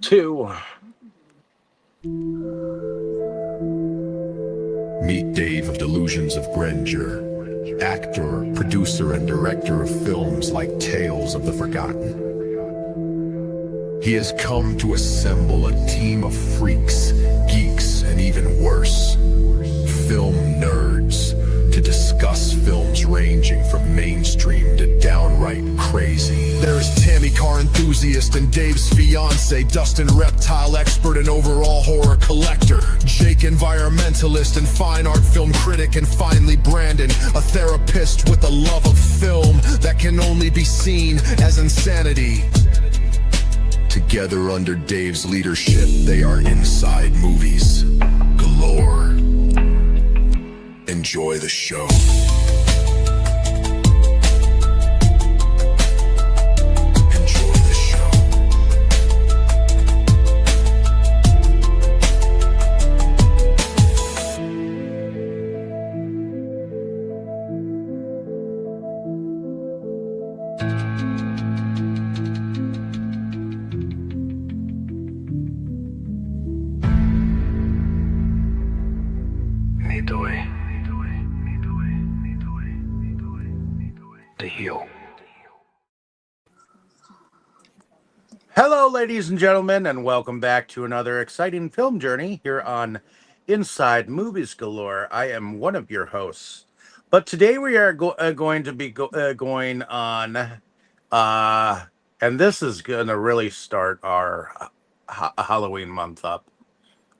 Two. Meet Dave of Delusions of Grandeur, actor, producer, and director of films like Tales of the Forgotten. He has come to assemble a team of freaks, geeks, and even worse, film nerds, to discuss films ranging from mainstream to downright crazy. There is Tammy, car enthusiast, and Dave's fiance, Dustin, reptile expert and overall horror collector, Jake, environmentalist and fine art film critic, and finally Brandon, a therapist with a love of film that can only be seen as insanity. Together under Dave's leadership, they are Inside Movies Galore. Enjoy the show. Enjoy the show. Hello, ladies and gentlemen, and welcome back to another exciting film journey here on Inside Movies Galore. I am one of your hosts, but today we are going to be going on, and this is going to really start our Halloween month up,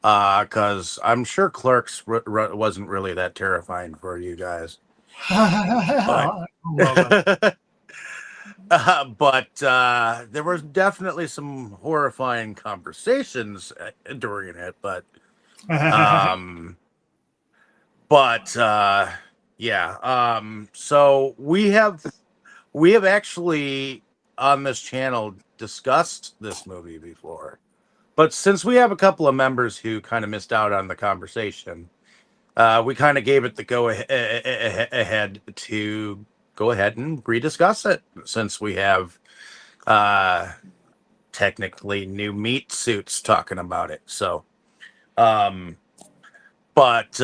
because I'm sure Clerks wasn't really that terrifying for you guys. But but there was definitely some horrifying conversations during it. But yeah. So we have actually on this channel discussed this movie before, but since we have a couple of members who kind of missed out on the conversation, we kind of gave it the go ahead to go ahead and rediscuss it, since we have technically new meat suits talking about it. So, but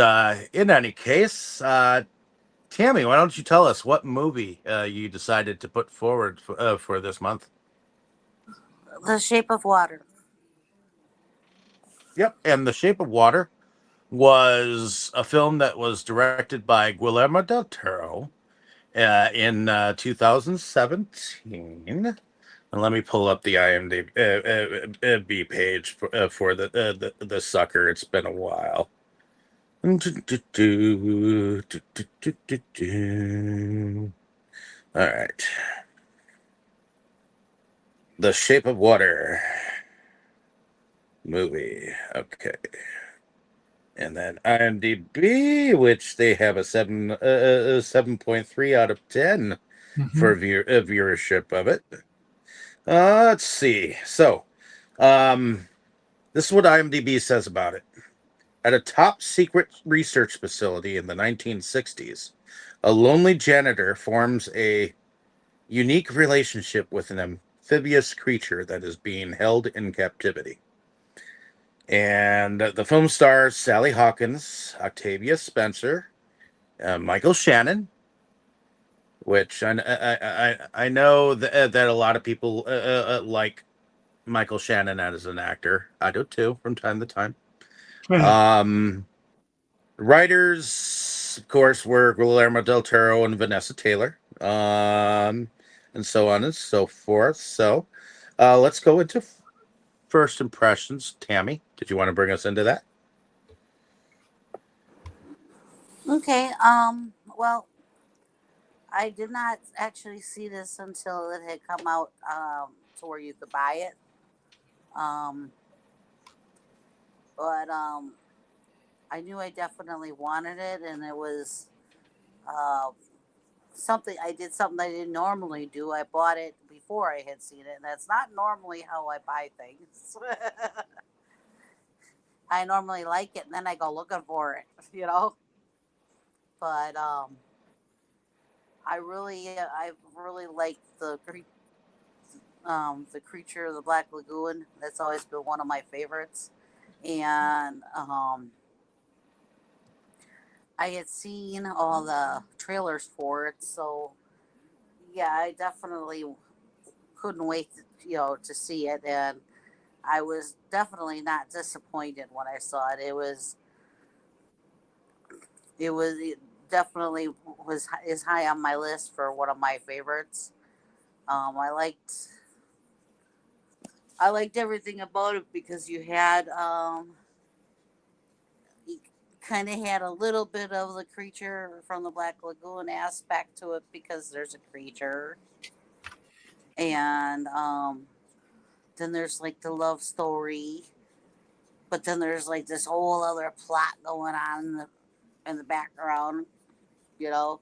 in any case, Tammy, why don't you tell us what movie you decided to put forward for this month? The Shape of Water. Yep, and The Shape of Water was a film that was directed by Guillermo del Toro in 2017. And let me pull up the IMDb page for the sucker. It's been a while. All right. The Shape of Water movie. Okay. And then IMDb, which they have a 7.3 out of 10 for viewership of it. Let's see. So, this is what IMDb says about it. At a top secret research facility in the 1960s, a lonely janitor forms a unique relationship with an amphibious creature that is being held in captivity. And the film stars Sally Hawkins, Octavia Spencer, Michael Shannon, which I know that a lot of people like Michael Shannon as an actor. I do too, from time to time. Writers, of course, were Guillermo del Toro and Vanessa Taylor, and so on and so forth. So let's go into first impressions. Tammy, did you want to bring us into that? Okay. Well, I did not actually see this until it had come out to where you could buy it. But I knew I definitely wanted it, and it was something I didn't normally do. I bought it before I had seen it, and that's not normally how I buy things. I normally like it, and then I go looking for it, But I really liked the The Creature of the Black Lagoon. That's always been one of my favorites. And I had seen all the trailers for it, so yeah, I definitely couldn't wait, to see it, and I was definitely not disappointed when I saw it. It definitely was is high on my list for one of my favorites. I liked everything about it because you kind of had a little bit of the Creature from the Black Lagoon aspect to it because there's a creature, and then there's like the love story, but then there's like this whole other plot going on in the background, you know.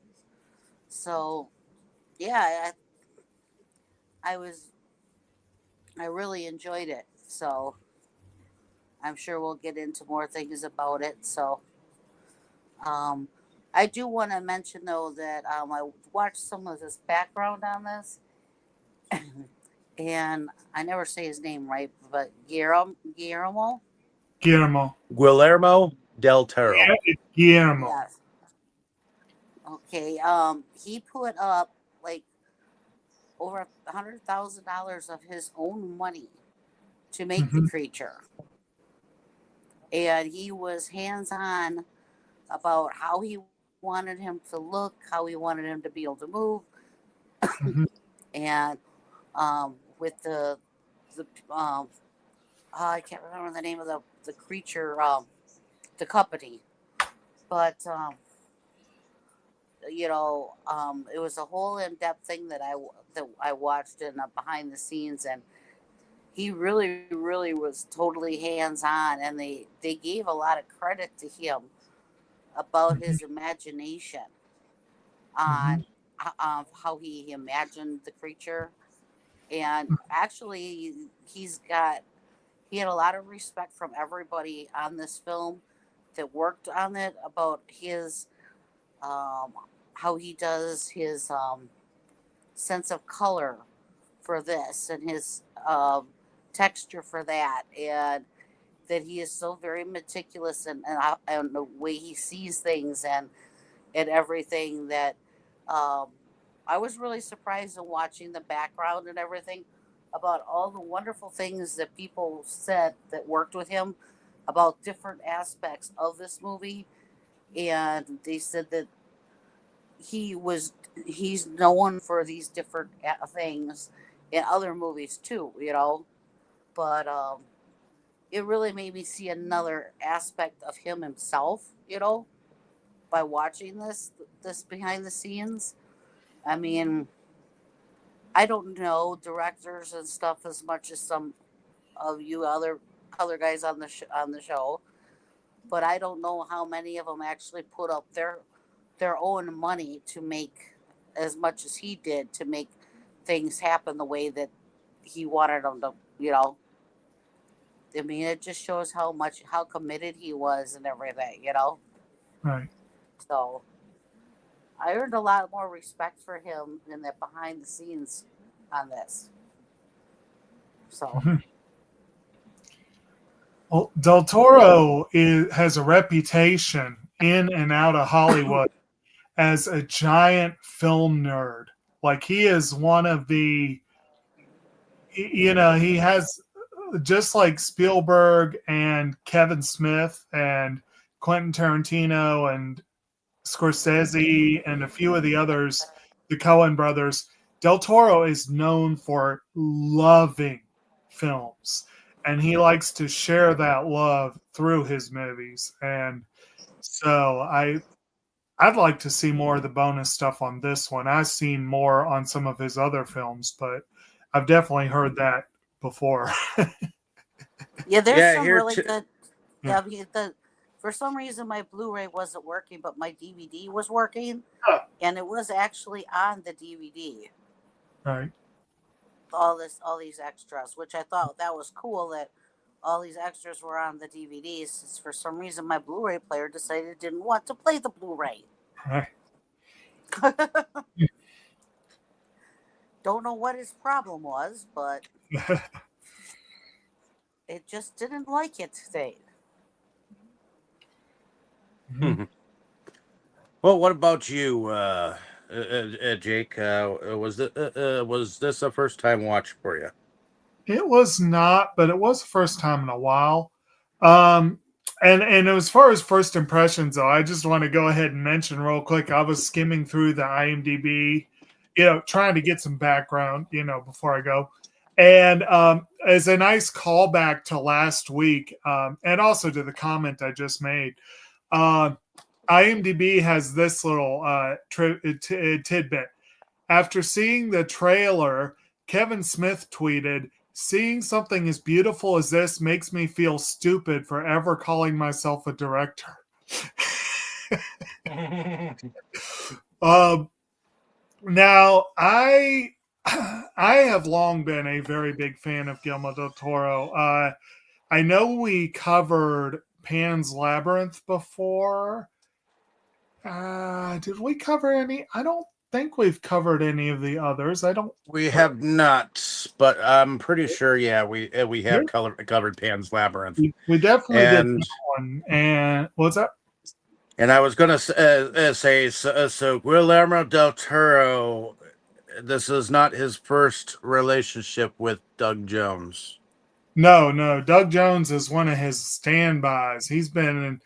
So yeah, I was I really enjoyed it. So I'm sure we'll get into more things about it. So um, I do want to mention though that I watched some of this background on this, and I never say his name right, but Guillermo. Guillermo. Guillermo del Toro. Yeah, it's Guillermo. Yes. Okay. He put up like over $100,000 of his own money to make the Mhm. creature, and he was hands on about how he wanted him to look, how he wanted him to be able to move, Mhm. and with the I can't remember the name of the creature, the company, but it was a whole in depth thing that I watched in behind the scenes, and he really really was totally hands on, and they gave a lot of credit to him about Mhm. his imagination Mhm. on how he imagined the creature. And actually, he had a lot of respect from everybody on this film that worked on it about his um, how he does his sense of color for this and his texture for that, and that he is so very meticulous and the way he sees things and everything that um, I was really surprised in watching the background and everything about all the wonderful things that people said that worked with him about different aspects of this movie. And they said that he's known for these different things in other movies too. But it really made me see another aspect of him himself, by watching this behind the scenes. I mean, I don't know directors and stuff as much as some of you other guys on the show, but I don't know how many of them actually put up their own money to make as much as he did to make things happen the way that he wanted them to. I mean, it just shows how committed he was and everything. Right. So I earned a lot more respect for him in the behind the scenes on this. So Mhm. Well, Del Toro has a reputation in and out of Hollywood as a giant film nerd. Like he is one of he has just like Spielberg and Kevin Smith and Quentin Tarantino and Scorsese and a few of the others, the Coen brothers. Del Toro is known for loving films, and he likes to share that love through his movies. And so I'd like to see more of the bonus stuff on this one. I've seen more on some of his other films, but I've definitely heard that before. yeah, there's Yeah, some here really too. good. Yeah. For some reason my Blu-ray wasn't working, but my DVD was working, and it was actually on the DVD. Right. All these extras, which I thought that was cool that all these extras were on the DVDs. For some reason, my Blu-ray player decided it didn't want to play the Blu-ray. Right. Don't know what his problem was, but it just didn't like it today. Mhm. Well, what about you, Jake? Was this a first time watch for you? It was not, but it was the first time in a while. Um, and as far as first impressions, though, I just want to go ahead and mention real quick. I was skimming through the IMDb, trying to get some background, before I go. And as a nice callback to last week, and also to the comment I just made, uh, IMDb has this little tidbit. After seeing the trailer, Kevin Smith tweeted, "Seeing something as beautiful as this makes me feel stupid for ever calling myself a director." um, Now, I have long been a very big fan of Guillermo del Toro. I know we covered Pan's Labyrinth before. Did we cover any? I don't think we've covered any of the others. I don't. We have not, but I'm pretty sure. Yeah, we have covered Pan's Labyrinth, We definitely did and that one. And what's that? I was gonna say so. Guillermo del Toro. This is not his first relationship with Doug Jones. No. Doug Jones is one of his standbys. He's been in.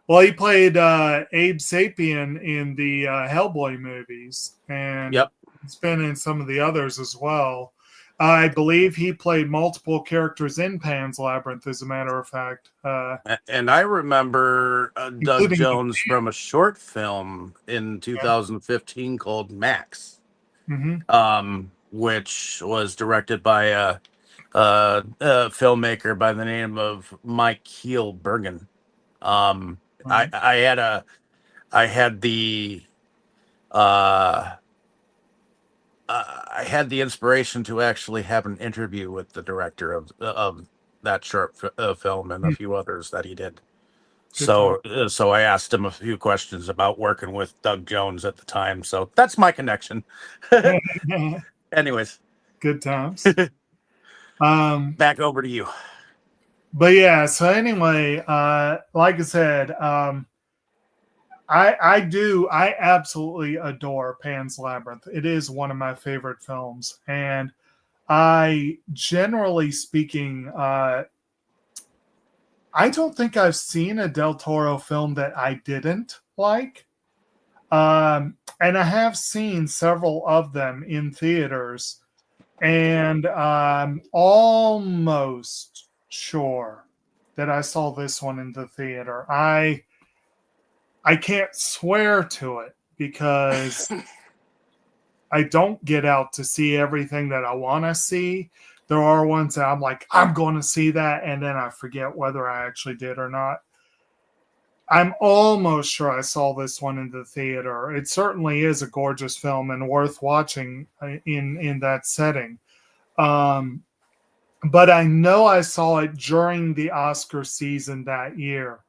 Well, he played Abe Sapien in the Hellboy movies, and Yep. he's been in some of the others as well. I believe he played multiple characters in Pan's Labyrinth, as a matter of fact. And I remember Doug Including Jones from a short film in 2015 called Max, which was directed by a filmmaker by the name of Mike Heel Bergen. I had the uh, I had the inspiration to actually have an interview with the director of that short film and a few others that he did. So I asked him a few questions about working with Doug Jones at the time. So that's my connection. Anyways, Good times. Back over to you. But yeah, so anyway, like I said, I absolutely adore Pan's Labyrinth. It is one of my favorite films, and I, generally speaking, I don't think I've seen a Del Toro film that I didn't like. And I have seen several of them in theaters, and I'm almost sure that I saw this one in the theater. I can't swear to it because I don't get out to see everything that I want to see. There are ones that I'm like, I'm going to see that, and then I forget whether I actually did or not. I'm almost sure I saw this one in the theater. It certainly is a gorgeous film and worth watching in that setting. But I know I saw it during the Oscar season that year.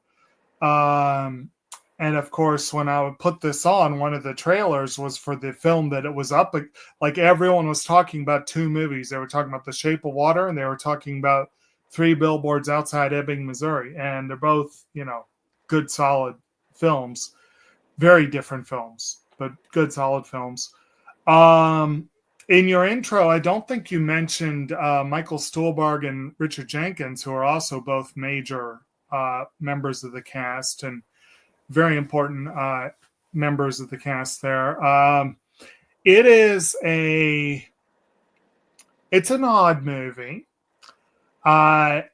And of course, when I would put this on, one of the trailers was for the film that it was up. Like everyone was talking about two movies. They were talking about The Shape of Water, and they were talking about Three Billboards Outside Ebbing, Missouri. And they're both, good, solid films. Very different films, but good, solid films. In your intro, I don't think you mentioned Michael Stuhlbarg and Richard Jenkins, who are also both major members of the cast and very important members of the cast there. It's an odd movie. I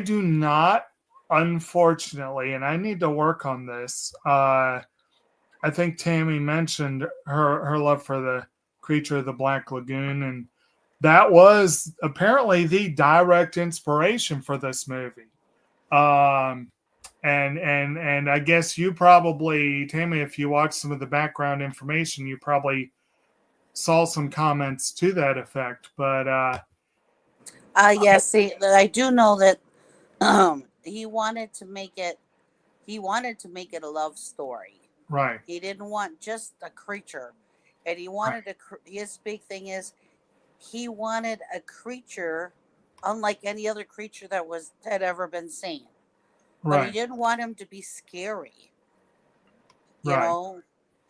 do not, unfortunately, and I need to work on this. I think Tammy mentioned her love for the Creature of the Black Lagoon, and that was apparently the direct inspiration for this movie. And I guess you probably, Tammy, if you watched some of the background information, you probably saw some comments to that effect. But yes, see, I do know that he wanted to make it a love story. right. He didn't want just a creature, and he wanted his big thing is he wanted a creature unlike any other creature that had ever been seen. But he Right. didn't want him to be scary. You Right. know,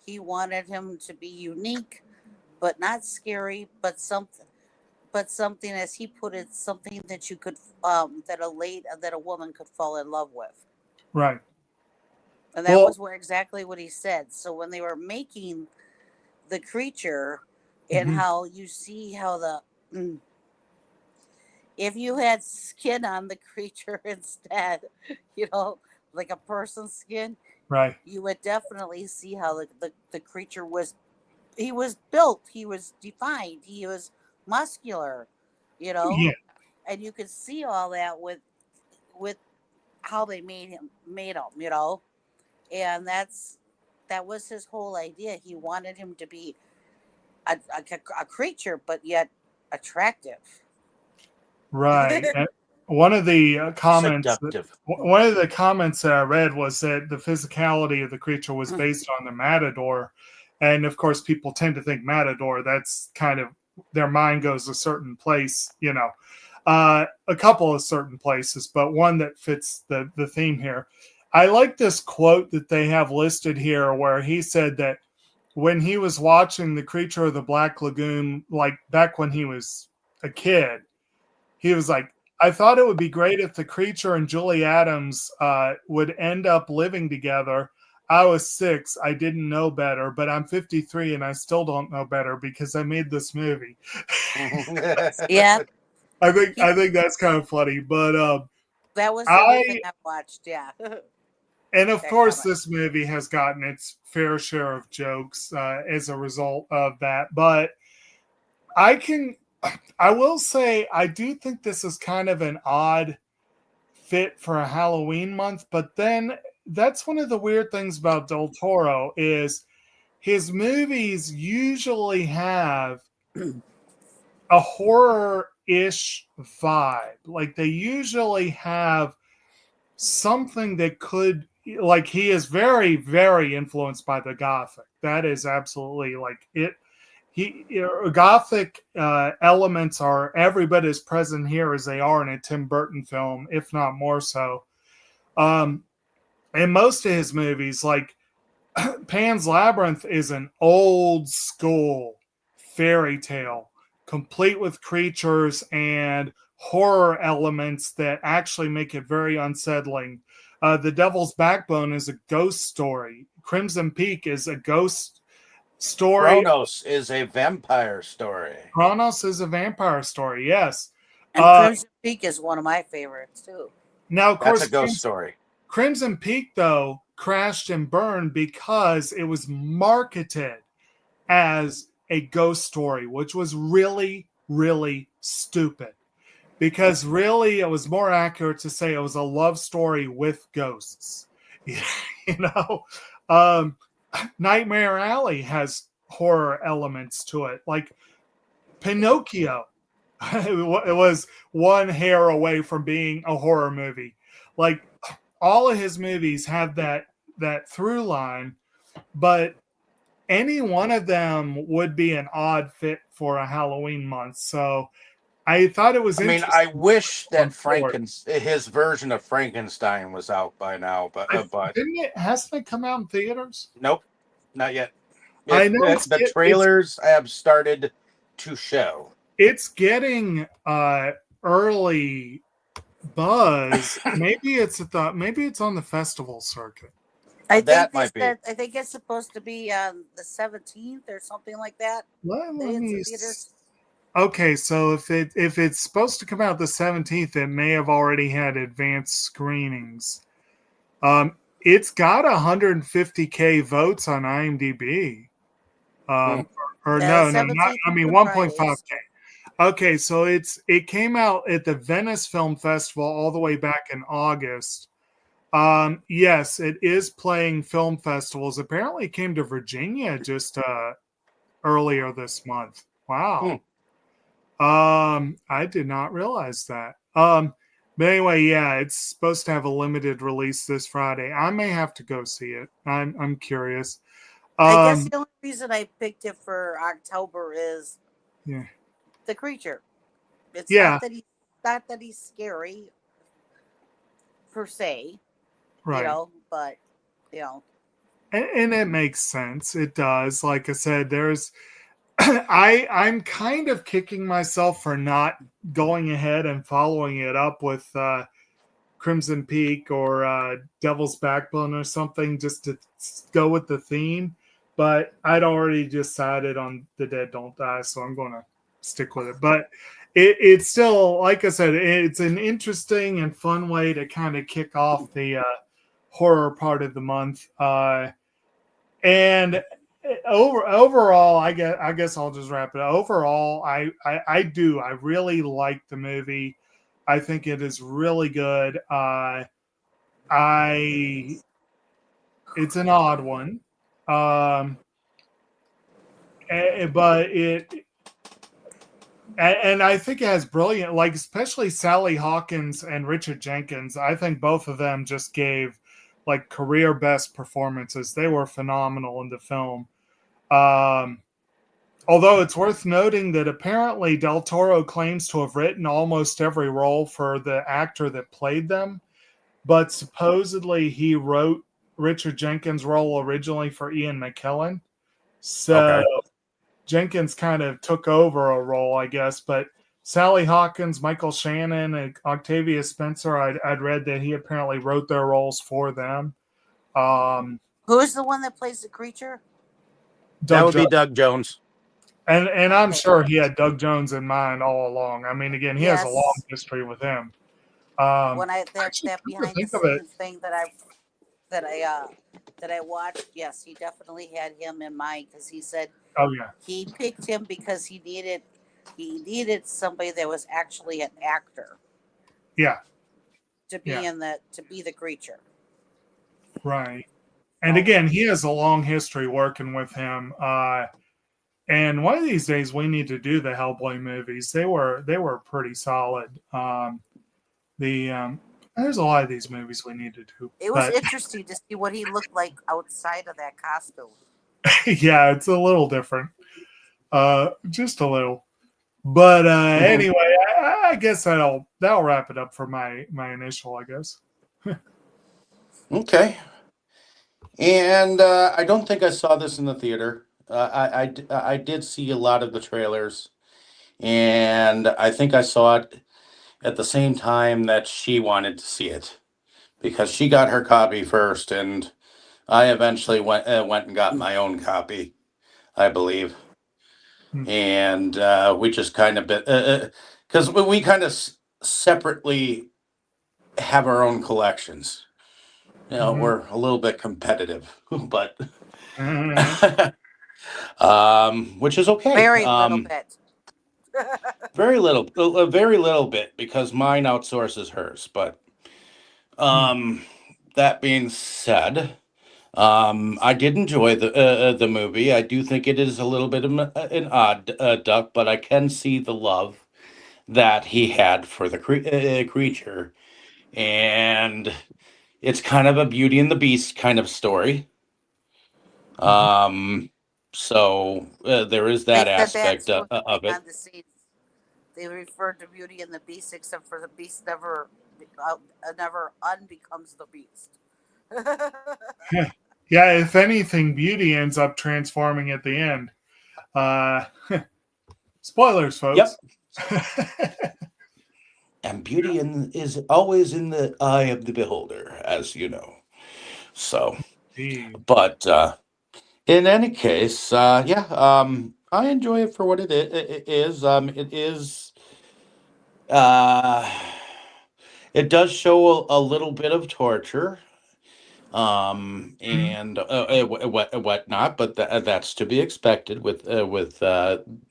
he wanted him to be unique, but not scary, but something, as he put it, something that you could, that a woman could fall in love with. Right. And that Well, was exactly what he said. So when they were making the creature, and mhm, how you see how if you had skin on the creature instead, you know, like a person's skin, right. you would definitely see how the creature was. He was built, he was defined, he was muscular, you know, Yeah. and you could see all that with how they made him, you know, and that was his whole idea. He wanted him to be a creature, but yet attractive. Right. And one of the Seductive. that I read was that the physicality of the creature was based on the matador, and of course, people tend to think matador. That's kind of their mind goes a certain place, you know, a couple of certain places, but one that fits the theme here. I like this quote that they have listed here, where he said that when he was watching The Creature of the Black Lagoon, like back when he was a kid, he was like, I thought it would be great if the creature and Julie Adams would end up living together. I was 6. I didn't know better, but I'm 53 and I still don't know better because I made this movie. Yeah, I think that's kind of funny, but that was the only thing I I watched. Yeah, and of that course comment. this movie has gotten its fair share of jokes as a result of that, but I can I will say I do think this is kind of an odd fit for a Halloween month, but then that's one of the weird things about Del Toro is his movies usually have a horror-ish vibe. Like they usually have something that could, like, he is very, very influenced by the Gothic. That is absolutely like it. Gothic elements are every bit as present here as they are in a Tim Burton film, if not more so. Um, and most of his movies, like Pan's Labyrinth, is an old school fairy tale, complete with creatures and horror elements that actually make it very unsettling. The Devil's Backbone is a ghost story. Crimson Peak is a ghost story. Kronos is a vampire story. Kronos is a vampire story, yes. And Crimson Peak is one of my favorites too. Now, of That's course, a ghost story. Crimson Peak, though, crashed and burned because it was marketed as a ghost story, which was really, really stupid. Because really, it was more accurate to say it was a love story with ghosts. You know, Nightmare Alley has horror elements to it, like Pinocchio. It was one hair away from being a horror movie. Like all of his movies have that through line, but any one of them would be an odd fit for a Halloween month. So I thought it was I mean, interesting. I wish that Forward. his version of Frankenstein was out by now, but Hasn't it come out in theaters? nope, not yet. I know The trailers have started to show. it's getting early buzz. Maybe it's on the festival circuit. I That think they might be. said, I think it's supposed to be on the 17th or something like that. Let It's in me theaters. Okay, so if it's supposed to come out the 17th, it may have already had advanced screenings. It's got 150K votes on IMDb. Or The no, not. 17th I mean, is 1.5K. Okay, so it came out at the Venice Film Festival all the way back in August. Yes, it is playing film festivals. Apparently, it came to Virginia just earlier this month. Wow. I did not realize that. But anyway, yeah, it's supposed to have a limited release this Friday. I may have to go see it. I'm curious. I guess the only reason I picked it for October is Yeah. the creature. It's Yeah, not that he's scary per se, right. but you know, And it makes sense. It does. Like I said, there's I'm kind of kicking myself for not going ahead and following it up with Crimson Peak or Devil's Backbone or something just to go with the theme. But I'd already decided on The Dead Don't Die, so I'm going to stick with it. But it's still, like I said, it's an interesting and fun way to kind of kick off the horror part of the month. And overall, I guess I'll just wrap it up. Overall, I really like the movie. I think it is really good. I It's an odd one, but and I think it has brilliant, like especially Sally Hawkins and Richard Jenkins. I think both of them just gave like career best performances. They were phenomenal in the film. Um, Although it's worth noting that apparently Del Toro claims to have written almost every role for the actor that played them, but supposedly he wrote Richard Jenkins' role originally for Ian McKellen. So Okay. Jenkins kind of took over a role, I guess. But Sally Hawkins, Michael Shannon, and Octavia Spencer, I'd read that he apparently wrote their roles for them. who's the one that plays the creature? That Doug would be Jones. Doug Jones. And I'm Okay. sure he had Doug Jones in mind all along. I mean, again, he has a long Yes. history with him. When Actually, that come to behind the think of it, scenes thing that I watched, yes, he definitely had him in mind because he said oh yeah, he picked him because he needed somebody that was actually an actor yeah, to yeah, be the creature. right. And So again, he has a long history working with him. And one of these days, we need to do the Hellboy movies. They were pretty solid. There's a lot of these movies we need to do, it was but interesting to see what he looked like outside of that costume. yeah, it's a little different, just a little. But Mhm. anyway, I guess that'll wrap it up for my initial, I guess. Okay. And I don't think I saw this in the theater. I did see a lot of the trailers, and I think I saw it at the same time that she wanted to see it because she got her copy first, and I eventually went and got my own copy, I believe, Hmm. and we just kind of because we kind of separately have our own collections. Mhm. We're a little bit competitive, but Mhm. which is okay. Very little bit. Very little bit because mine outsources hers. But Hmm. um, that being said, I did enjoy the movie. I do think it is a little bit of an odd duck, but I can see the love that he had for the creature, and it's kind of a Beauty and the Beast kind of story. Mhm. Um, so there is They that said that aspect too of it. behind the scenes. They referred to Beauty and the Beast, except for the Beast never unbecomes the Beast. Yeah, if anything, Beauty ends up transforming at the end. Uh, Spoilers, Yep. folks. And beauty is always in the eye of the beholder, as you know. So, Indeed. but in any case, yeah, I enjoy it for what it is. It is. Uh, it does show a little bit of torture, Mhm. and whatnot, but that's to be expected with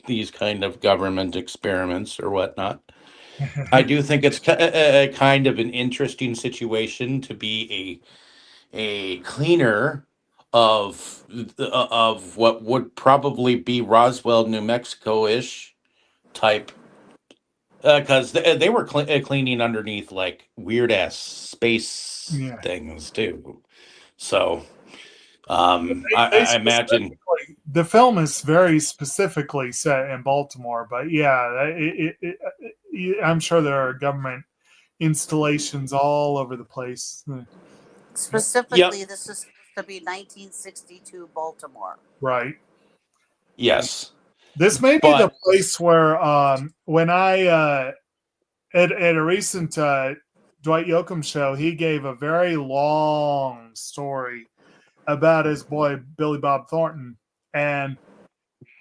these kind of government experiments or whatnot. I do think it's a kind of an interesting situation to be a cleaner of what would probably be Roswell, New Mexico ish type, because they were cleaning underneath like weird ass space Yeah. things too. So They I imagine. the film is very specifically set in Baltimore, but yeah, I'm sure there are government installations all over the place. Specifically, Yep. this is supposed to be 1962 Baltimore. Right. Yes. This may be the But place where when I at a recent Dwight Yoakam show, he gave a very long story about his boy Billy Bob Thornton, and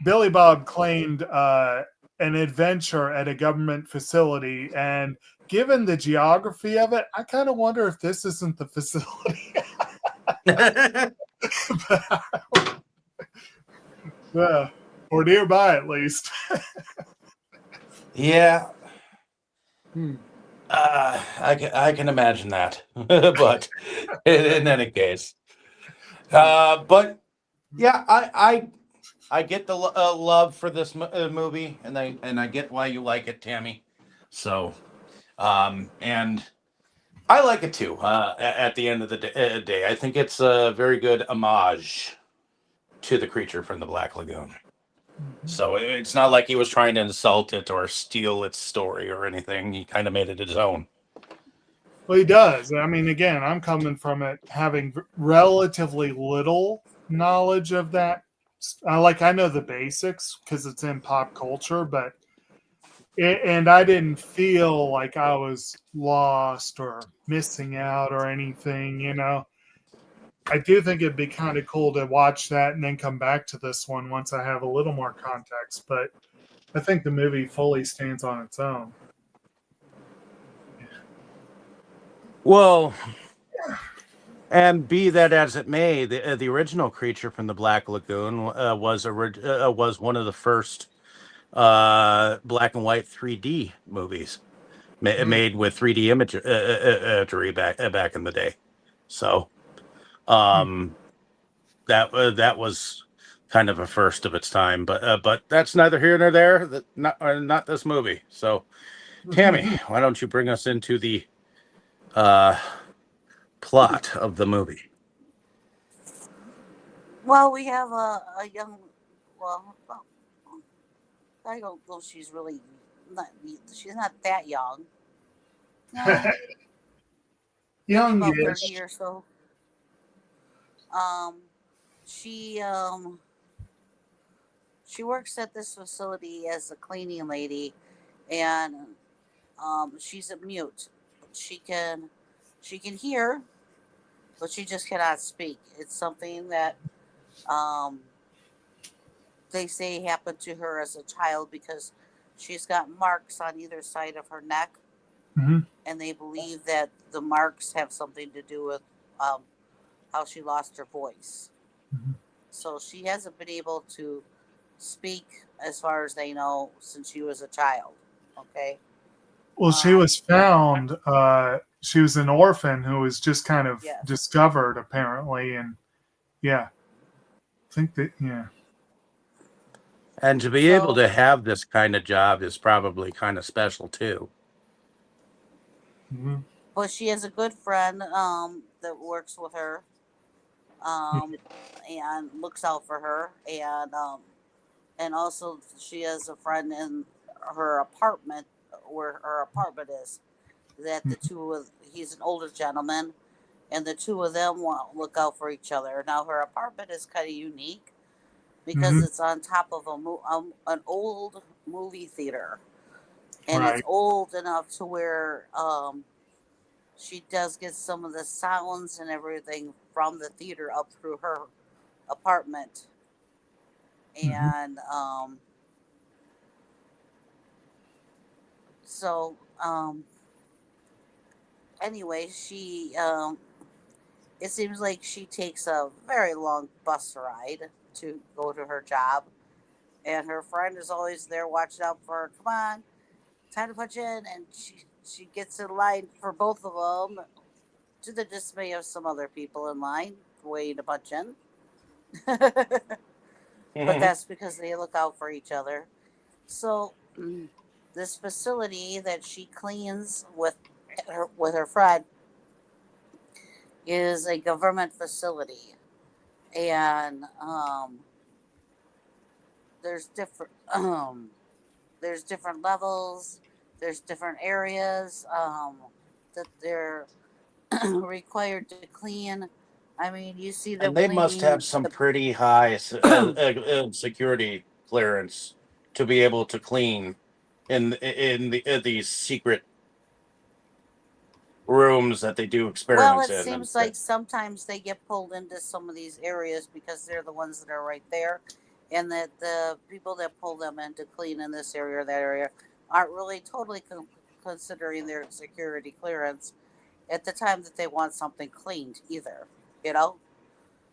Billy Bob claimed an adventure at a government facility, and given the geography of it, I kind of wonder if this isn't the facility. Yeah, or nearby at least. yeah, Hmm. I can imagine that. But in any case, but yeah, I get the love for this movie, and I get why you like it, Tammy. So, and I like it too. At the end of the day, I think it's a very good homage to the creature from the Black Lagoon. So it's not like he was trying to insult it or steal its story or anything. He kind of made it his own. Well, he does. I mean, again, I'm coming from it having relatively little knowledge of that. I know the basics because it's in pop culture, but and I didn't feel like I was lost or missing out or anything. I do think it'd be kind of cool to watch that and then come back to this one once I have a little more context. But I think the movie fully stands on its own. Well, and be that as it may, the original creature from the Black Lagoon was one of the first black and white 3D movies made with 3D imagery back in the day. So that was kind of a first of its time, but that's neither here nor there. Not this movie. So, Tammy, why don't you bring us into the plot of the movie? Well, we have a young, well, I don't know. She's really not. She's not that young. No, maybe about 30 or so. She she works at this facility as a cleaning lady, and she's a mute. She can hear, but she just cannot speak. It's something that um, they say happened to her as a child because she's got marks on either side of her neck, and they believe that the marks have something to do with how she lost her voice. So she hasn't been able to speak, as far as they know, since she was a child. Okay. Well, she was found. She was an orphan who was just kind of discovered, apparently, and I think that And to be able to have this kind of job is probably kind of special too. But she has a good friend that works with her and looks out for her, and also she has a friend in her apartment where her apartment is. That he's an older gentleman, and the two of them look out for each other. Now her apartment is kind of unique because it's on top of an old movie theater, and it's old enough to where she does get some of the sounds and everything from the theater up through her apartment. And so anyway, she it seems like she takes a very long bus ride to go to her job, and her friend is always there watching out for her. Come on, time to punch in, and she gets in line for both of them, to the dismay of some other people in line waiting to punch in. But that's because they look out for each other. So this facility that she cleans with her friend is a government facility, and there's different there's different levels, there's different areas that they're required to clean. I mean, you see them And they must cleaning have some the pretty high security clearance to be able to clean in these secret rooms that they do well, experiments it in. And seems like sometimes they get pulled into some of these areas because they're the ones that are right there, and that the people that pull them in to clean in this area or that area aren't really totally considering their security clearance at the time that they want something cleaned either, you know?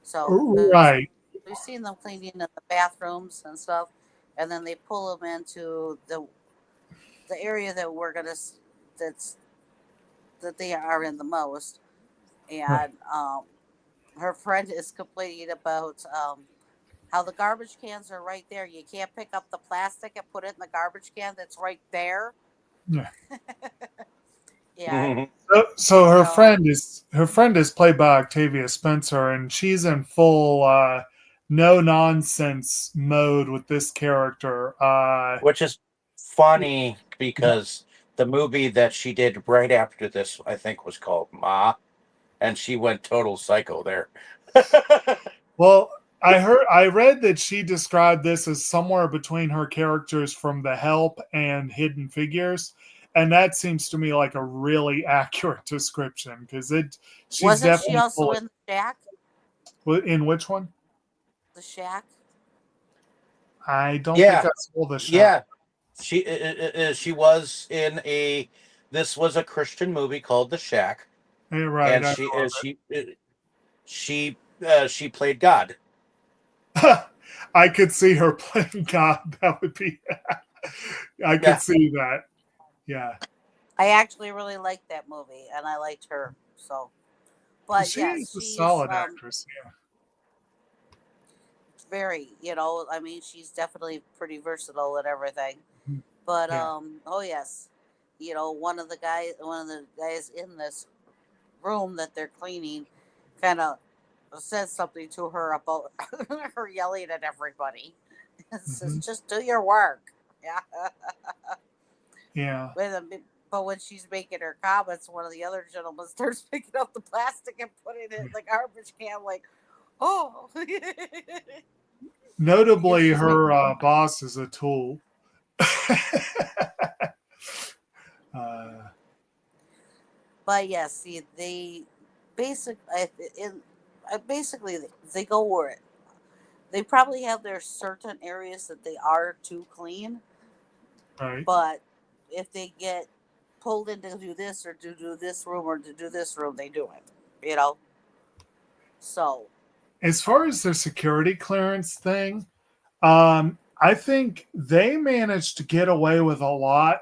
So Right. we've seen them cleaning in the bathrooms and stuff, and then they pull them into the area that we're gonna that's that they are in the most. Right. And her friend is complaining about how the garbage cans are right there. You can't pick up the plastic and put it in the garbage can that's right there. Yeah. Yeah, So you her know. friend is played by Octavia Spencer, and she's in full no nonsense mode with this character. which is funny because the movie that she did right after this, I think, was called Ma, and she went total psycho there. Well, I read that she described this as somewhere between her characters from The Help and Hidden Figures, and that seems to me like a really accurate description because she's Wasn't she definitely also full in the shack? of, in which one? The shack? I don't think Yeah, I saw the shot. yeah. She was in a. This was a Christian movie called The Shack, Yeah, right. and she played God. I could see her playing God. That would be. I could Yeah, see that. Yeah, I actually really liked that movie, and I liked her. So, but she is yes, a she's solid actress. very, I mean, she's definitely pretty versatile and everything. But Yeah, oh yes, one of the guys in this room that they're cleaning, kind of says something to her about her yelling at everybody. It says, hmm "Just do your work." Yeah. yeah. But when she's making her comments, one of the other gentlemen starts picking up the plastic and putting it in the garbage can, like, oh, because Notably, she's making. her boss is a tool. uh, But yes, see, they basically they go where it. They probably have their certain areas that they are too clean, right. but if they get pulled in to do this or to do this room or to do this room, they do it. You know. So As far as their security clearance thing, I think they managed to get away with a lot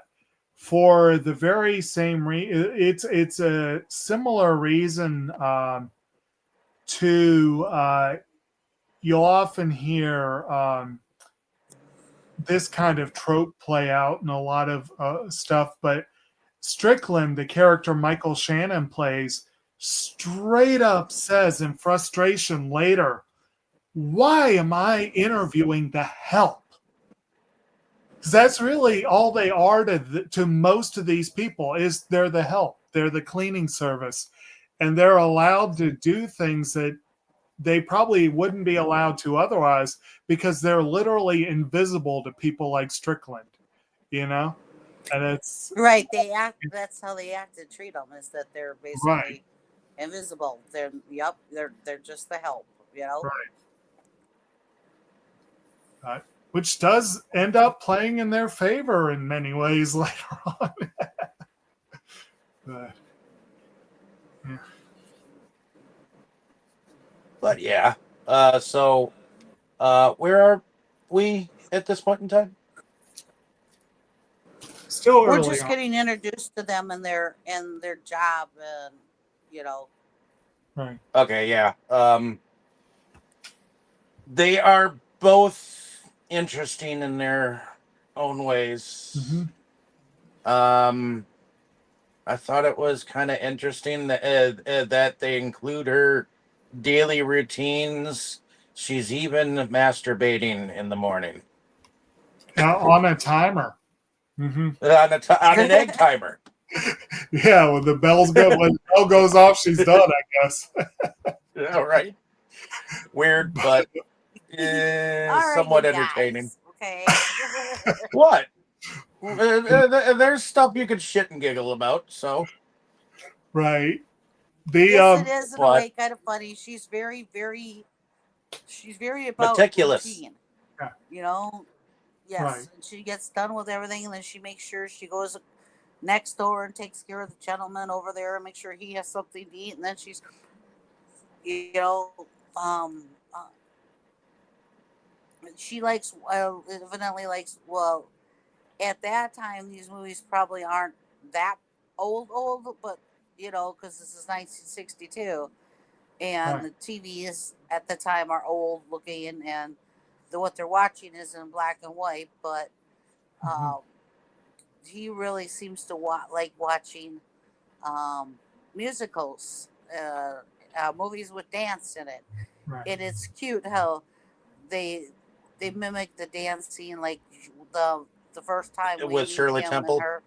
for the very same it's a similar reason to you'll often hear this kind of trope play out in a lot of stuff, but Strickland, the character Michael Shannon plays, straight up says in frustration later, why am I interviewing the help? Because that's really all they are to most of these people is they're the help. They're the cleaning service. And they're allowed to do things that they probably wouldn't be allowed to otherwise because they're literally invisible to people like Strickland, you know? And it's right, they act. That's how they act and treat them. Is that they're right, basically invisible. They're just the help. You know. right. Which does end up playing in their favor in many ways later on. But, yeah. but yeah. So, where are we at this point in time? Still We're early just on. getting introduced to them and their job, and you know. Right. Okay, yeah. They are both interesting in their own ways. Mm-hmm. I thought it was kind of interesting that they include her daily routines She's even masturbating in the morning On a timer. on, on an egg timer. Yeah, when the bell goes off, she's done, I guess. Yeah, right. Weird, but All right, somewhat you entertaining. guys, okay. What? There's stuff you could shit and giggle about. So, Right. Yes, it is in a what? way kind of funny. She's very, she's very about Meticulous. routine. Yeah. You know, yes. Right. And she gets done with everything, and then she makes sure she goes next door and takes care of the gentleman over there and make sure he has something to eat. And then she's, you know, she likes, evidently likes, well, at that time, these movies probably aren't that old, but, you know, because this is 1962. And Right. the TVs at the time are old looking, and what they're watching is in black and white. But he really seems to like watching musicals, movies with dance in it. Right. And it's cute how they mimic the dance scene, like the first time we With meet Shirley him Temple? and her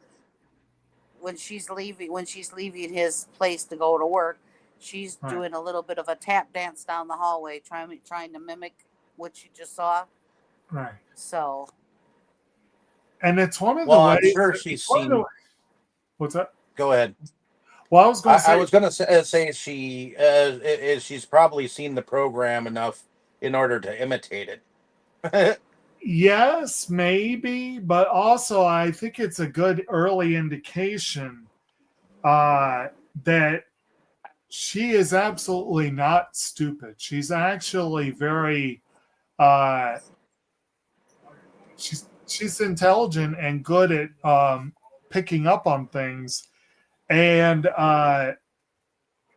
when she's leaving his place to go to work. She's Right. doing a little bit of a tap dance down the hallway, trying to mimic what you just saw. Right. So, And it's one of Well, the I'm ways. sure she's one of the- seen. What's that? Go ahead. Well, I was going to say. I was going to say she's probably seen the program enough in order to imitate it. Yes, maybe, but also I think it's a good early indication that she is absolutely not stupid. She's actually very she's intelligent and good at picking up on things. And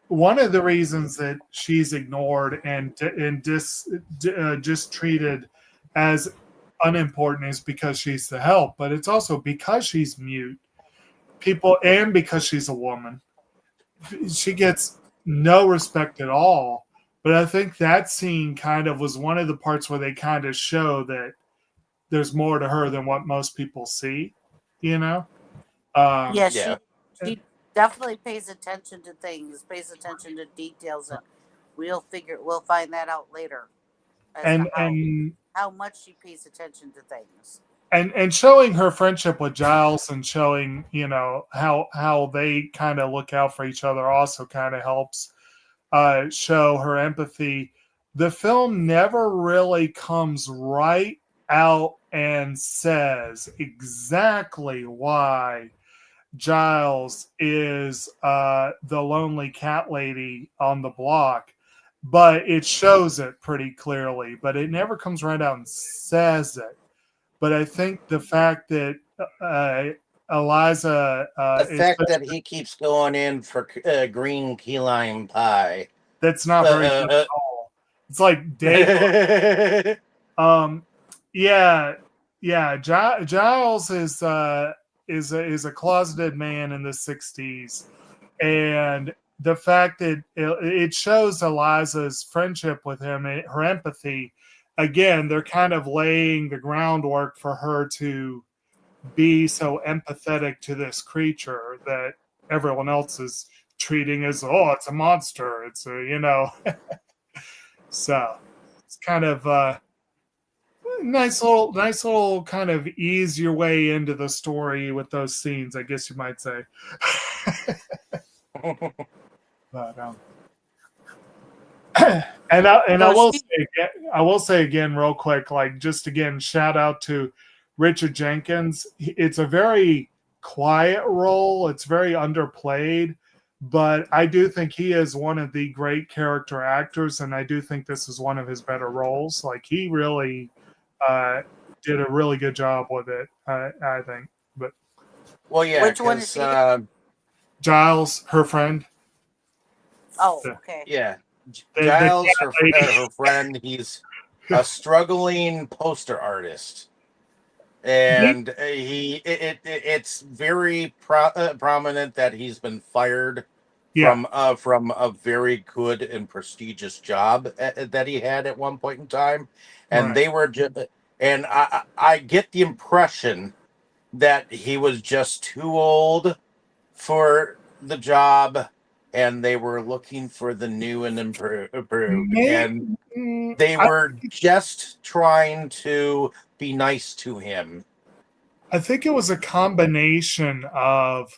one of the reasons that she's ignored and just treated as unimportant is because she's the help, but it's also because she's mute. People, and because she's a woman, she gets no respect at all. But I think that scene kind of was one of the parts where they kind of show that there's more to her than what most people see, you know? yeah, Yeah. she definitely pays attention to things, pays attention to details, and we'll find that out later as And to how much she pays attention to things. And showing her friendship with Giles and showing, you know, how they kind of look out for each other also kind of helps show her empathy. The film never really comes right out and says exactly why Giles is the lonely cat lady on the block, but it shows it pretty clearly, but it never comes right out and says it. But I think the fact that Eliza The fact that he keeps going in for green key lime pie. that's not very good at all. It's like Dave. Yeah. Giles is a closeted man in the 60s, and the fact that it shows Eliza's friendship with him, her empathy. Again, they're kind of laying the groundwork for her to be so empathetic to this creature that everyone else is treating as, oh, it's a monster. It's a, you know. So it's kind of nice little kind of ease your way into the story with those scenes, I guess you might say. But I will say again real quick, like just again, shout out to Richard Jenkins. It's a very quiet role. It's very underplayed, but I do think he is one of the great character actors, and I do think this is one of his better roles. Like he really did a really good job with it, I think. But well, yeah, which one is he? Giles, her friend. Oh, okay. Yeah, Giles, her friend. He's a struggling poster artist, and it's very prominent that he's been fired Yeah. From a very good and prestigious job that he had at one point in time, and Right. they were just, and I get the impression that he was just too old for the job, and they were looking for the new and improved, and they I, were just trying to be nice to him. I think it was a combination of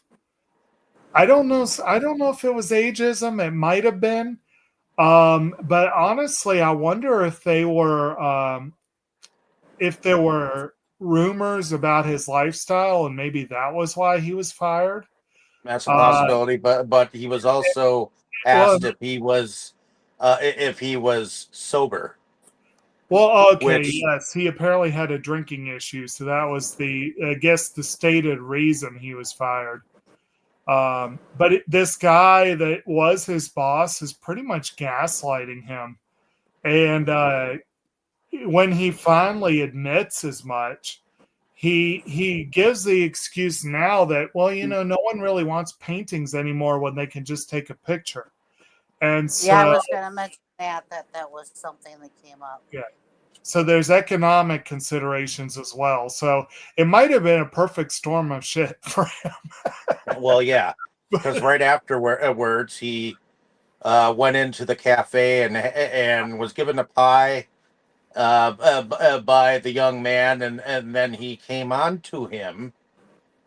I don't know. I don't know if it was ageism. It might have been. But honestly, I wonder if there were rumors about his lifestyle, and maybe that was why he was fired. That's a Uh, possibility, but he was also well, asked if he was sober, well, okay, which yes, he apparently had a drinking issue, so that was I guess, the stated reason he was fired. But this guy that was his boss is pretty much gaslighting him, and when he finally admits as much, he gives the excuse now that, well, no one really wants paintings anymore when they can just take a picture. And Yeah, I so, was going to mention that was something that came up. yeah, so there's economic considerations as well. So it might have been a perfect storm of shit for him. well, yeah, because right afterwards he went into the cafe and was given a pie by the young man, and then he came on to him,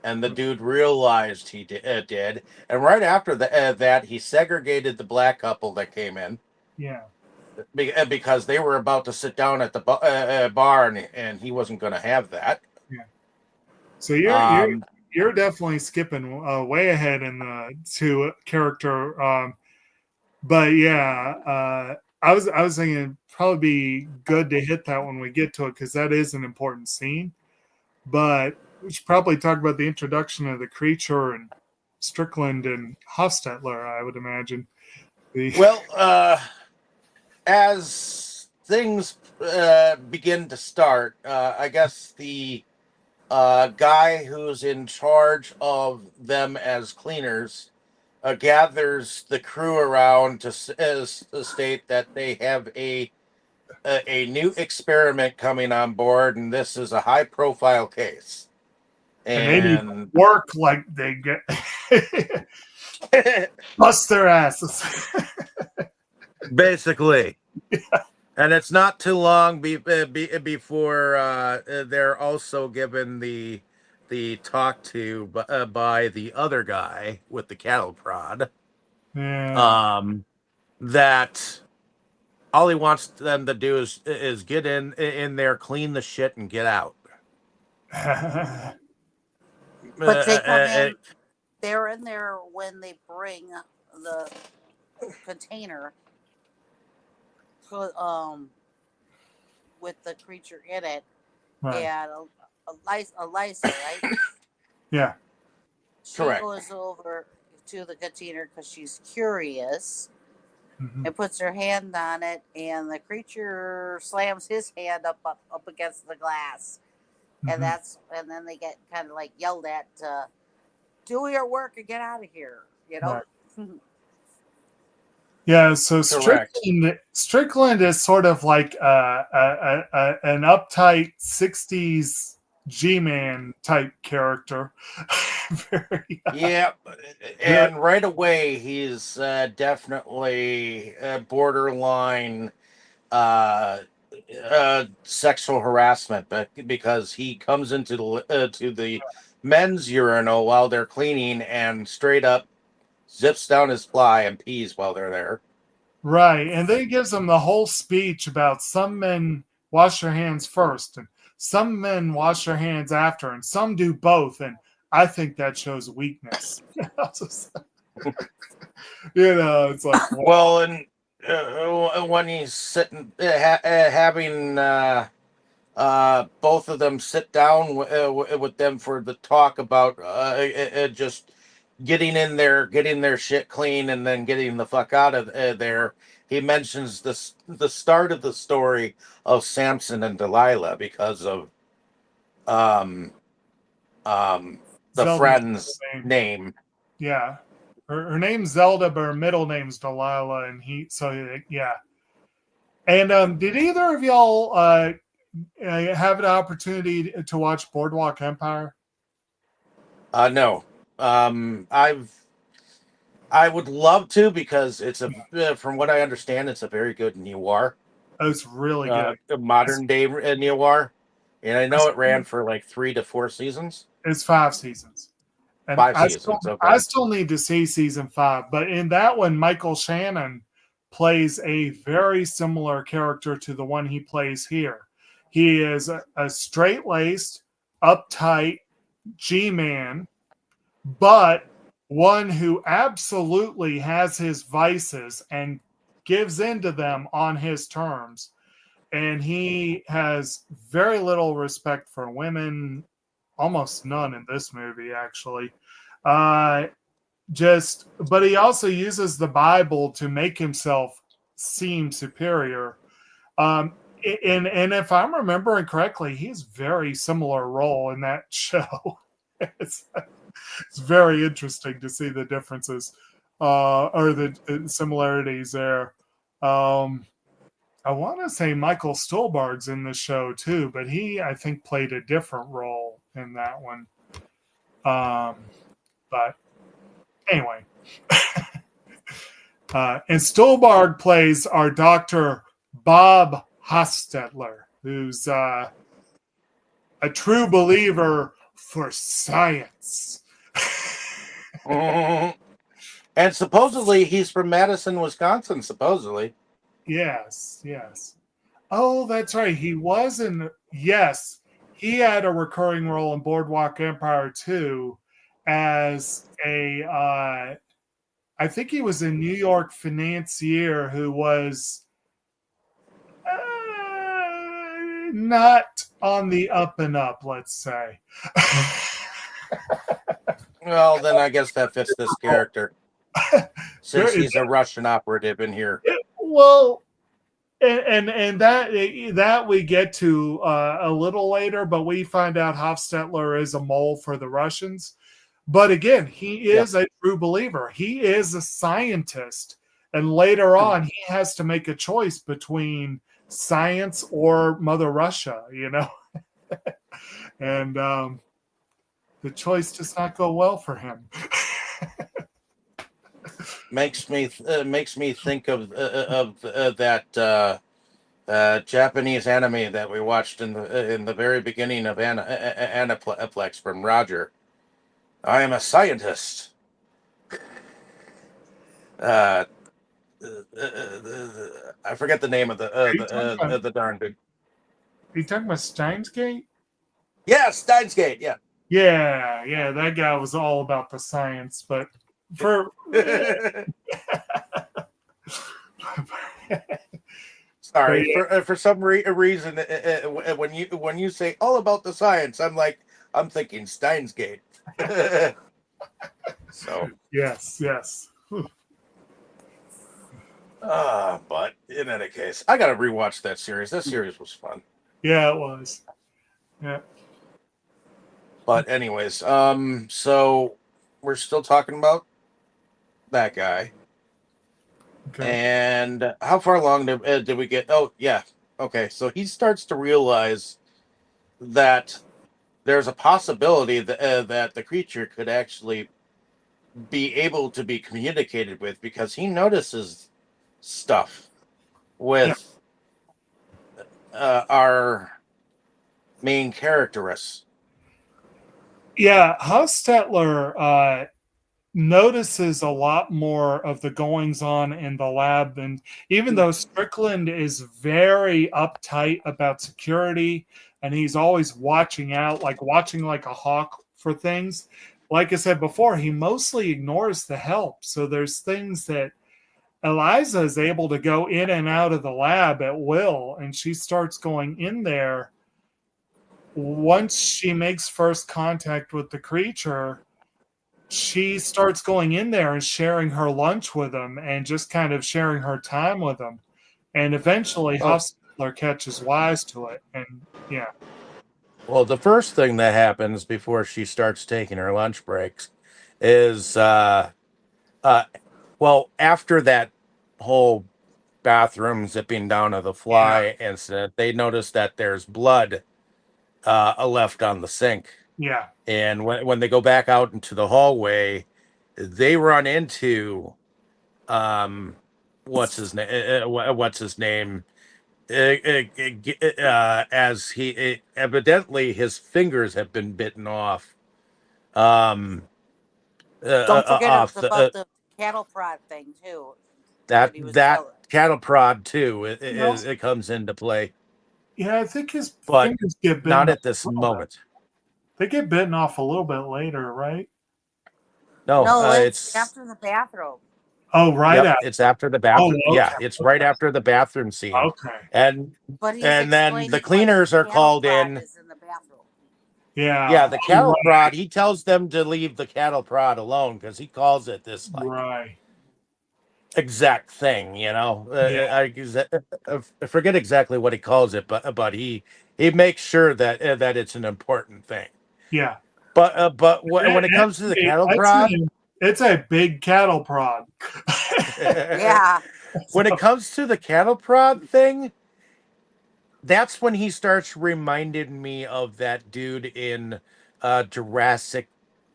and the dude realized he did, and right after that he segregated the black couple that came in. Yeah. Because they were about to sit down at the bar, and he wasn't going to have that. Yeah. So Um, you're definitely skipping way ahead in the to character. But yeah, I was thinking it'd probably be good to hit that when we get to it because that is an important scene. But we should probably talk about the introduction of the creature and Strickland and Hostetler, I would imagine. well, as things begin to start, I guess the guy who's in charge of them as cleaners gathers the crew around to state that they have a new experiment coming on board, and this is a high profile case. And they need And work like they get bust their asses. basically, and it's not too long before they're also given the talk to by the other guy with the cattle prod. Yeah. That all he wants them to do is get in there, clean the shit, and get out. But they come in, they're in there when they bring the container with the creature in it, Right. and Eliza, right? Yeah. She Correct. goes over to the container because she's curious Mhm. and puts her hand on it, and the creature slams his hand up against the glass, Mhm. and then they get kind of like yelled at, do your work and get out of here, Right. Yeah, so Correct. Strickland is sort of like an uptight 60s G-Man type character. Yeah, and right away he's definitely borderline sexual harassment, but because he comes into to the men's urinal while they're cleaning and straight up zips down his fly and pees while they're there. Right, and then he gives them the whole speech about some men wash their hands first, and some men wash their hands after, and some do both, and I think that shows weakness. It's like, Well, and when he's sitting, having both of them sit down with them for the talk about just getting in there, getting their shit clean, and then getting the fuck out of there. He mentions the start of the story of Samson and Delilah because of um the Zelda's friend's name. Yeah, Her name's Zelda, but her middle name's Delilah, and yeah. And did either of y'all have an opportunity to watch Boardwalk Empire? No. I would love to, because it's from what I understand, it's a very good noir. Oh, it's really good. A modern day noir. And I know it ran for like 3 to 4 seasons. It's 5 seasons. And 5 seasons, okay. I still need to see season 5. But in that one, Michael Shannon plays a very similar character to the one he plays here. He is a straight-laced, uptight G-man, but one who absolutely has his vices and gives into them on his terms. And he has very little respect for women, almost none in this movie, actually. But he also uses the Bible to make himself seem superior. And if I'm remembering correctly, he's very similar role in that show. It's very interesting to see the differences or the similarities there. I want to say Michael Stuhlbarg's in the show too, but he, I think, played a different role in that one. But anyway, and Stuhlbarg plays our Dr. Bob Hostetler, who's a true believer for science. And supposedly he's from Madison, Wisconsin, supposedly. Yes. Oh, that's right. He was yes, he had a recurring role in Boardwalk Empire too as I think he was a New York financier who was not on the up and up, let's say. Well, then I guess that fits this character, since he's a Russian operative in here. Well, and that we get to a little later, but we find out Hofstetler is a mole for the Russians. But again, he is a true believer. He is a scientist, and later on, he has to make a choice between science or Mother Russia. And the choice does not go well for him. Makes me think of that Japanese anime that we watched in the very beginning of Aniplex from Roger. I am a scientist. I forget the name of the darn dude. Are you talking about Steins Gate? Yeah, Steins Gate. Yeah. Yeah. That guy was all about the science, but sorry, for some reason, when you say all about the science, I'm thinking Steins Gate. So yes. But in any case, I gotta rewatch that series. That series was fun. Yeah, it was. Yeah. But anyways, so we're still talking about that guy. Okay. And how far along did we get? Oh, yeah. Okay, so he starts to realize that there's a possibility that the creature could actually be able to be communicated with, because he notices stuff with our main characteress. Yeah, Hostetler notices a lot more of the goings on in the lab, and even though Strickland is very uptight about security and he's always watching like a hawk for things, like I said before, he mostly ignores the help. So there's things that Eliza is able to go in and out of the lab at will, and she starts going in there. Once she makes first contact with the creature, she starts going in there and sharing her lunch with him and just kind of sharing her time with him. And eventually Hofstetler catches wise to it. And yeah. Well, the first thing that happens before she starts taking her lunch breaks is Uh, well, after that whole bathroom zipping down of the fly incident, they noticed that there's blood left on the sink. Yeah. And when they go back out into the hallway, they run into um, what's his name? As he evidently his fingers have been bitten off. Um, Don't forget off about the cattle prod thing too that that he was that telling. cattle prod too. No. It comes into play, Yeah, I think his but fingers get bitten not off at this a little bit. moment. They get bitten off a little bit later, right? No, No, it's it's after the bathroom. Oh, right yep, after. it's after the Oh, bathroom. Yeah, okay. it's right after the bathroom scene, Okay. and But he's and then the explaining why the cleaners are cattle called prod in. is in the bathroom. Yeah, Yeah. the Oh, cattle prod. He tells them to leave the cattle prod alone because he calls it this like right. exact thing. You know, Yeah. I forget exactly what he calls it, but he makes sure that that it's an important thing. Yeah. But Yeah, when it comes to the cattle that's prod, it's a big cattle prod. Yeah. when it comes to the cattle prod thing, that's when he starts reminding me of that dude in Jurassic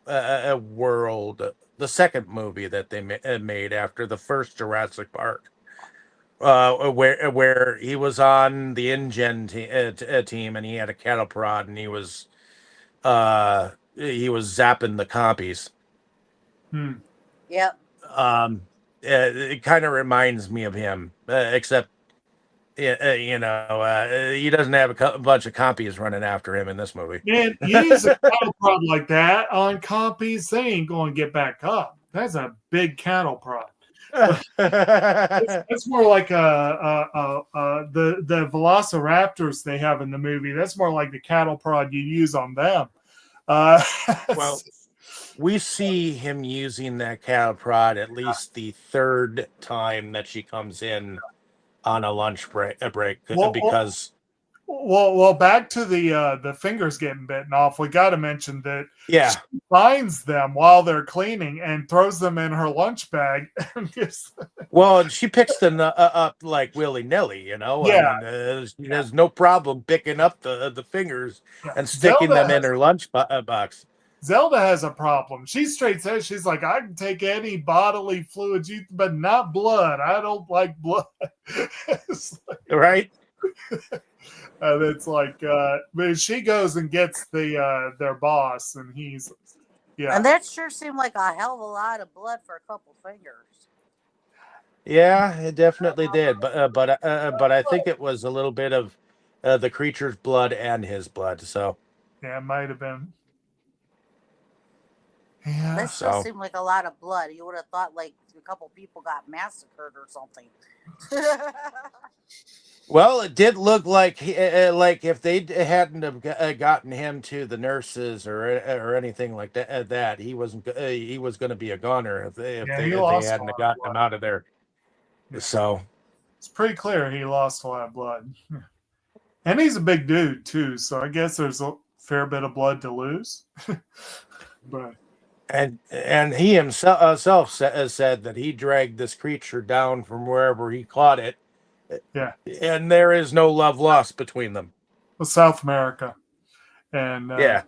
World, the second movie that they made after the first Jurassic Park, where he was on the InGen team and he had a cattle prod and he was zapping the compies. Hmm. Yep. It kind of reminds me of him, except he doesn't have a bunch of compies running after him in this movie. Man, you use a cattle prod like that on compies, they ain't going to get back up. That's a big cattle prod. That's more like the Velociraptors they have in the movie. That's more like the cattle prod you use on them. Well, we see him using that cattle prod at least the third time that she comes in on a lunch break well, because back to the fingers getting bitten off. We got to mention that yeah, she finds them while they're cleaning and throws them in her lunch bag. And well, and she picks them up like willy nilly. I yeah, mean, she has no problem picking up the fingers yeah. and sticking them in her lunch box. Zelda has a problem. She straight says, she's like, I can take any bodily fluids, but not blood. I don't like blood. Right? And it's like, but she goes and gets their boss, and he's, yeah. And that sure seemed like a hell of a lot of blood for a couple fingers. Yeah, it definitely did. But I think it was a little bit of the creature's blood and his blood. So Yeah, it might have been. Yeah. That still seemed like a lot of blood. You would have thought like a couple people got massacred or something. well, it did look like like if they hadn't have gotten him to the nurses or anything like that he wasn't he was going to be a goner if He if they lost a hadn't lot of gotten blood. him out of there. Yeah. So It's pretty clear he lost a lot of blood. And he's a big dude, too, so I guess there's a fair bit of blood to lose. But and he himself said that he dragged this creature down from wherever he caught it. yeah, And there is no love lost between them. well, South America. And Yeah.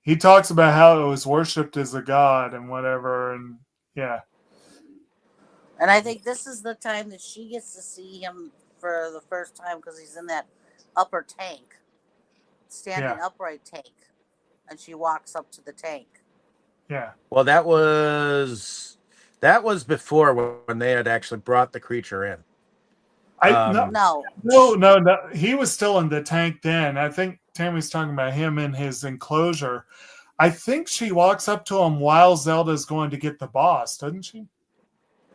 he talks about how it was worshipped as a god and whatever. And yeah. And I think this is the time that she gets to see him for the first time because he's in that upper tank, standing upright tank. And she walks up to the tank. Yeah. Well, that was before when they had actually brought the creature in. No. He was still in the tank then. I think Tammy's talking about him in his enclosure. I think she walks up to him while Zelda's going to get the boss, doesn't she?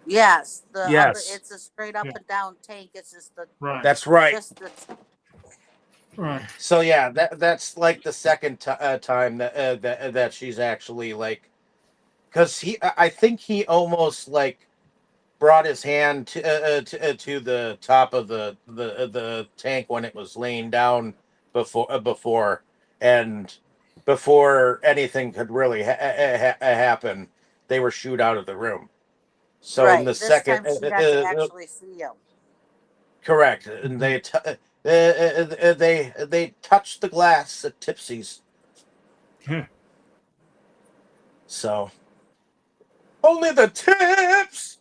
Yes. Yes. It's a straight up and down tank. It's just the right. That's right. Right. So yeah, that's like the second time that she's actually like, because I think he almost like brought his hand to the top of the tank when it was laying down before and before anything could really happen, they were shooed out of the room. So in Right. the This second, time she got to actually see him. correct, and they touch the glass at Tipsy's. So only the tips.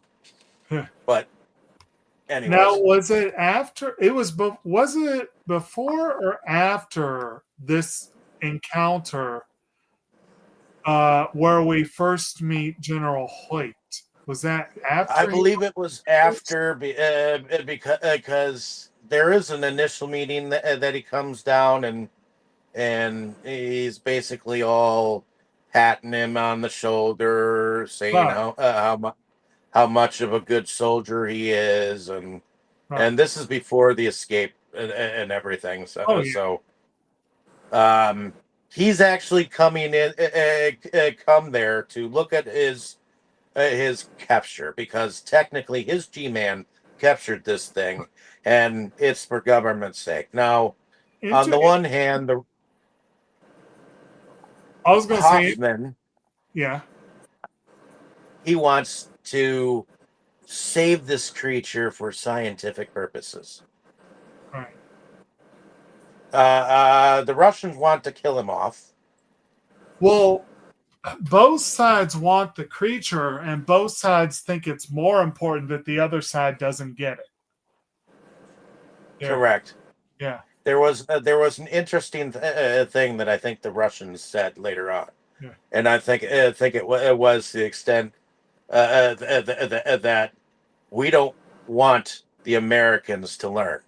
But Now, anyways, was it after? Was it before or after this encounter where we first meet General Hoyt? Was that I after he? believe it was after because there is an initial meeting that he comes down and he's basically all patting him on the shoulder, saying Right, how much of a good soldier he is, and right. this is before the escape and everything. Oh So yeah, he's actually coming in, come there to look at his capture because technically his G-man captured this thing, and it's for government's sake. Now, on Inter- the one hand, the I was going to say, Hoffman, yeah, he wants to save this creature for scientific purposes. right. The Russians want to kill him off. Well, both sides want the creature, and both sides think it's more important that the other side doesn't get it. There, Correct. yeah, There was an interesting thing that I think the Russians said later on, yeah. and I think it was the extent that we don't want the Americans to learn.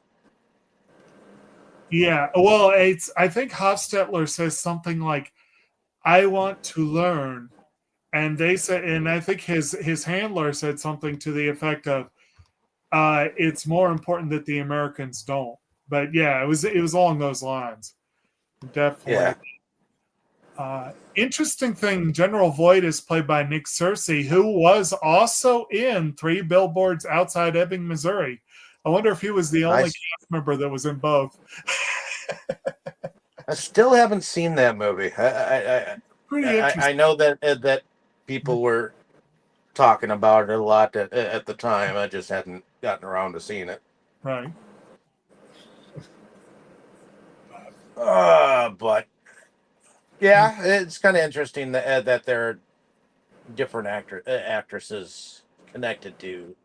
Yeah, well, it's. I think Hofstetler says something like, "I want to learn," and they said, and I think his handler said something to the effect of, "It's more important that the Americans don't." But yeah, it was along those lines. Definitely. Yeah. Interesting thing. General Voight is played by Nick Searcy, who was also in Three Billboards Outside Ebbing, Missouri. I wonder if he was the only cast member that was in both. I still haven't seen that movie. Pretty interesting. I know that people were talking about it a lot at the time. I just hadn't gotten around to seeing it. Right. But yeah, it's kind of interesting that there are different actresses connected to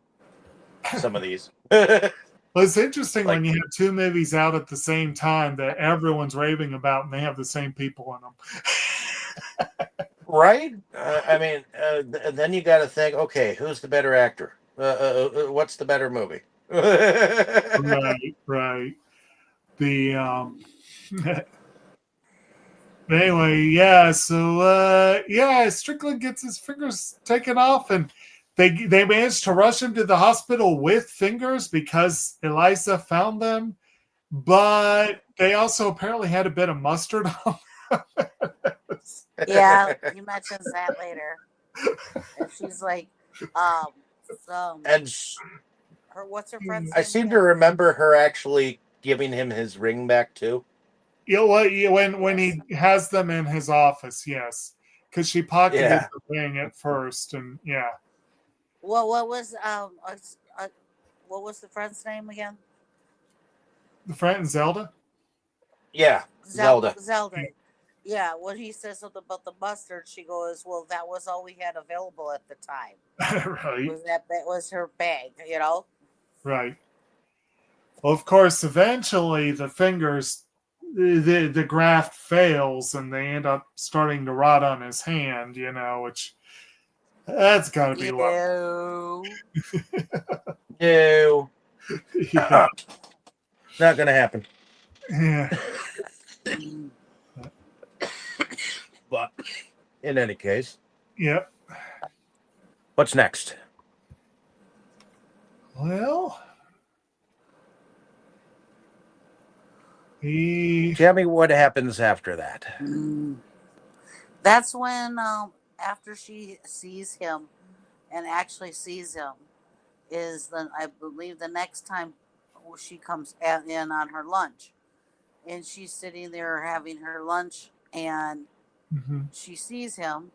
some of these. Well, it's interesting Like- when you have two movies out at the same time that everyone's raving about and they have the same people in them. Right? I mean, then you got to think, okay, who's the better actor? What's the better movie? Right, right. The anyway, yeah. So yeah, Strickland gets his fingers taken off, and they managed to rush him to the hospital with fingers because Eliza found them. But they also apparently had a bit of mustard on them. Yeah, he mentions that later. And she's like, And what's her friend's I name seem again? to remember her actually giving him his ring back too. You know what? When he has them in his office, yes, because she pocketed the ring at first, and yeah. Well, what was the friend's name again? The friend Zelda. Yeah, Zelda. Zelda. Yeah, when he says something about the mustard, she goes, "Well, that was all we had available at the time. Right. Was her bag, you know?" Right. Well, of course, eventually the fingers, the graft fails, and they end up starting to rot on his hand. You know, which that's got to be Ew. No, yeah. not gonna happen. Yeah. But in any case, Yep. what's next? Well, Tell me what happens after that. That's when, after she sees him and actually sees him, is I believe the next time she comes in on her lunch, and she's sitting there having her lunch, and she sees him,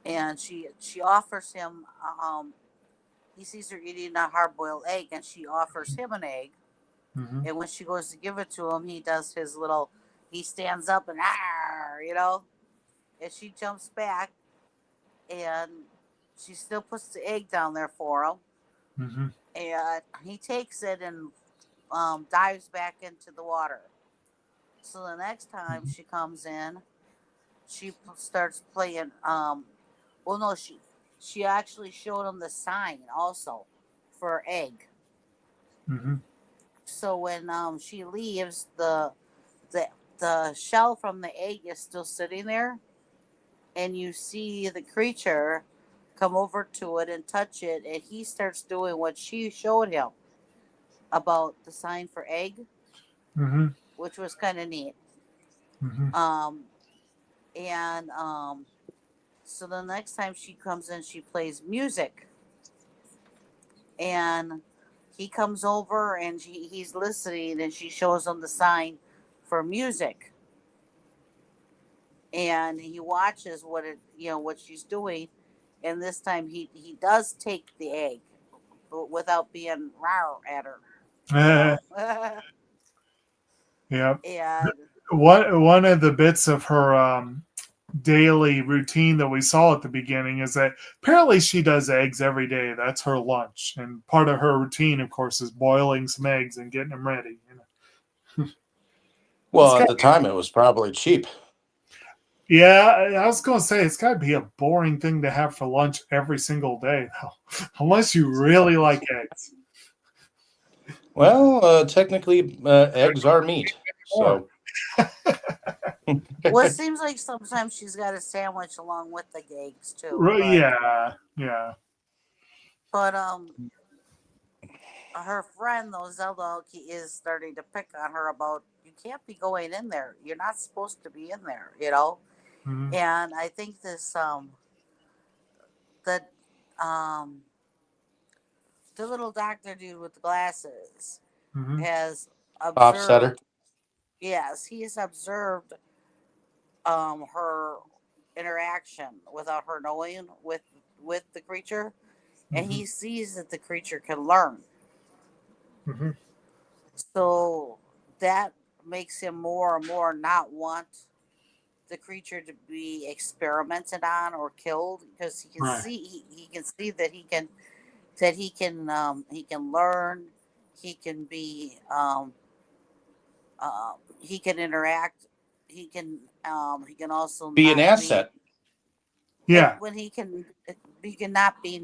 and she offers him he sees her eating a hard-boiled egg, and she offers him an egg. Mm-hmm. And when she goes to give it to him, he does his little. He stands up and and she jumps back, and she still puts the egg down there for him, Mm-hmm. and he takes it and dives back into the water. So the next time she comes in, she starts playing. Well, no, she actually showed him the sign also for egg. Mm-hmm. So when she leaves, the the shell from the egg is still sitting there, and you see the creature come over to it and touch it, and he starts doing what she showed him about the sign for egg, Mm-hmm. which was kind of neat. Mm-hmm. Um, and So the next time she comes in, she plays music, and he comes over and he's listening, and she shows him the sign for music, and he watches what she's doing, and this time he does take the egg, but without being rawr at her, you know. Yeah. And One of the bits of her daily routine that we saw at the beginning is that apparently she does eggs every day. That's her lunch, and part of her routine, of course, is boiling some eggs and getting them ready. It's Well, at got, the time, it was probably cheap. yeah, I was going to say it's got to be a boring thing to have for lunch every single day, though, unless you really like eggs. Well, technically, eggs are meat. So, well, it seems like sometimes she's got a sandwich along with the eggs too, Yeah, yeah. but her friend though Zelda is starting to pick on her about you can't be going in there. You're not supposed to be in there, you know. Mm-hmm. And I think this the um the little doctor dude with the glasses Mm-hmm. has Hofstetter. observed. Yes, he has observed her interaction without her knowing with the creature, and Mm-hmm. he sees that the creature can learn. Mm-hmm. So that makes him more and more not want the creature to be experimented on or killed, because Right. he can see that he can learn, he can be he can interact, he can also Be an not be asset. Yeah. when he cannot be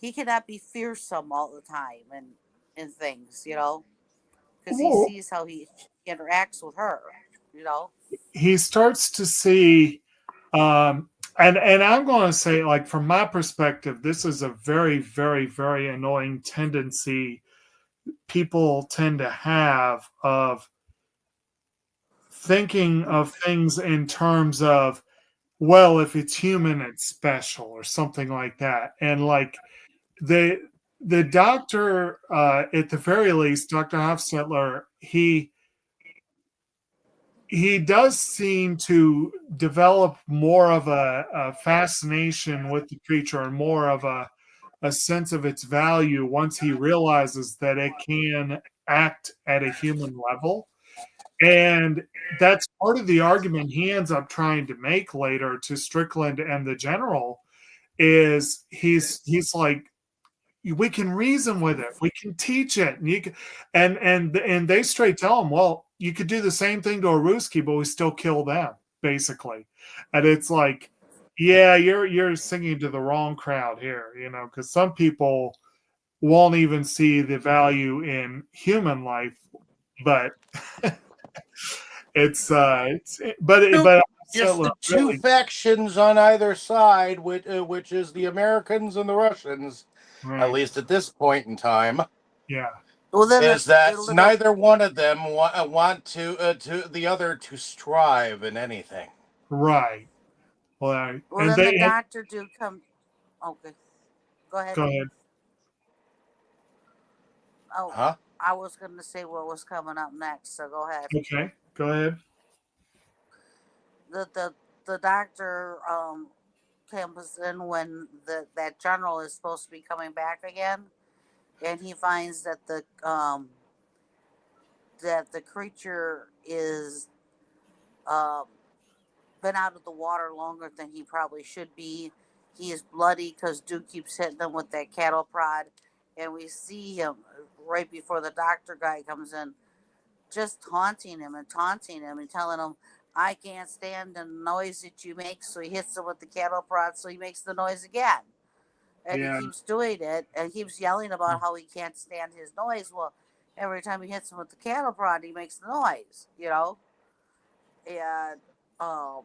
he cannot be fearsome all the time and things, you know, because he Well, sees how he interacts with her, you know. he starts to see um and I'm going to say, like, from my perspective, this is a very, very, very annoying tendency people tend to have of thinking of things in terms of, well, if it's human it's special or something like that. And like the the doctor, at the very least, Dr. Hofstetler, he does seem to develop more of a fascination with the creature and more of a sense of its value once he realizes that it can act at a human level. And that's part of the argument he ends up trying to make later to Strickland and the general, is he's like, we can reason with it, we can teach it, and you can, and they straight tell him, well, you could do the same thing to a Ruski, but we still kill them, basically. And it's like, yeah, you're singing to the wrong crowd here, because some people won't even see the value in human life, but it's Nope. but Just also the two really factions on either side, which is the Americans and the Russians, at right, least at this point in time, yeah, Well, then is that it'll neither one of them want to the other to strive in anything. right. Well, well and then the they doctor dude come. Okay, go ahead. go ahead. Oh, Huh? I was going to say what was coming up next, so go ahead. Okay, go ahead. The doctor comes in when that general is supposed to be coming back again, and he finds that the creature is um, been out of the water longer than he probably should be. He is bloody because Duke keeps hitting him with that cattle prod, and we see him right before the doctor guy comes in, just taunting him and telling him, I can't stand the noise that you make. So he hits him with the cattle prod, so he makes the noise again. And Yeah. he keeps doing it and keeps yelling about how he can't stand his noise. Well, every time he hits him with the cattle prod, he makes the noise, And the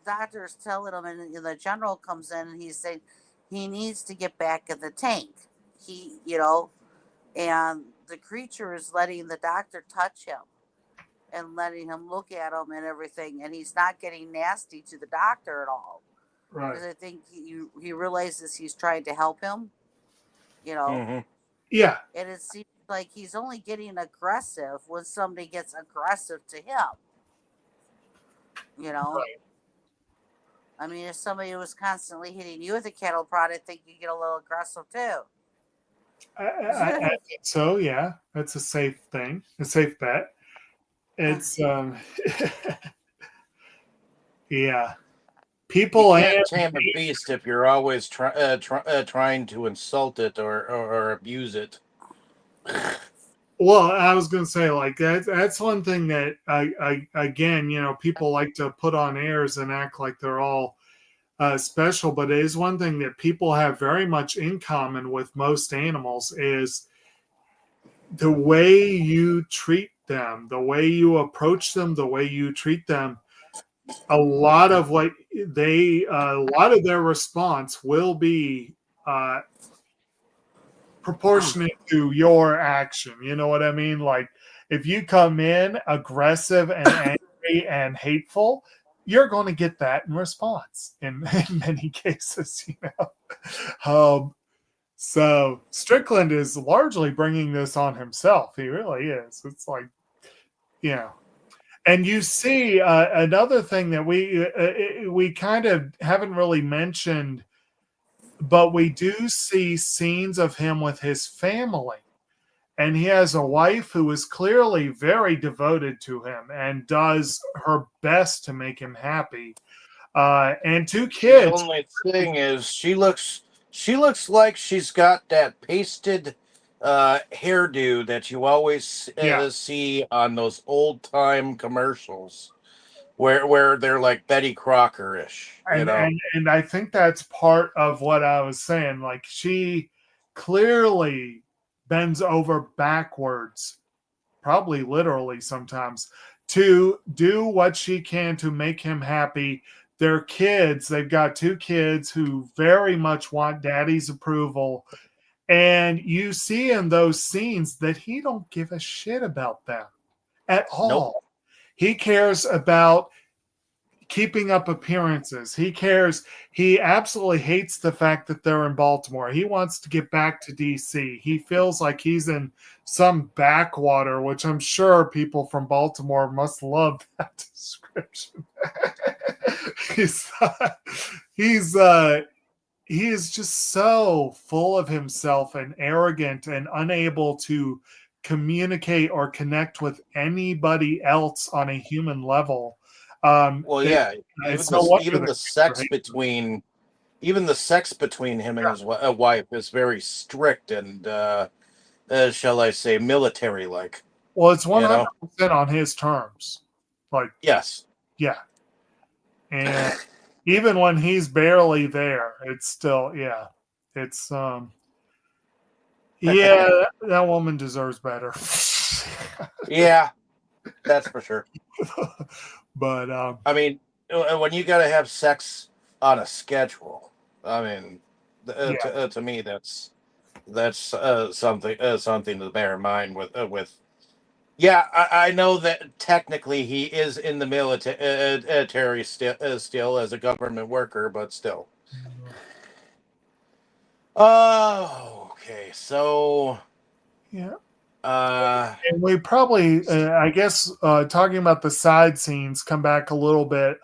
doctor's telling him, and the general comes in and he's saying he needs to get back in the tank. And the creature is letting the doctor touch him and letting him look at him and everything, and he's not getting nasty to the doctor at all. Right. Because I think he realizes he's trying to help him, Mm-hmm. Yeah. And it seems like he's only getting aggressive when somebody gets aggressive to him. Right. I mean, if somebody was constantly hitting you with a cattle prod, I think you get a little aggressive too. I think so. Yeah, that's a safe thing, a safe bet. It's yeah. People You can't tame a beast if you're always trying to insult it or abuse it. Well, I was going to say, like, that's one thing that again, people like to put on airs and act like they're all special, but it is one thing that people have very much in common with most animals is the way you treat them, the way you approach them, the way you treat them. A lot of their response will be proportionate to your action. You know what I mean? Like, if you come in aggressive and angry and hateful, you're going to get that in response in many cases, So Strickland is largely bringing this on himself. He really is. It's like, and you see another thing that we kind of haven't really mentioned, but we do see scenes of him with his family. And he has a wife who is clearly very devoted to him and does her best to make him happy. And 2 kids. The only thing is, she looks like she's got that pasted hairdo that you always see on those old time commercials, where they're like Betty Crocker-ish. And I think that's part of what I was saying. Like, she clearly bends over backwards, probably literally sometimes, to do what she can to make him happy. They're kids. They've got 2 kids who very much want daddy's approval. And you see in those scenes that he don't give a shit about them at all. Nope. He cares about keeping up appearances. He absolutely hates the fact that they're in Baltimore. He wants to get back to DC. He feels like he's in some backwater, which I'm sure people from Baltimore must love that description. He is just so full of himself and arrogant and unable to communicate or connect with anybody else on a human level. Even the sex between him and his wife is very strict and shall I say military like. Well, it's 100% on his terms. Like, yes, yeah, and even when he's barely there, it's still it's that woman deserves better. Yeah, that's for sure. But I mean, when you got to have sex on a schedule, I mean, to me that's something to bear in mind with. Yeah, I know that technically he is in the military still as a government worker, but still. Oh, okay. So, yeah. And we probably, I guess, talking about the side scenes, come back a little bit.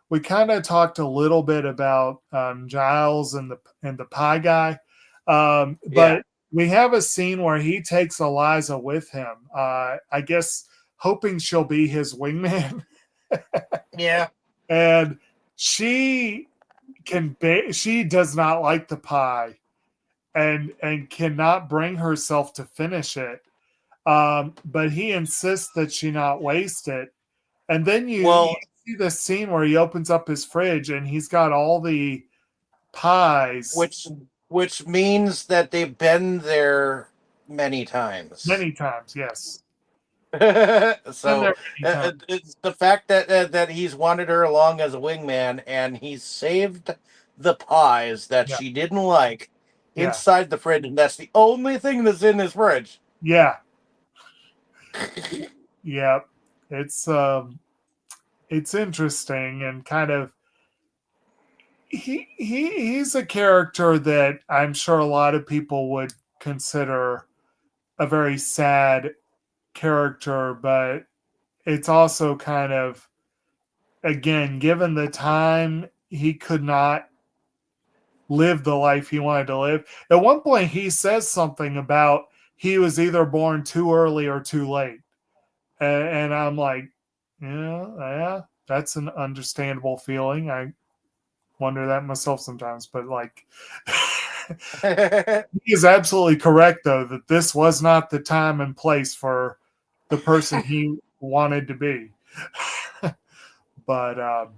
we kind of talked a little bit about Giles and the pie guy, but we have a scene where he takes Eliza with him. I guess hoping she'll be his wingman. Yeah. And she she does not like the pie and cannot bring herself to finish it. But he insists that she not waste it. And then you see the scene where he opens up his fridge and he's got all the pies. Which means that they've been there many times. Many times, yes. So it's the fact that he's wanted her along as a wingman, and he's saved the pies that she didn't like inside the fridge, and that's the only thing that's in his fridge. Yeah. Yeah. It's interesting, and kind of he's a character that I'm sure a lot of people would consider a very sad character, but it's also kind of, again, given the time, he could not live the life he wanted to live. At one point he says something about he was either born too early or too late, and I'm like, yeah, that's an understandable feeling. I wonder that myself sometimes, but like he is absolutely correct though that this was not the time and place for the person he wanted to be. But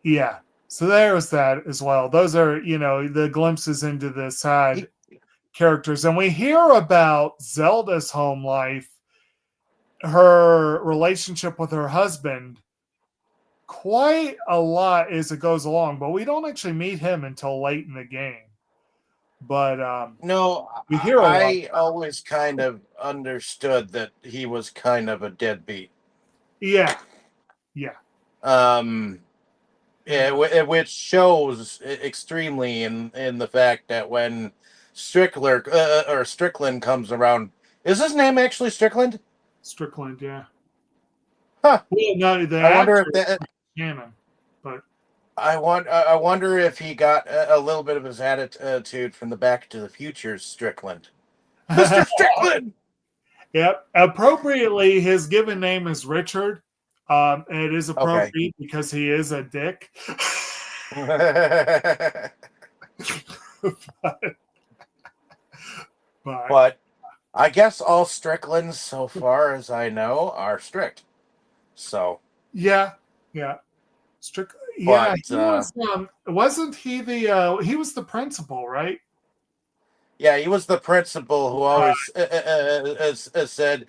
yeah, so there was that as well. Those are, the glimpses into the side characters. And we hear about Zelda's home life, her relationship with her husband, quite a lot as it goes along, but we don't actually meet him until late in the game. But no, we hear I always kind of understood that he was kind of a deadbeat. Yeah. Which shows extremely in the fact that when Strickland comes around, is his name actually Strickland? Strickland, yeah. Huh. Well, no, I wonder if that canon, but I wonder if he got a little bit of his attitude from the Back to the Future Strickland. Mr. Strickland! Yep. Appropriately, his given name is Richard. It is appropriate because he is a dick. but I guess all Stricklands, so far as I know, are strict. So yeah. Strickland. Yeah, he was. Wasn't he the? He was the principal, right? Yeah, he was the principal who always said,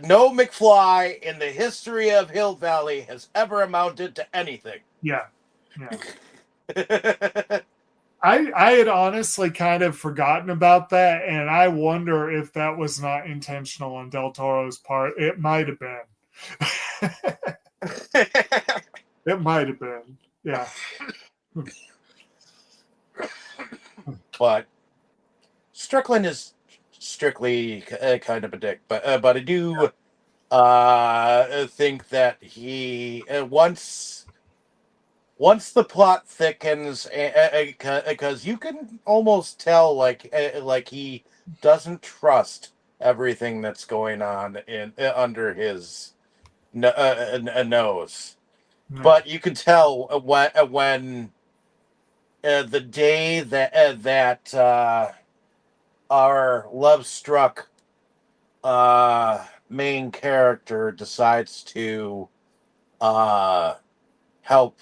"No McFly in the history of Hill Valley has ever amounted to anything." Yeah. I had honestly kind of forgotten about that, and I wonder if that was not intentional on Del Toro's part. It might have been. It might have been. Yeah. But Strickland is strictly kind of a dick, but I do think that he once the plot thickens, because you can almost tell like he doesn't trust everything that's going on in under his nose. No. But you can tell when the day that our love-struck main character decides to help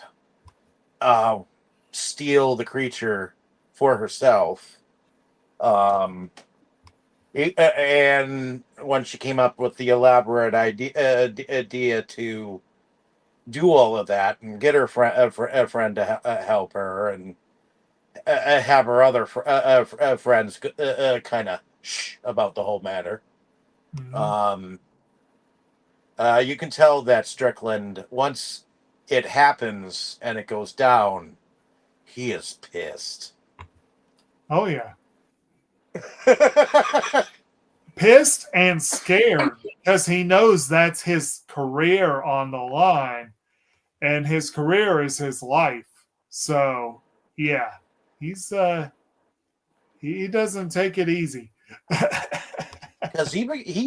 steal the creature for herself, and when she came up with the elaborate idea to do all of that and get her a friend to help her, and have her other friends kind of shh about the whole matter. Mm-hmm. You can tell that Strickland, once it happens and it goes down, he is pissed. Oh yeah. Pissed and scared because he knows that's his career on the line. and his career is his life. So yeah, he's he doesn't take it easy. Because he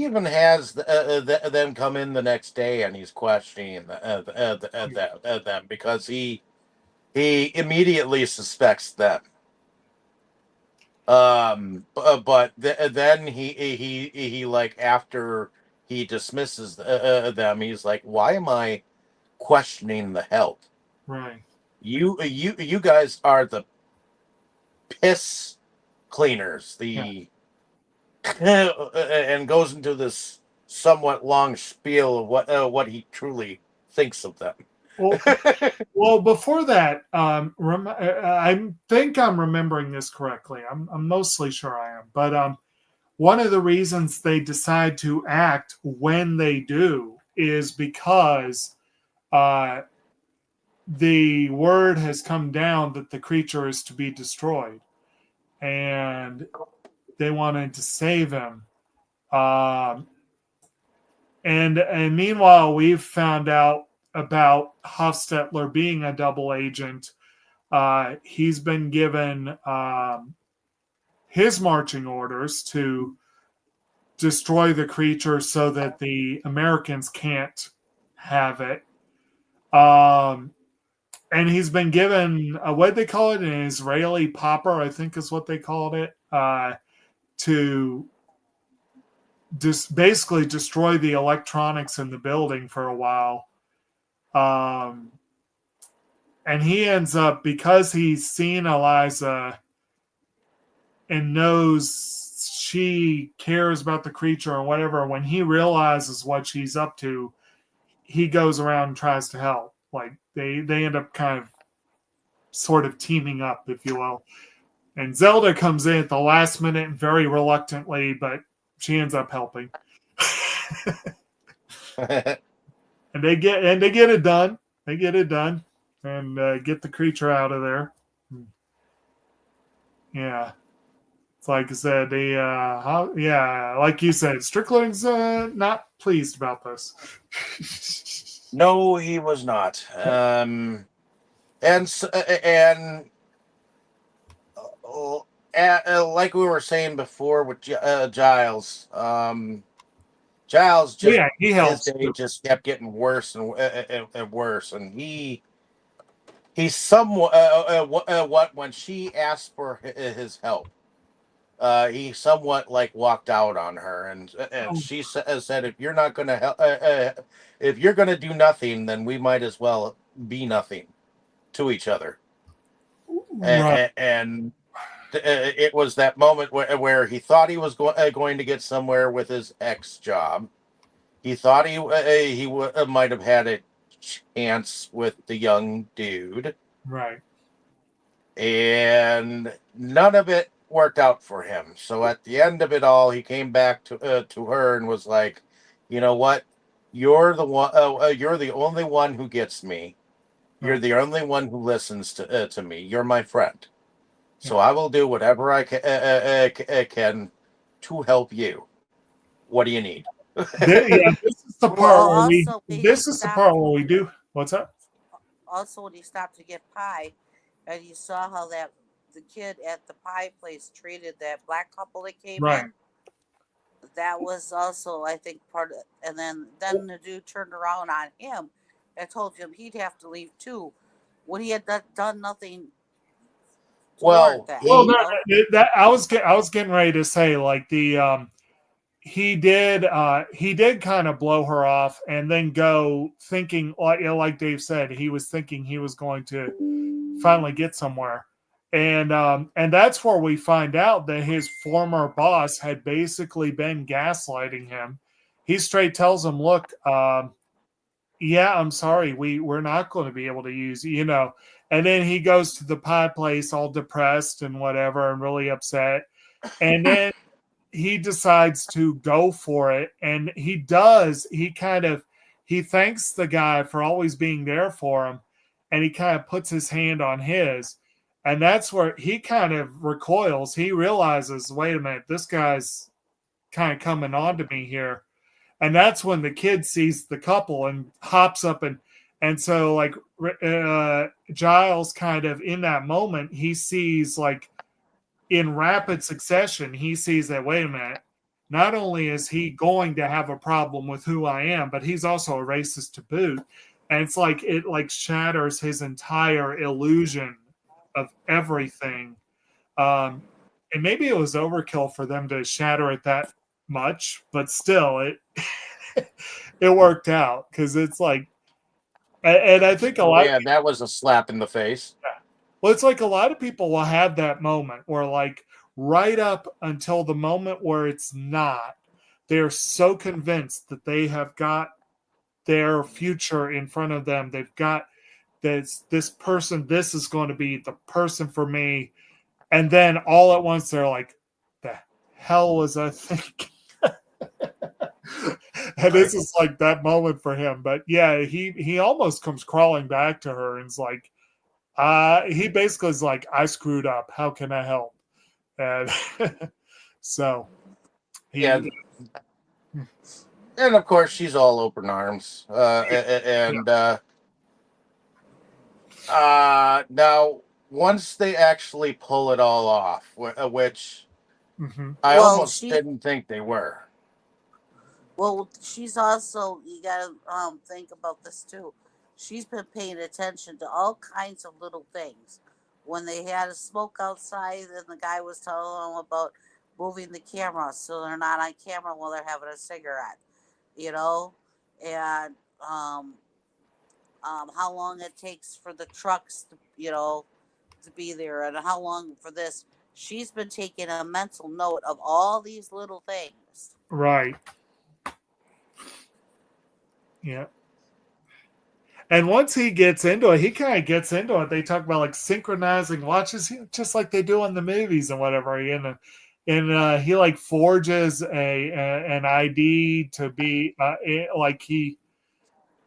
even has them come in the next day, and he's questioning them because he immediately suspects them. But then he like, after he dismisses them, he's like, "Why am I questioning the help? Right. You guys are the piss cleaners." Yeah. And goes into this somewhat long spiel of what he truly thinks of them. Well, well, before that, I think I'm remembering this correctly. I'm mostly sure I am, but one of the reasons they decide to act when they do is because the word has come down that the creature is to be destroyed, and they wanted to save him. And meanwhile, we've found out about Hofstetler being a double agent. He's been given his marching orders to destroy the creature so that the Americans can't have it. And he's been given what they call it, an Israeli popper, I think is what they called it, to just basically destroy the electronics in the building for a while. And he ends up, because he's seen Eliza and knows she cares about the creature or whatever, when he realizes what she's up to, he goes around and tries to help. Like they end up kind of sort of teaming up, if you will. And Zelda comes in at the last minute very reluctantly, but she ends up helping. And they get it done. They get it done and get the creature out of there. Yeah. It's like I said, like you said, Strickland's not pleased about this. No, he was not. And like we were saying before with Giles, Giles just, he helps. His day just kept getting worse and worse, and he somewhat when she asked for his help, he somewhat like walked out on her, and she said, "If you're not going to help, if you're going to do nothing, then we might as well be nothing to each other." Right. And it was that moment where he thought he was going to get somewhere with his ex job. He thought he might have had a chance with the young dude. Right. And none of it worked out for him. So at the end of it all, he came back to her and was like, "You know what? You're the one. You're the only one who gets me. You're the only one who listens to me. You're my friend. So I will do whatever I can to help you. What do you need?" This is the part where we do. What's up? Also, when he stopped to get pie, and you saw how the kid at the pie place treated that black couple that came in. That was also, I think, part of it. And then the dude turned around on him and told him he'd have to leave too, when he had done nothing. Well, I was getting ready to say, like, he did kind of blow her off and then go thinking, like Dave said, he was thinking he was going to finally get somewhere. And that's where we find out that his former boss had basically been gaslighting him. He straight tells him, "Look, yeah, I'm sorry, we're not going to be able to use, And then he goes to the pie place all depressed and whatever and really upset. And then he decides to go for it. And he does. He thanks the guy for always being there for him. And he kind of puts his hand on his. And that's where he kind of recoils. He realizes, wait a minute, this guy's kind of coming on to me here. And that's when the kid sees the couple and hops up and And so, like, Giles kind of in that moment, he sees, like, in rapid succession, he sees that, wait a minute, not only is he going to have a problem with who I am, but he's also a racist to boot. And it's like, it like shatters his entire illusion of everything. And maybe it was overkill for them to shatter it that much, but still, it worked out, because it's like, and I think a lot. Yeah, that was a slap in the face. Well, it's like a lot of people will have that moment where, like, right up until the moment where it's not, they're so convinced that they have got their future in front of them. They've got this person, this is going to be the person for me. And then all at once they're like, the hell was I thinking? And this is like that moment for him. But yeah, he almost comes crawling back to her and is like, he basically is like, I screwed up. How can I help? And so, Yeah. And of course, she's all open arms. Now, once they actually pull it all off, which I almost didn't think they were. Well, she's also, you gotta think about this too. She's been paying attention to all kinds of little things. When they had a smoke outside, and the guy was telling them about moving the camera so they're not on camera while they're having a cigarette, you know, and how long it takes for the trucks to, to be there, and how long for this. She's been taking a mental note of all these little things. Right. Yeah. And once he gets into it, he kind of gets into it. They talk about like synchronizing watches, just like they do in the movies and whatever. And he like forges an ID to be like he.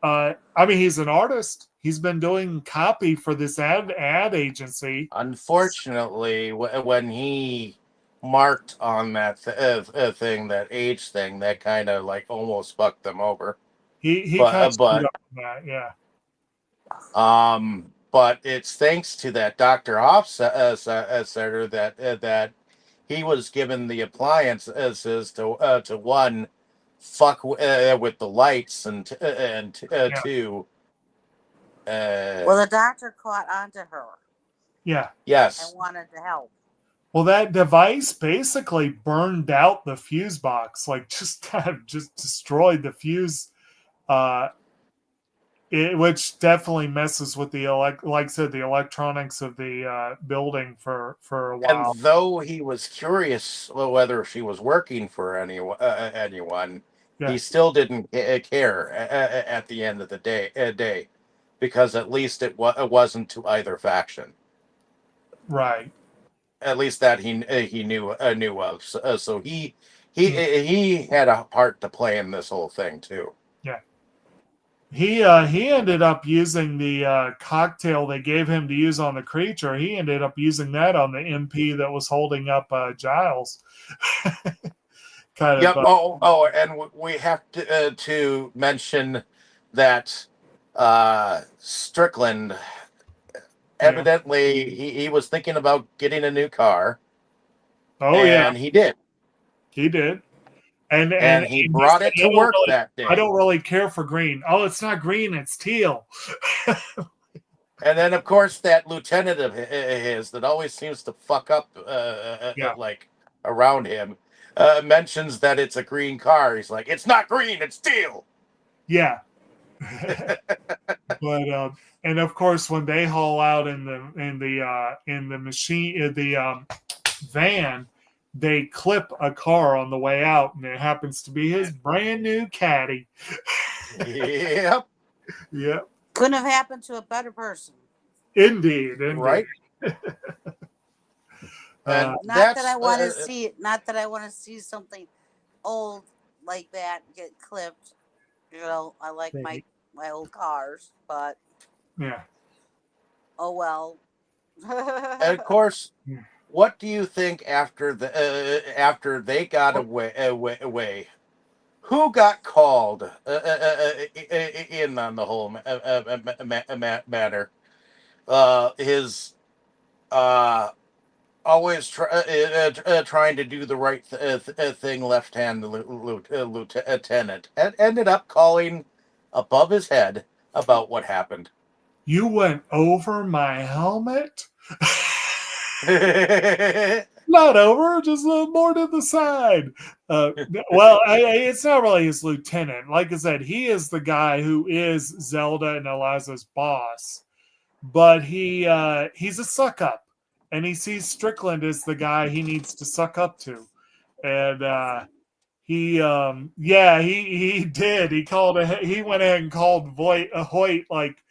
I mean, he's an artist. He's been doing copy for this ad agency. Unfortunately, when he marked on that thing, that age thing, that kind of like almost fucked them over. He kind of screwed up on that, yeah. But it's thanks to that Dr. Hofstadter that he was given the appliances to one, fuck with the lights, and two. Well, the doctor caught onto her. Yeah. Yes. And wanted to help. Well, that device basically burned out the fuse box, like just kind of just destroyed the fuse. Which definitely messes with the like I said, the electronics of the building for a while. And though he was curious whether she was working for anyone, he still didn't care at the end of the day, because at least it wasn't to either faction. Right. At least that he knew of. So he had a part to play in this whole thing too. Yeah. He ended up using the cocktail they gave him to use on the creature. He ended up using that on the MP that was holding up Giles. Yep. And we have to mention that Strickland, evidently, he was thinking about getting a new car. Oh, and he did. He did. And he brought it to work that day. I don't really care for green. Oh, it's not green, it's teal. And then, of course, that lieutenant of his that always seems to fuck up like around him mentions that it's a green car. He's like, it's not green, it's teal. Yeah. But and of course, when they haul out in the machine, the van, they clip a car on the way out, and it happens to be his brand new caddy. Yep. Yep. Couldn't have happened to a better person. Indeed. Right. Not that I want to see it. Not that I want to see something old like that get clipped. I like my old cars, but yeah. Oh well. And of course, what do you think after they got away? who got called in on the whole matter. His always trying to do the right thing, left-hand lieutenant, and ended up calling above his head about what happened. You went over my helmet? Not over, just a little more to the side. It's not really his lieutenant. Like I said, he is the guy who is Zelda and Eliza's boss, but he's a suck up, and he sees Strickland as the guy he needs to suck up to, and he did. He went ahead and called Hoyt like.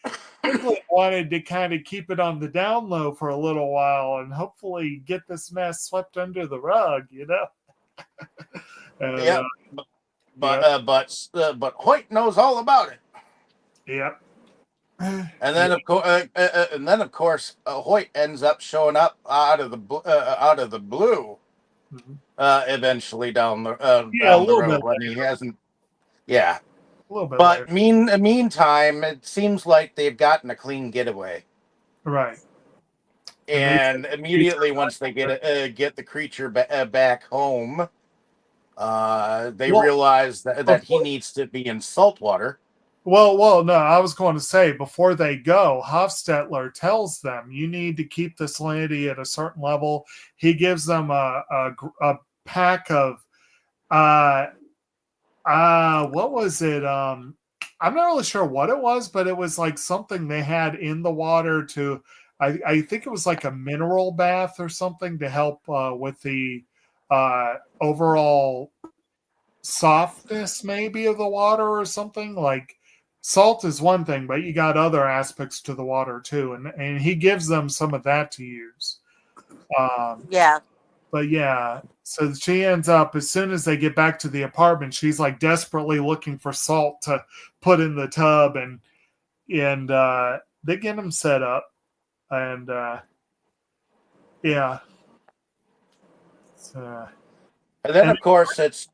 Strickland wanted to kind of keep it on the down low for a little while and hopefully get this mess swept under the rug, Yeah, but Hoyt knows all about it. Yep. And then of course, Hoyt ends up showing up out of the blue, eventually down the road when he hasn't. Yeah. But meantime, it seems like they've gotten a clean getaway. Right. And immediately once they get the creature back home, they realize that he needs to be in salt water. Well, no, I was going to say, before they go, Hofstetler tells them, you need to keep the salinity at a certain level. He gives them a pack of what was it? I'm not really sure what it was, but it was like something they had in the water to, I think it was like a mineral bath or something to help with the overall softness maybe of the water or something. Like salt is one thing, but you got other aspects to the water too. And he gives them some of that to use. But yeah, so she ends up, as soon as they get back to the apartment, she's like desperately looking for salt to put in the tub, and they get him set up, and yeah. And then of course it's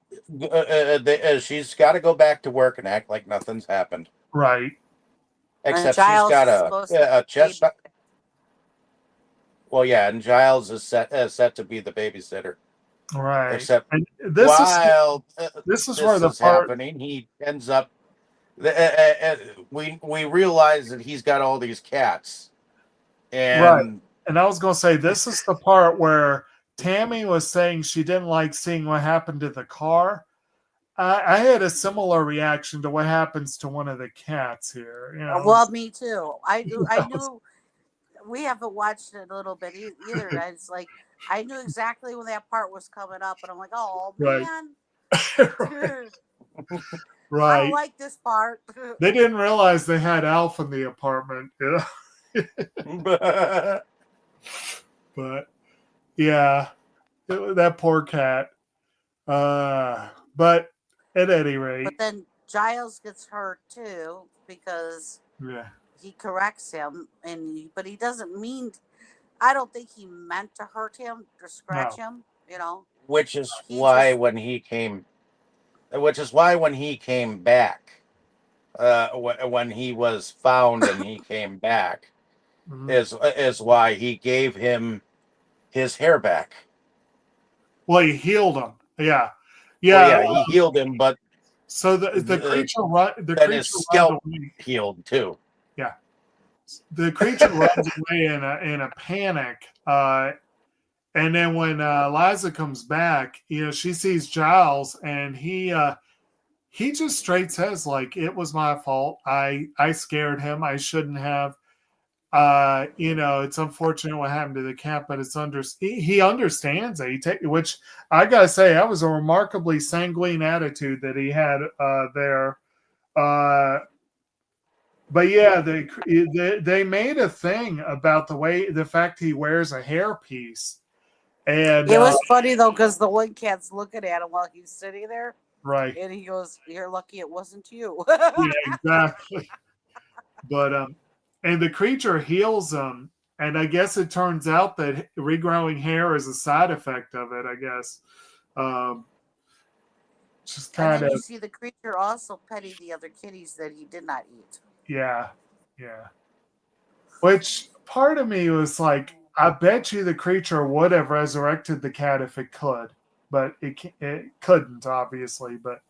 she's got to go back to work and act like nothing's happened. Right. Except she's got a chest. Well, yeah, and Giles is set to be the babysitter. Right. Except this is where the part happening, he ends up. We realize that he's got all these cats, and right. And I was going to say, this is the part where Tammy was saying she didn't like seeing what happened to the car. I had a similar reaction to what happens to one of the cats here. Well, me too. I knew. We haven't watched it a little bit either. It's like I knew exactly when that part was coming up, and I'm like, "Oh man, right. I don't like this part." They didn't realize they had Alf in the apartment, But yeah, that poor cat. But at any rate, but then Giles gets hurt too because he corrects him, but he doesn't mean. I don't think he meant to hurt him or scratch him. Which is why when he came back, when he was found and he came back, is why he gave him his hair back. Well, he healed him. Yeah. He healed him, but so the creature his scalp healed too. Yeah, the creature runs away in a panic, and then when Liza comes back, she sees Giles, and he just straight says like, "It was my fault. I scared him. I shouldn't have." It's unfortunate what happened to the cat, but he understands it. Which I gotta say, that was a remarkably sanguine attitude that he had there. But yeah, they made a thing about the fact he wears a hairpiece, and it was funny though because the one cat's looking at him while he's sitting there, right? And he goes, "You're lucky it wasn't you." Yeah, exactly. But and the creature heals him, and I guess it turns out that regrowing hair is a side effect of it. I guess. Just And kind then of, you see the creature also petting the other kitties that he did not eat. yeah. Which part of me was like, I bet you the creature would have resurrected the cat if it could, but it couldn't, obviously. But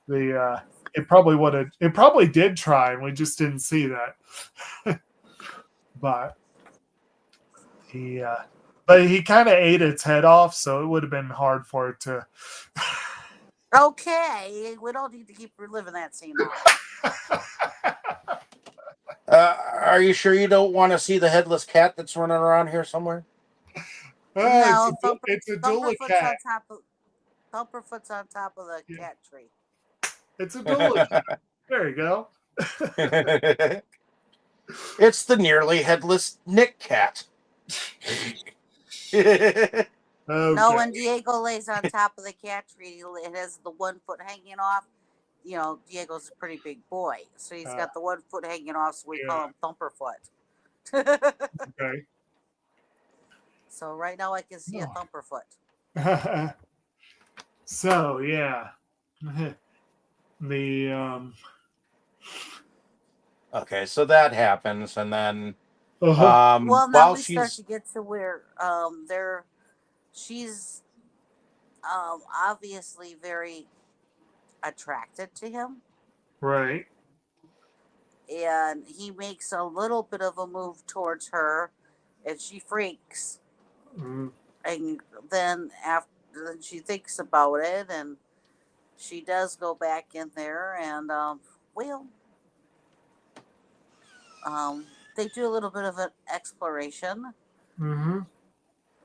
it probably would have. It probably did try, and we just didn't see that. But he kind of ate its head off, so it would have been hard for it to. Okay, we don't need to keep reliving that scene now. Are you sure you don't want to see the headless cat that's running around here somewhere? No, it's a Dula cat. Thumperfoot's on top of the cat tree. It's a Dula cat. There you go. It's the nearly headless Nick cat. Okay. No, when Diego lays on top of the cat tree, it has the 1 foot hanging off. You know, Diego's a pretty big boy, so he's got the 1 foot hanging off, so we call him Thumperfoot. Okay. So right now I can see a Thumperfoot. So yeah, the Okay, so that happens, and then well, now while we start to get to where she's obviously very attracted to him, right, and he makes a little bit of a move towards her, and she freaks. And then she thinks about it, and she does go back in there, and they do a little bit of an exploration.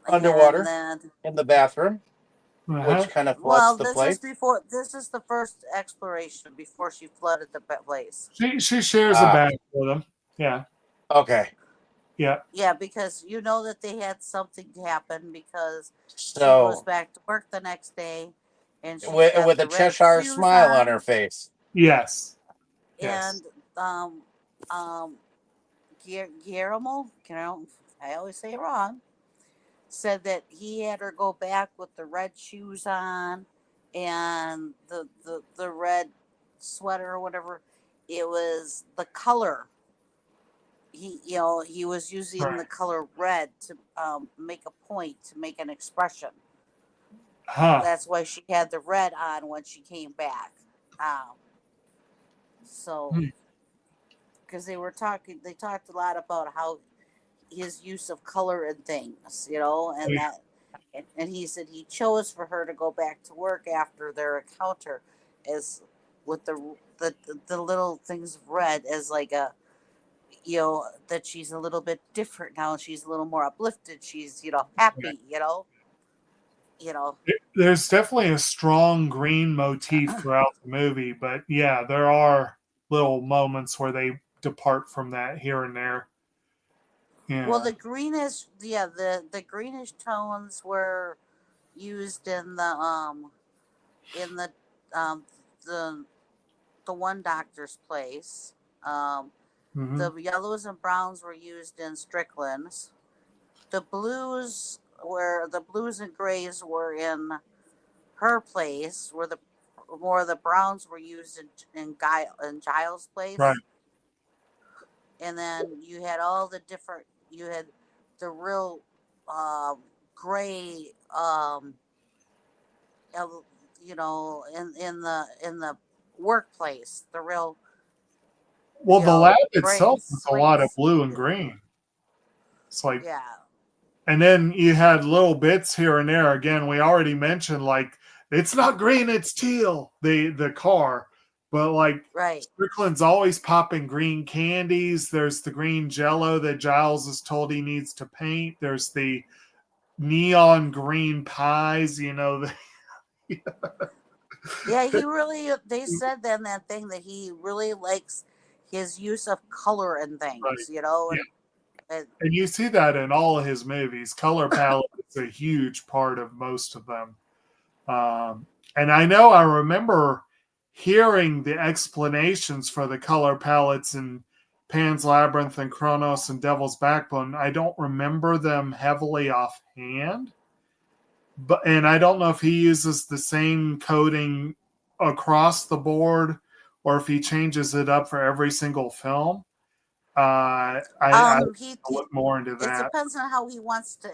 underwater in the bathroom, which kind of floods the place. This is the first exploration before she flooded the place. She shares a bath with him. Yeah. Okay. Yeah. Yeah, because you know that they had something happen because she goes back to work the next day, and with a Cheshire smile on her face. Yes. And Guillermo, I always say it wrong, said that he had her go back with the red shoes on and the red sweater or whatever. It was the color. He was using the color red to make a point, to make an expression. That's why she had the red on when she came back. Because they talked a lot about how his use of color and things, and he said he chose for her to go back to work after their encounter as with the little things of red as like a, that she's a little bit different now. She's a little more uplifted. She's, happy, There's definitely a strong green motif throughout the movie, but yeah, there are little moments where they depart from that here and there. Yeah. Well, the greenish tones were used in the one doctor's place. The yellows and browns were used in Strickland's. The blues and grays were in her place, where more of the browns were used in Giles' place. Right. And then you had all the different. You had the real gray, in the workplace, the real. Well, the lab itself was a lot of blue and green. It's like, yeah. And then you had little bits here and there. Again, we already mentioned, like, it's not green, it's teal, the car. But like, Strickland's always popping green candies. There's the green Jello that Giles is told he needs to paint. There's the neon green pies. Yeah, they said then that thing that he really likes his use of color and things, And you see that in all of his movies. Color palette is a huge part of most of them. And I remember hearing the explanations for the color palettes in Pan's Labyrinth and Kronos and Devil's Backbone. I don't remember them heavily offhand, and I don't know if he uses the same coding across the board or if he changes it up for every single film. I He look more into it that. depends on how he wants to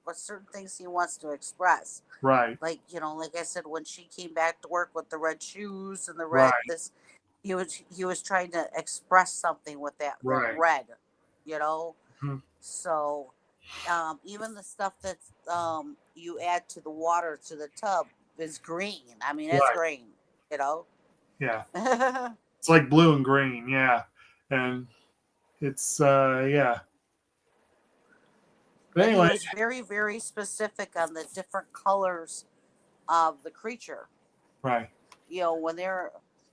what certain things he wants to express. Right. Like, like I said, when she came back to work with the red shoes and the red Right. this, he was trying to express something with that Right. red, you know. Mhm. So, even the stuff that you add to the water to the tub is green. I mean, it's Right. green, you know. Yeah. It's like blue and green, yeah. And it's yeah. But And anyway, he was very, very specific on the different colors of the creature. right. When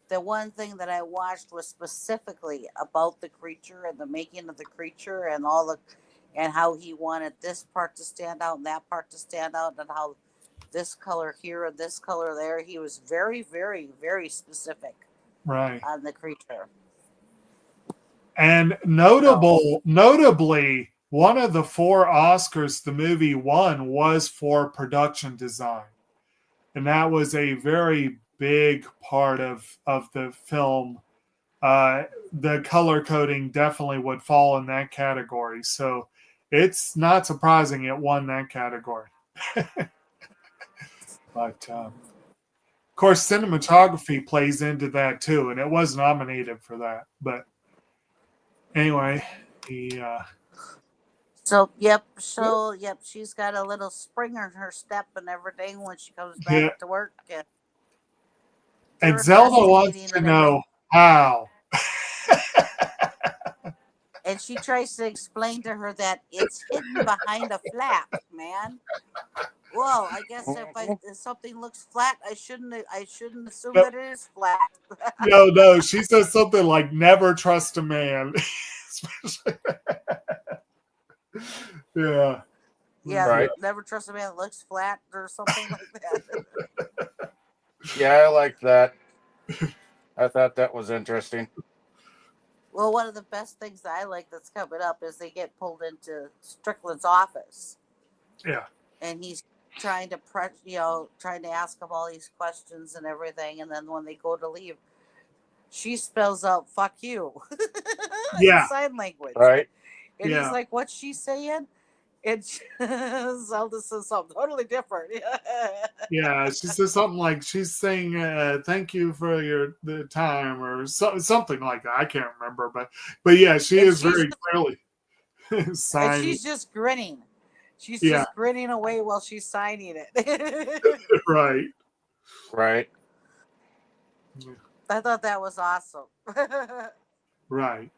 the one thing that I watched was specifically about the creature and the making of the creature and and how he wanted this part to stand out and that part to stand out and how this color here and this color there. He was very, very, very specific Right. on the creature. And notably, one of the 4 Oscars the movie won was for production design. And that was a very big part of the film. The color coding definitely would fall in that category. So it's not surprising it won that category. But of course, cinematography plays into that too, and it was nominated for that. But anyway, Yep, she's got a little spring in her step and everything when she comes back to work. And Zelda wants to know how. And she tries to explain to her that it's hidden behind a flap, man. Whoa, I guess if something looks flat, I shouldn't assume that it is flat. No, she says something like "never trust a man." Yeah. Yeah, Right. Never trust a man that looks flat or something like that. Yeah, I like that. I thought that was interesting. Well, one of the best things that I like that's coming up is they get pulled into Strickland's office. Yeah. And he's trying to trying to ask him all these questions and everything, and then when they go to leave, she spells out "fuck you" in sign language. Right. And he's like, "What's she saying?" And Zelda says something totally different. Yeah, she says something like she's saying "thank you for the time" or something like that. I can't remember, but yeah, she is very clearly signing. And she's just grinning. She's just grinning away while she's signing it. Right. Right. I thought that was awesome. Right.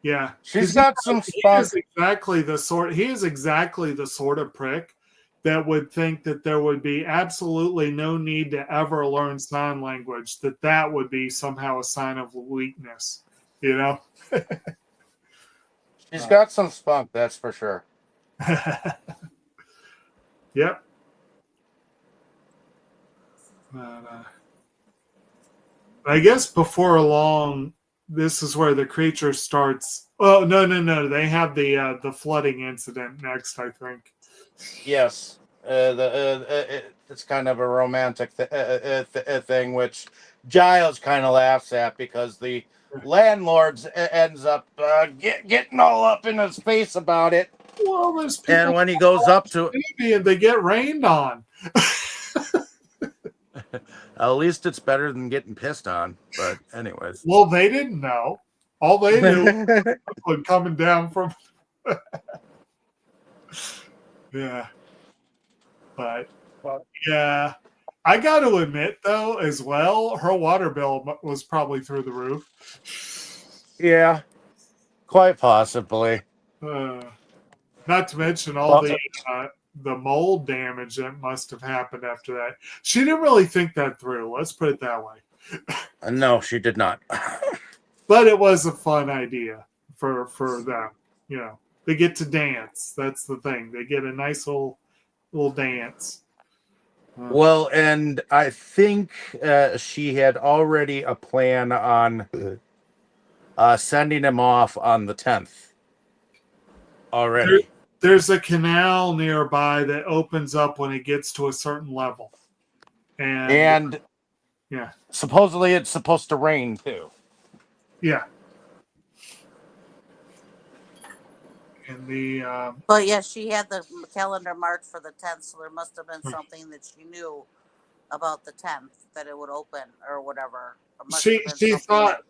Yeah. She's got some spunk. He is exactly the sort of prick that would think that there would be absolutely no need to ever learn sign language, that would be somehow a sign of weakness, you know? She's got some spunk, that's for sure. Yep. I guess before long, this is where the creature starts. Oh, no. They have the flooding incident next, I think. Yes. It's kind of a romantic thing, which Giles kind of laughs at because the landlord ends up getting all up in his face about it. Well, there's people and when he goes up to and they get rained on. At least it's better than getting pissed on. But anyways. Well, they didn't know. All they knew was coming down from. Yeah. But yeah, I got to admit though, as well, her water bill was probably through the roof. Yeah, quite possibly. Not to mention all the mold damage that must have happened after that. She didn't really think that through. Let's put it that way. No, she did not. But it was a fun idea for them. You know, they get to dance. That's the thing. They get a nice little dance. Well, and I think she had already a plan on sending him off on the 10th already. There's a canal nearby that opens up when it gets to a certain level. And yeah, supposedly it's supposed to rain too. yeah. And the But yeah, she had the calendar marked for the 10th, so there must have been something that she knew about the 10th that it would open or whatever. It must have been she something thought, that.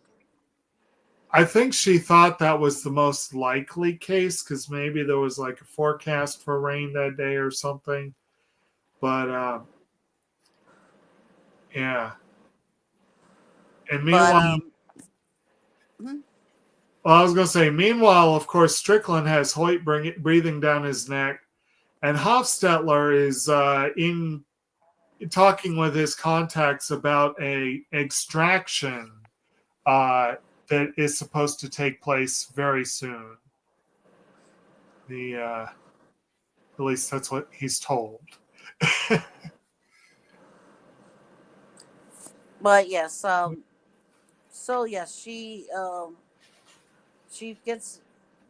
I think she thought that was the most likely case because maybe there was like a forecast for rain that day or something. But yeah. And But meanwhile, mhm. well, I was going to say, meanwhile, of course, Strickland has Hoyt breathing down his neck, and Hofstetler is in talking with his contacts about a extraction that is supposed to take place very soon. At least that's what he's told. But yes, so yes, she gets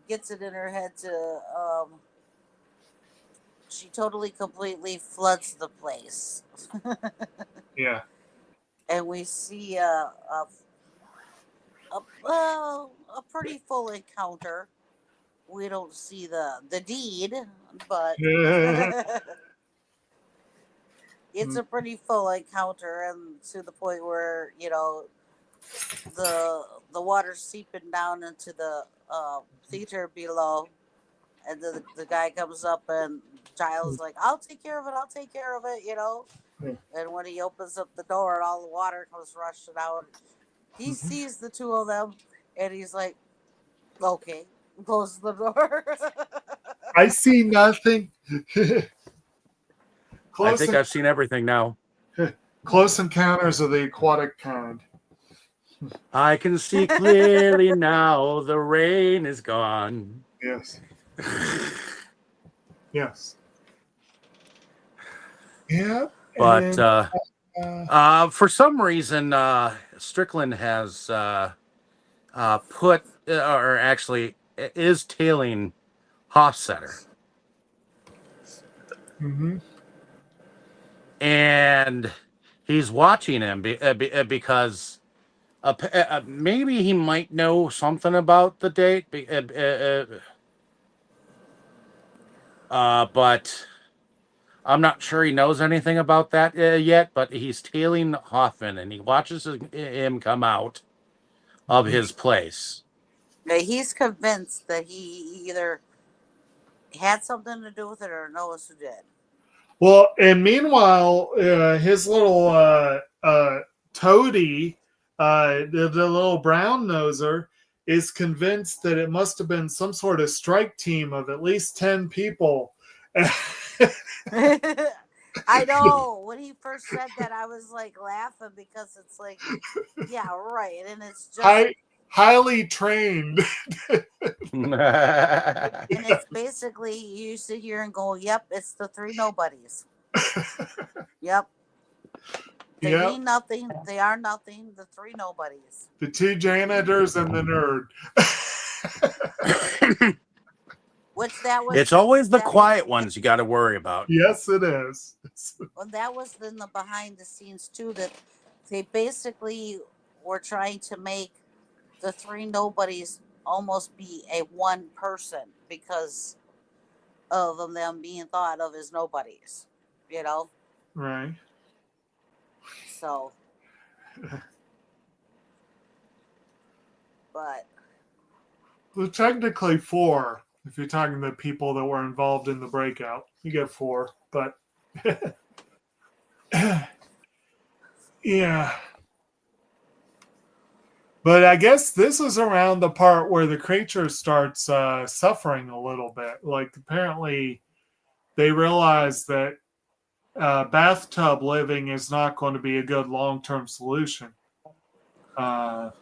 it in her head to she totally completely floods the place. Yeah. And we see a pretty full encounter. We don't see the deed, but it's a pretty full encounter, and to the point where the water's seeping down into the theater below, and the guy comes up and Giles like, I'll take care of it, I'll take care of it, And when he opens up the door and all the water comes rushing out, he sees the two of them, and he's like, okay, closes the door. I see nothing. I think I've seen everything now. Close encounters of the aquatic kind. I can see clearly now the rain is gone. Yes. Yes. Yeah. But for some reason, Strickland has put, or actually is tailing Hofstetter. Mm-hmm. And he's watching him because maybe he might know something about the date. But I'm not sure he knows anything about that yet. But he's tailing Hoffman, and he watches him come out of his place. He's convinced that he either had something to do with it or knows who did. Well, and meanwhile, his little toady, the little brown noser, is convinced that it must have been some sort of strike team of at least 10 people. I know. When he first said that, I was like laughing because it's like, yeah, right. And it's just highly trained. And it's basically, you sit here and go, yep, it's the three nobodies. Yep. They mean nothing. They are nothing. The three nobodies. The two janitors and the nerd. It's always the quiet ones you got to worry about. Yes, it is. Well, that was in the behind the scenes too, that they basically were trying to make the three nobodies almost be a one person because of them being thought of as nobodies, Right. So, but well, technically 4. If you're talking to people that were involved in the breakout, you get 4. But yeah. But I guess this is around the part where the creature starts suffering a little bit. Like apparently they realize that bathtub living is not going to be a good long-term solution. No,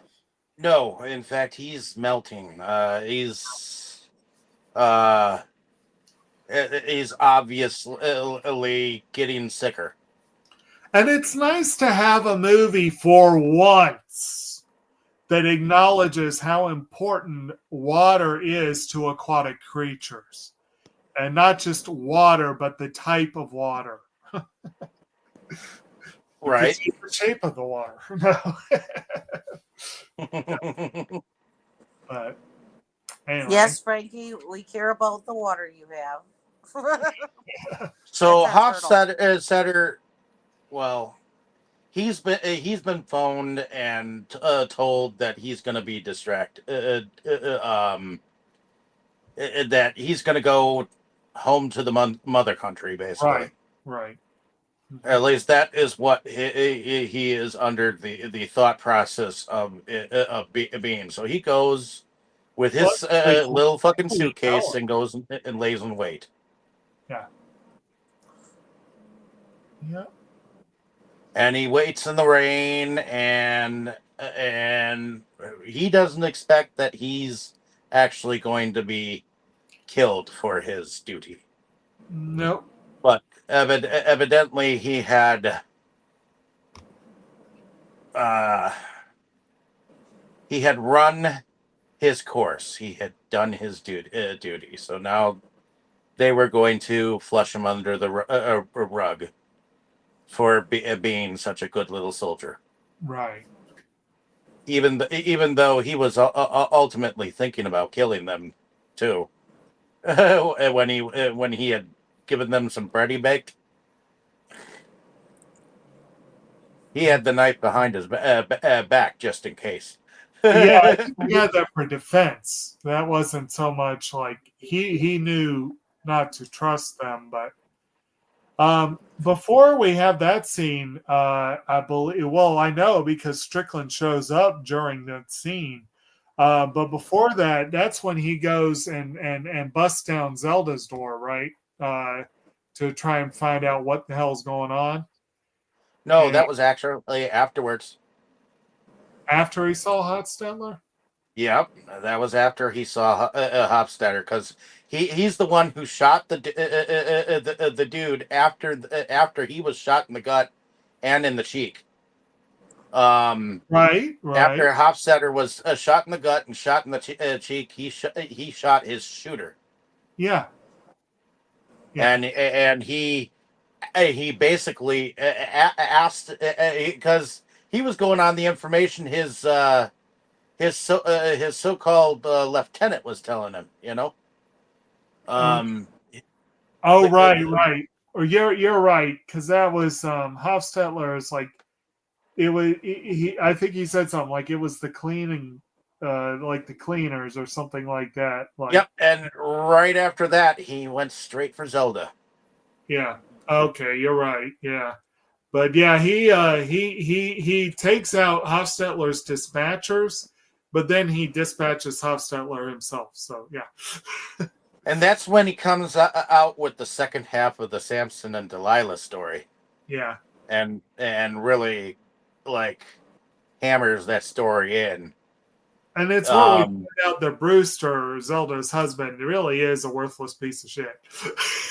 in fact, he's melting. He's obviously getting sicker. And it's nice to have a movie for once that acknowledges how important water is to aquatic creatures. And not just water, but the type of water. Right. see the shape of the water. No. But anyway. Yes, Frankie, we care about the water you have. So That's a turtle. Hofstadter, well, he's been phoned and told that he's going to be distracted. That he's going to go home to the mother country, basically. Right. At least that is what he is under the thought process of being. So he goes with his little fucking suitcase and goes and lays in wait. Yeah. Yeah. And he waits in the rain, and he doesn't expect that he's actually going to be killed for his duty. Nope. But evidently he had run his course. He had done his duty. So now they were going to flush him under the rug for being such a good little soldier. Right. Even though he was ultimately thinking about killing them too, when he had given them some bready baked, he had the knife behind his back just in case. Yeah, I think he had that for defense. That wasn't so much like he knew not to trust them, but before we have that scene, I believe. Well, I know because Strickland shows up during that scene. But before that, that's when he goes and busts down Zelda's door, right? To try and find out what the hell's going on. No, that was actually afterwards. After he saw Hostetler? Yep, that was after he saw Hofstadter, because he's the one who shot the dude after he was shot in the gut and in the cheek. Right. After Hofstadter was shot in the gut and shot in the cheek, he shot his shooter. Yeah. And he basically asked, because he was going on the information his so-called lieutenant was telling him, Oh, right. Or you're right, because that was Hofstetler is like it was. I think he said something like it was the cleaning, like the cleaners or something like that. Like, yep. And right after that, he went straight for Zelda. Yeah. Okay, you're right. Yeah. But yeah, he takes out Hofstetler's dispatchers, but then he dispatches Hofstetler himself. So yeah. And that's when he comes out with the second half of the Samson and Delilah story. Yeah. And really, like, hammers that story in. And it's what we found out that Brewster, Zelda's husband, really is a worthless piece of shit.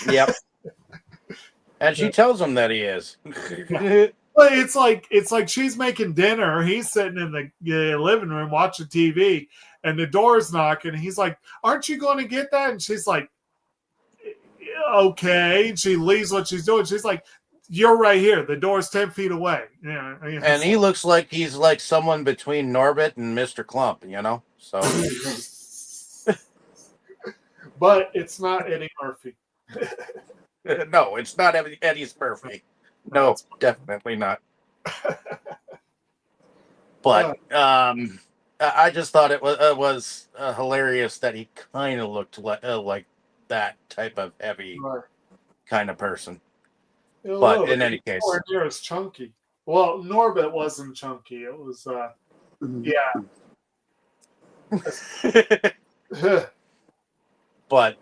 Yep. And she tells him that he is. Well, it's like she's making dinner. He's sitting in the living room watching TV, and the door's knocking. He's like, "Aren't you going to get that?" And she's like, "Okay." And she leaves what she's doing. She's like, "You're right here. The door's 10 feet away." Yeah. And he looks like he's like someone between Norbit and Mr. Clump, So. But it's not Eddie Murphy. No, it's not Eddie's Murphy. No, definitely not. But I just thought it was hilarious that he kind of looked like that type of heavy kind of person. But in any case, near as chunky. Well, Norbit wasn't chunky. It was yeah. But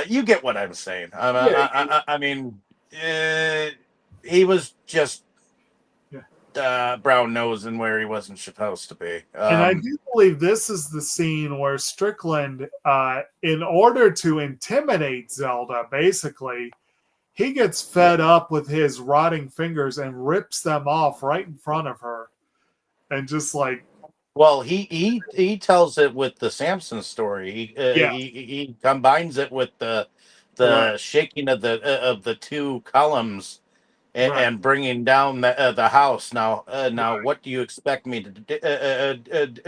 you get what I'm saying. I mean, he was just brown nosing where he wasn't supposed to be. And I do believe this is the scene where Strickland, in order to intimidate Zelda, basically, he gets fed up with his rotting fingers and rips them off right in front of her, and just like. Well, he tells it with the Samson story. He combines it with the shaking of the two columns Right. and bringing down the house. Now, what do you expect me to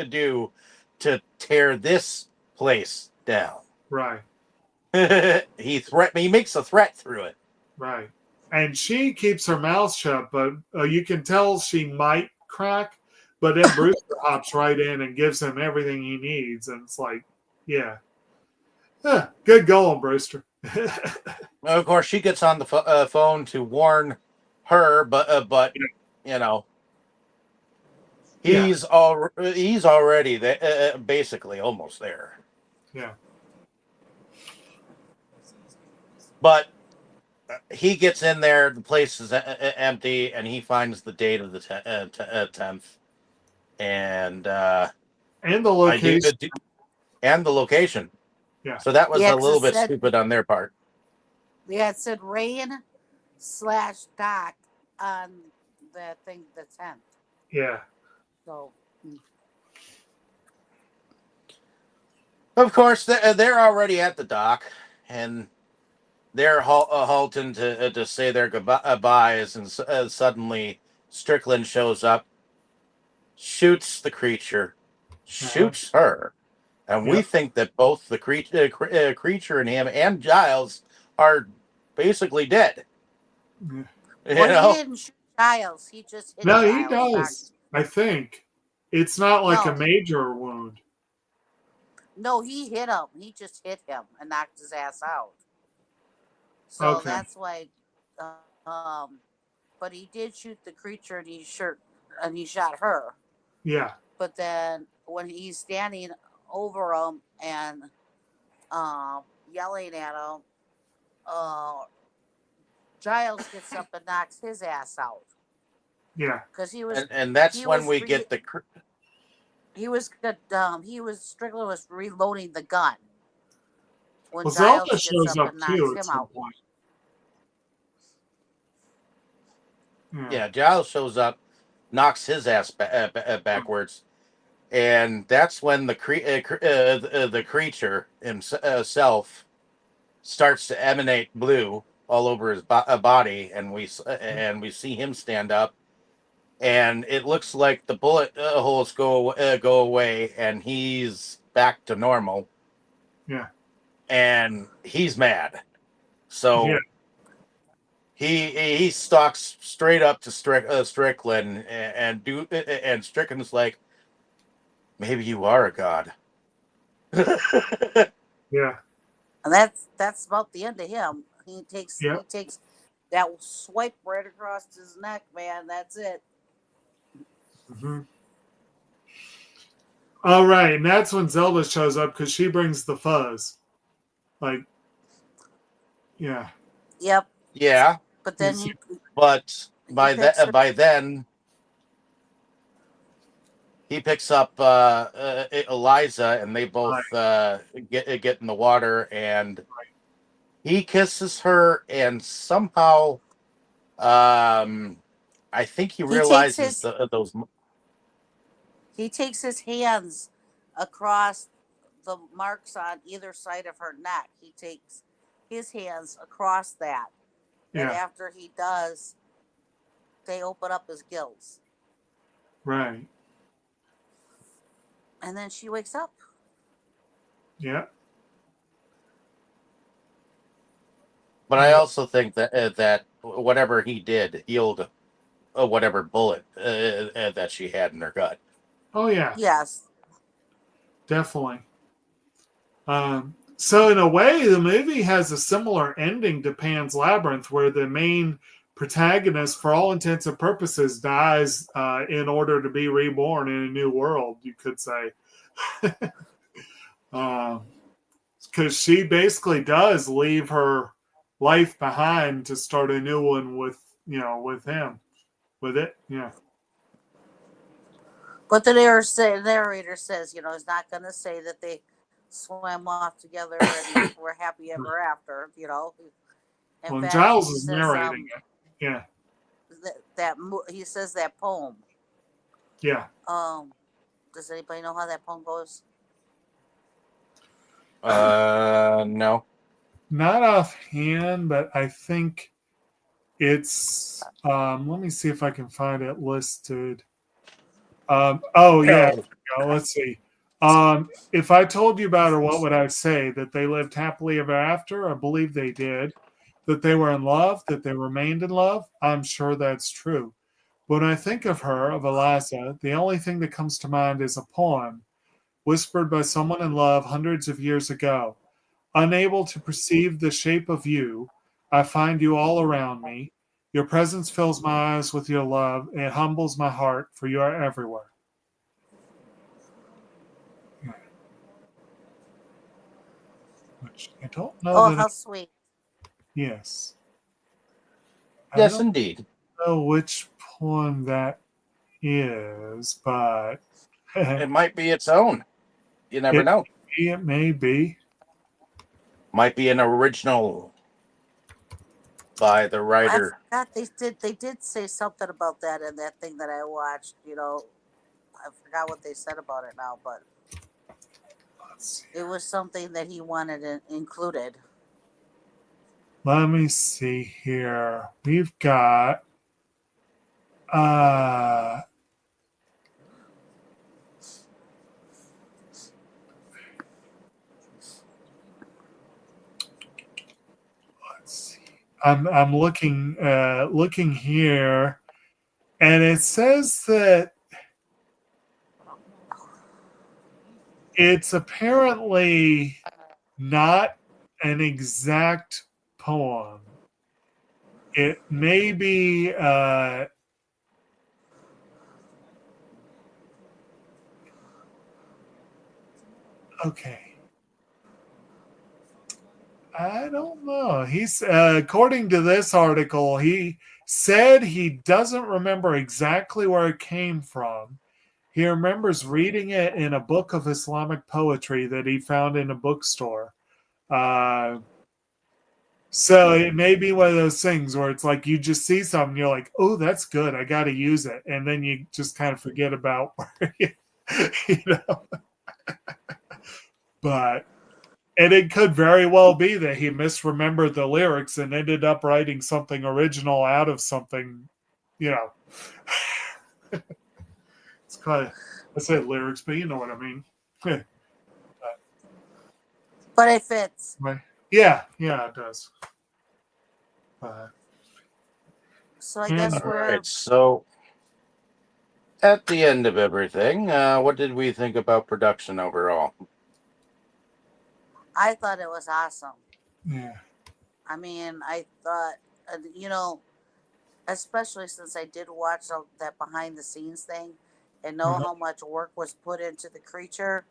do to tear this place down? Right. He makes a threat through it. Right. And she keeps her mouth shut, but you can tell she might crack. But then Brewster hops right in and gives him everything he needs, and it's like, yeah, good going, Brewster. Of course, she gets on the phone to warn her, but you know, Yeah. he's already basically almost there. Yeah. But he gets in there, the place is empty, and he finds the date of the 10th, and And the location. and the location. Yeah. So that was Yeah, a 'cause little it bit said- stupid on their part. Yeah, it said rain/dock on the thing, the 10th. Yeah. So, Of course, they're already at the dock, and they're halting to say their goodbyes, and suddenly Strickland shows up, shoots the creature, shoots her, and we Yep. think that both the creature and him and Giles are basically dead. Yeah. You well, know? he didn't shoot Giles. He just hit No, Giles. he does. I think it's not like No. a major wound. No, he hit him. He just hit him and knocked his ass out. So Okay. that's why. But he did shoot the creature, and he shot her. Yeah. But then when he's standing over him and yelling at him, Giles gets up and knocks his ass out Yeah. because he was. And that's he when was we get the. He was good. Strickland was reloading the gun when Well, Giles Zelda gets shows up up and too knocks at him some out. point. Yeah, Giles shows up, knocks his ass backwards, and that's when the creature himself starts to emanate blue all over his body, and we see him stand up, and it looks like the bullet holes go away, and he's back to normal. Yeah. And he's mad, so. Yeah. He stalks straight up to Strickland and Strickland's like, maybe you are a god. Yeah. And that's about the end of him. He takes that swipe right across his neck, man. That's it. Mm-hmm. All right, and that's when Zelda shows up because she brings the fuzz. Like, yeah. Yep. Yeah, But then but by then he picks up Eliza, and they both get in the water, and he kisses her, and somehow, I think he realizes those. He takes his hands across the marks on either side of her neck. He takes his hands across that. And after he does, they open up his gills. Right. And then she wakes up. Yeah. But I also think that whatever he did healed whatever bullet that she had in her gut. Oh, yeah. Yes. Definitely. So in a way, the movie has a similar ending to Pan's Labyrinth, where the main protagonist, for all intents and purposes, dies in order to be reborn in a new world, you could say. Because she basically does leave her life behind to start a new one with him. With it, yeah. But the narrator says, he's not going to say that they swam off together and were happy ever after, In fact, Giles is narrating it. Yeah. He says that poem. Yeah. Does anybody know how that poem goes? No. Not offhand, but I think It's let me see if I can find it listed. Oh yeah, let's see. If I told you about her, what would I say? That they lived happily ever after? I believe they did. That they were in love, that they remained in love? I'm sure that's true. When I think of her, of Eliza, the only thing that comes to mind is a poem whispered by someone in love hundreds of years ago. Unable to perceive the shape of you, I find you all around me. Your presence fills my eyes with your love. It humbles my heart, for you are everywhere. Which I don't know Oh, that. how sweet. Yes. I Yes, don't indeed. know which poem that is, but It might be its own. You never it, know. it may be. Might be an original by the I writer. forgot they did say something about that in that thing that I watched. I forgot what they said about it now, but Let's see. it was something that he wanted included. Let me see here. We've got uh let's see. I'm looking here, and it says that it's apparently not an exact poem. It may be okay. I don't know. He's according to this article, he said he doesn't remember exactly where it came from. He remembers reading it in a book of Islamic poetry that he found in a bookstore. Uh, so it may be one of those things where it's like you just see something, you're like, "Oh, that's good. I got to use it," and then you just kind of forget about where you know. But and it could very well be that he misremembered the lyrics and ended up writing something original out of something, you know. It's kind of, I said lyrics, but you know what I mean. But it fits. Yeah, it does. So I And guess All we're. right. So at the end of everything, what did we think about production overall? I thought it was awesome. yeah, I mean, I thought, especially since I did watch that behind the scenes thing and know uh-huh. how much work was put into the creature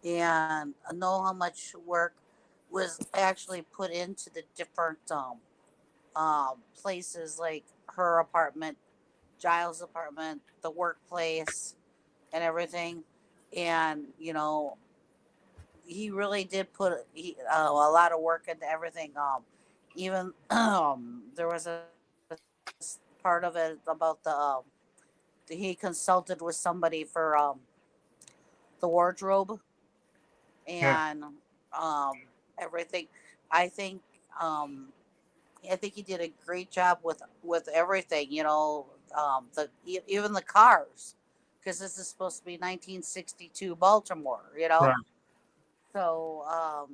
and know how much work was actually put into the different places like her apartment, Giles' apartment, the workplace, and everything. And, he really did put a lot of work into everything. Even there was a part of it about he consulted with somebody for the wardrobe Yeah, and um, everything. I think um, I think he did a great job with everything. Even the cars, because this is supposed to be 1962 Baltimore. right. So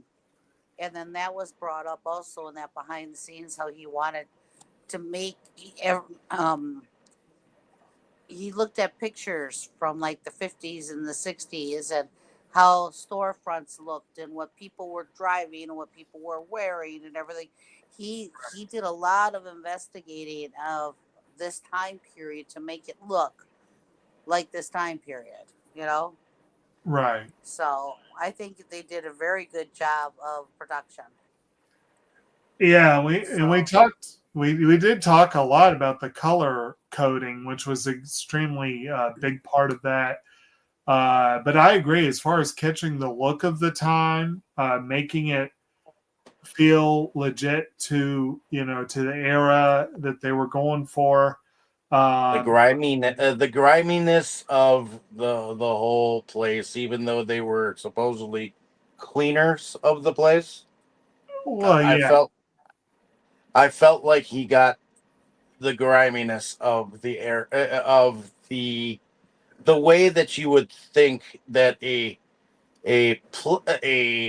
and then that was brought up also in that behind the scenes how he wanted to make um he looked at pictures from like the 50s and the 60s and how storefronts looked and what people were driving and what people were wearing and everything. He did a lot of investigating of this time period to make it look like this time period. Right. So I think they did a very good job of production. Yeah, we So talked we did talk a lot about the color coding, which was extremely big part of that. But I agree, as far as catching the look of the time, making it feel legit to to the era that they were going for. Um, The griminess of the whole place, even though they were supposedly cleaners of the place. well, I yeah, felt I felt like he got the griminess of the air of the way that you would think that a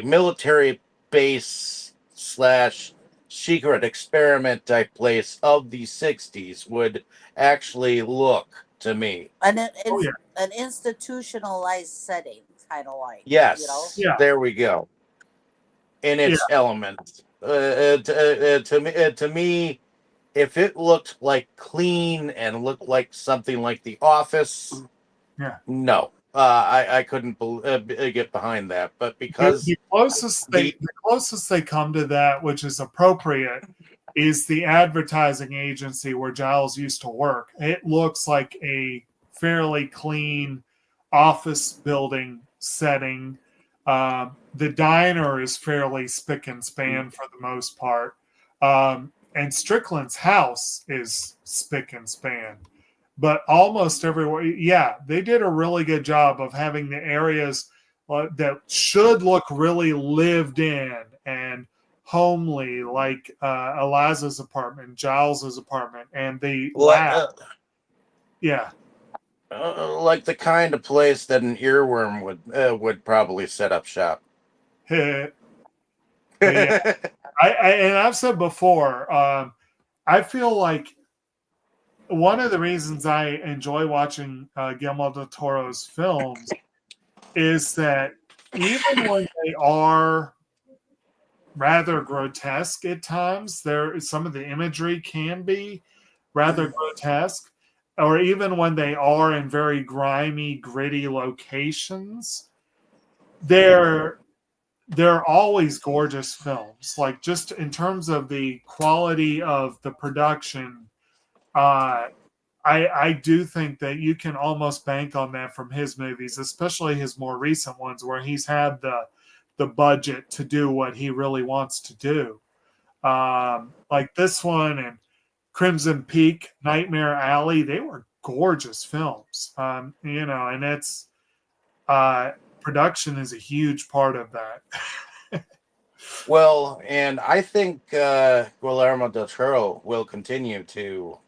military base slash secret experiment type place of the 60s would actually look to me. Oh yeah, An institutionalized setting, kind of like, Yes, yeah, there we go. In yeah, its elements. To me, if it looked like clean and looked like something like The Office, yeah. no, I couldn't get behind that. But because The closest the they come to that, which is appropriate, is the advertising agency where Giles used to work. It looks like a fairly clean office building setting. The diner is fairly spick and span for the most part. And Strickland's house is spick and span. But almost everywhere, yeah, they did a really good job of having the areas that should look really lived in and homely, like Eliza's apartment, Giles's apartment, and the lab. Yeah. Like the kind of place that an earworm would probably set up shop. But yeah, and I've said before, I feel like one of the reasons I enjoy watching Guillermo del Toro's films is that even when they are rather grotesque at times, some of the imagery can be rather grotesque, or even when they are in very grimy, gritty locations, they're always gorgeous films. Like, just in terms of the quality of the production, I do think that you can almost bank on that from his movies, especially his more recent ones, where he's had the budget to do what he really wants to do. Like this one and Crimson Peak, Nightmare Alley, they were gorgeous films. And it's production is a huge part of that. Well, and I think Guillermo del Toro will continue to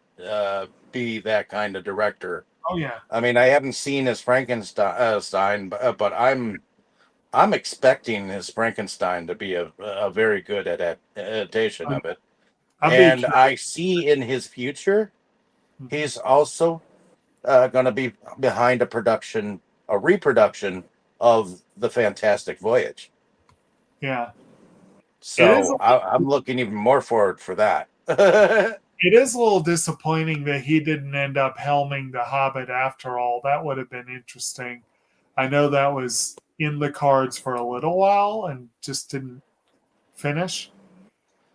be that kind of director. Oh yeah. I mean, I haven't seen his Frankenstein, but I'm expecting his Frankenstein to be a very good adaptation of it. And I see in his future, he's also going to be behind a reproduction of The Fantastic Voyage. Yeah. So I'm looking even more forward for that. It is a little disappointing that he didn't end up helming The Hobbit after all. That would have been interesting. I know that was in the cards for a little while and just didn't finish.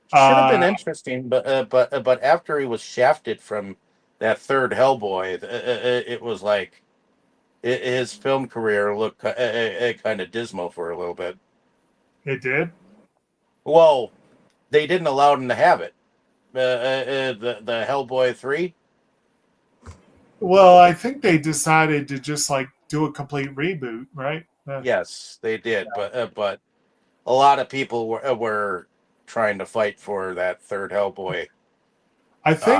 Should have been interesting, but after he was shafted from that third Hellboy, it was like his film career looked kind of dismal for a little bit. It did? Well, they didn't allow him to have it. The Hellboy 3. Well, I think they decided to just like do a complete reboot, right? Yes, they did, but a lot of people were trying to fight for that third Hellboy. I think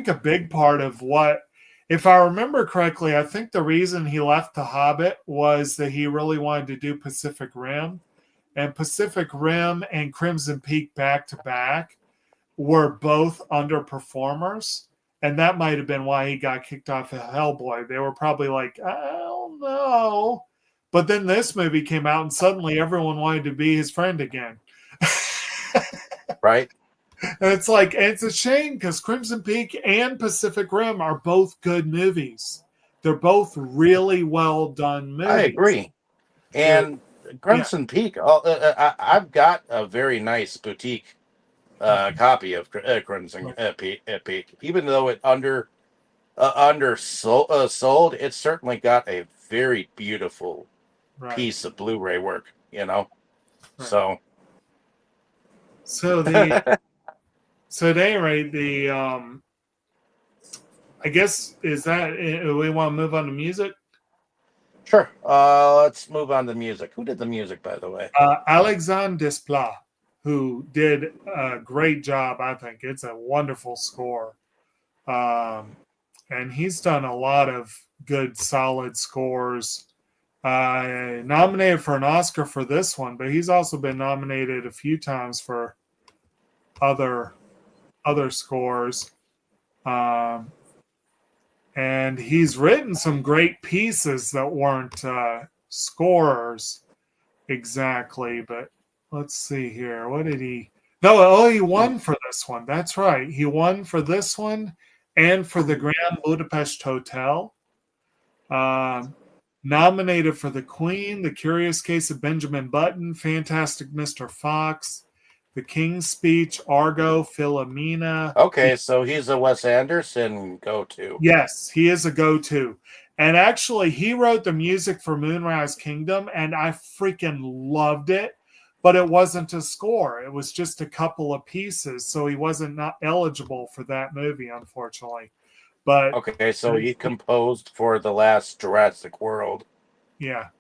a big part of what, if I remember correctly, I think the reason he left The Hobbit was that he really wanted to do Pacific Rim, and Pacific Rim and Crimson Peak back to back were both underperformers, and that might have been why he got kicked off of Hellboy. They were probably like, I don't know. But then this movie came out, and suddenly everyone wanted to be his friend again. Right? And it's like, and it's a shame because Crimson Peak and Pacific Rim are both good movies. They're both really well done movies. I agree. And Crimson Peak, I've got a very nice boutique copy of Crimson Peak. Even though it sold, it certainly got a very beautiful piece of Blu-ray work, Right. So at any rate, I guess is that we want to move on to music? Sure. Let's move on to music. Who did the music, by the way? Alexandre Desplat, who did a great job. I think it's a wonderful score. And he's done a lot of good, solid scores. Nominated for an Oscar for this one, but he's also been nominated a few times for other scores. And he's written some great pieces that weren't scores exactly, but let's see here. What did he? No, oh, he won for this one. That's right. He won for this one and for the Grand Budapest Hotel. Nominated for The Queen, The Curious Case of Benjamin Button, Fantastic Mr. Fox, The King's Speech, Argo, Philomena. Okay, so he's a Wes Anderson go-to. Yes, he is a go-to. And actually, he wrote the music for Moonrise Kingdom, and I freaking loved it. But it wasn't a score. It was just a couple of pieces, so he wasn't not eligible for that movie, unfortunately. But okay, so he composed for the last Jurassic World. Yeah,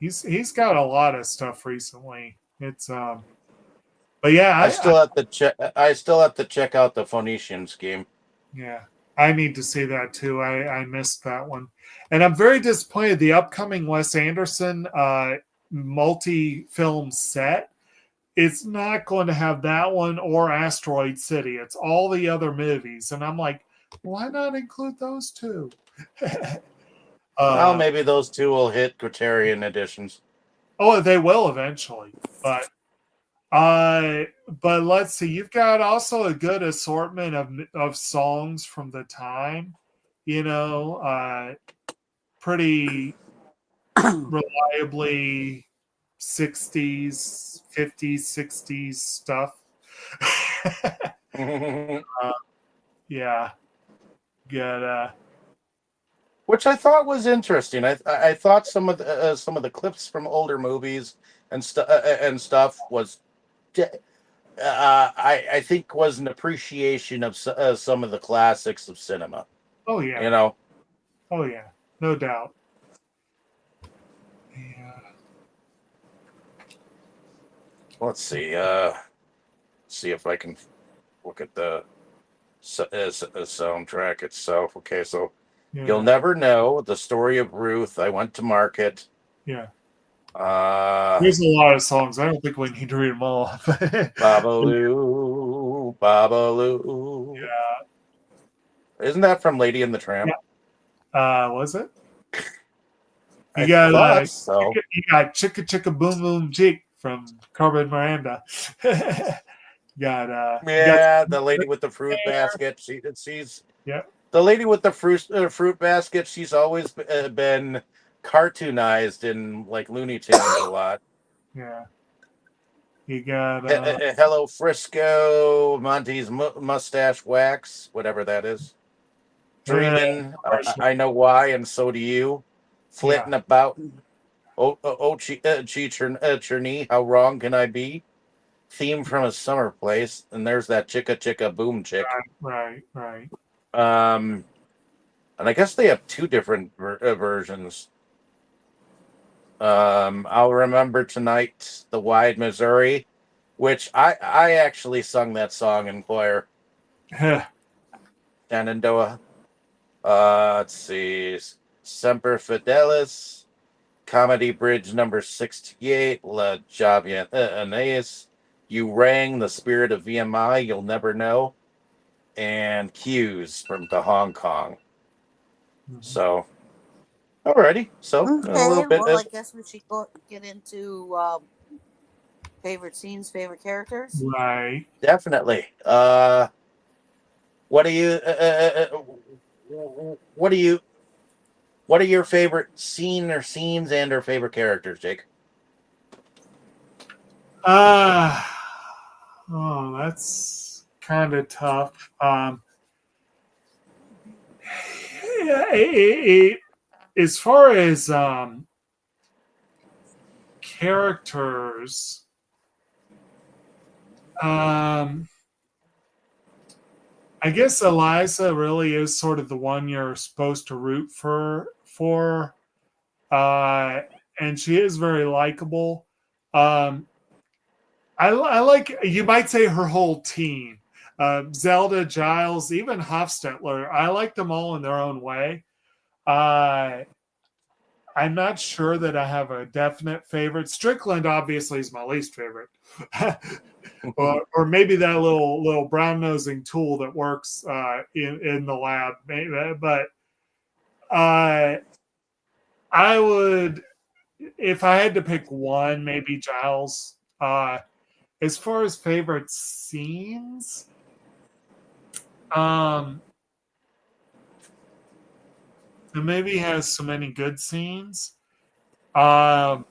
he's got a lot of stuff recently. It's but yeah, I still have to check out the Phoenician Scheme. Yeah, I need to see that too. I missed that one, and I'm very disappointed. The upcoming Wes Anderson multi-film set, it's not going to have that one or Asteroid City. It's all the other movies, and I'm like, why not include those two? Well, maybe those two will hit Criterion editions. Oh, they will eventually, but let's see. You've got also a good assortment of songs from the time. You know, pretty reliably 60s, 50s, 60s stuff. Yeah, good. Which I thought was interesting. I thought some of the clips from older movies and stuff was, I think was an appreciation of some of the classics of cinema. Oh yeah, you know. Oh yeah, no doubt. Yeah. Let's see. See if I can look at the soundtrack itself. Okay, so. Yeah. You'll Never Know, The Story of Ruth, I Went to Market. Yeah. There's a lot of songs. I don't think we need to read them all. Babaloo, Babaloo. Yeah. Isn't that from Lady and the Tramp? Yeah. Was it? You got Chicka Chicka Boom Boom Jig from Carmen Miranda. The lady with the fruit basket. She's yeah. The lady with the fruit basket. She's always been cartoonized in like Looney Tunes a lot. Yeah. You got Hello Frisco, Monty's mustache wax, whatever that is. Dreaming, I know why, and so do you. Flitting about. Churney, how wrong can I be? Theme from A Summer Place, and there's that Chicka Chicka Boom Chick. Right. And I guess they have two different versions. I'll Remember Tonight, The Wide Missouri, which I actually sung that song in choir. Shenandoah. Let's see. Semper Fidelis, Comedy Bridge number 68, La Javia Anais, You Rang, The Spirit of VMI, You'll Never Know, and Cues from the Hong Kong. Mm-hmm. So, alrighty. So, okay, a little bit. Well, I guess we should get into favorite scenes, favorite characters. Right. Definitely. What are your favorite scenes and or favorite characters, Jake? That's kind of tough. As far as characters, I guess Eliza really is sort of the one you're supposed to root for, and she is very likable. I like, you might say, her whole team. Zelda, Giles, even Hofstetler. I like them all in their own way. I'm not sure that I have a definite favorite. Strickland obviously is my least favorite. or maybe that little brown nosing tool that works in the lab. Maybe, but I would, if I had to pick one, maybe Giles. As far as favorite scenes, and maybe he has so many good scenes. I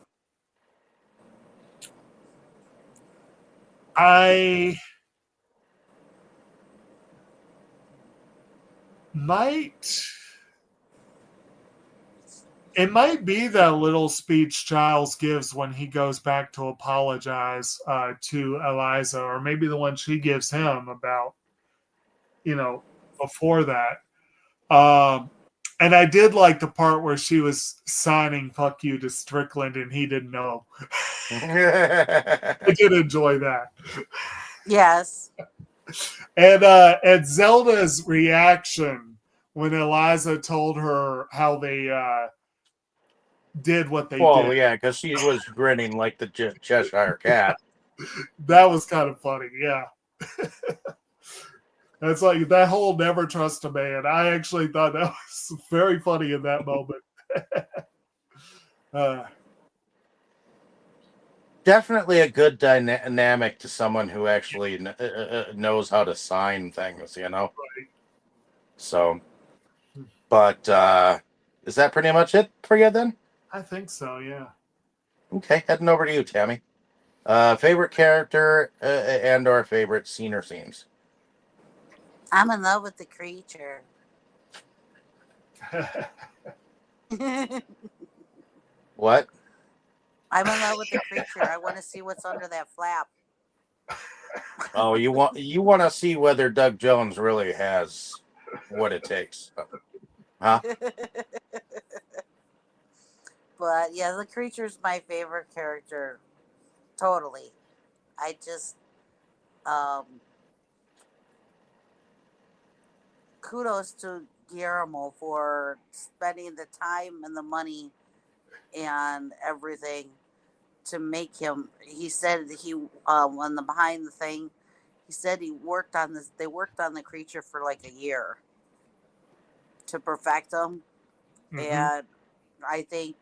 might. It might be that little speech Giles gives when he goes back to apologize to Eliza, or maybe the one she gives him about, before that. And I did like the part where she was signing "fuck you" to Strickland and he didn't know. I did enjoy that. Yes. And Zelda's reaction when Eliza told her how they did what they Well, did. yeah, because she was grinning like the Cheshire Cat. That was kind of funny, yeah. It's like that whole never trust a man. I actually thought that was very funny in that moment. Definitely a good dynamic to someone who actually knows how to sign things, Right. So, but is that pretty much it for you then? I think so, yeah. Okay, heading over to you, Tammy. Favorite character and or favorite scene or scenes? I'm in love with the creature. What? I'm in love with the creature. I want to see what's under that flap. Oh, you want to see whether Doug Jones really has what it takes, huh? But yeah, the creature's my favorite character. Totally. I just kudos to Guillermo for spending the time and the money and everything to make him. He said he on the behind the thing, he said he worked on this. They worked on the creature for like a year to perfect him, and I think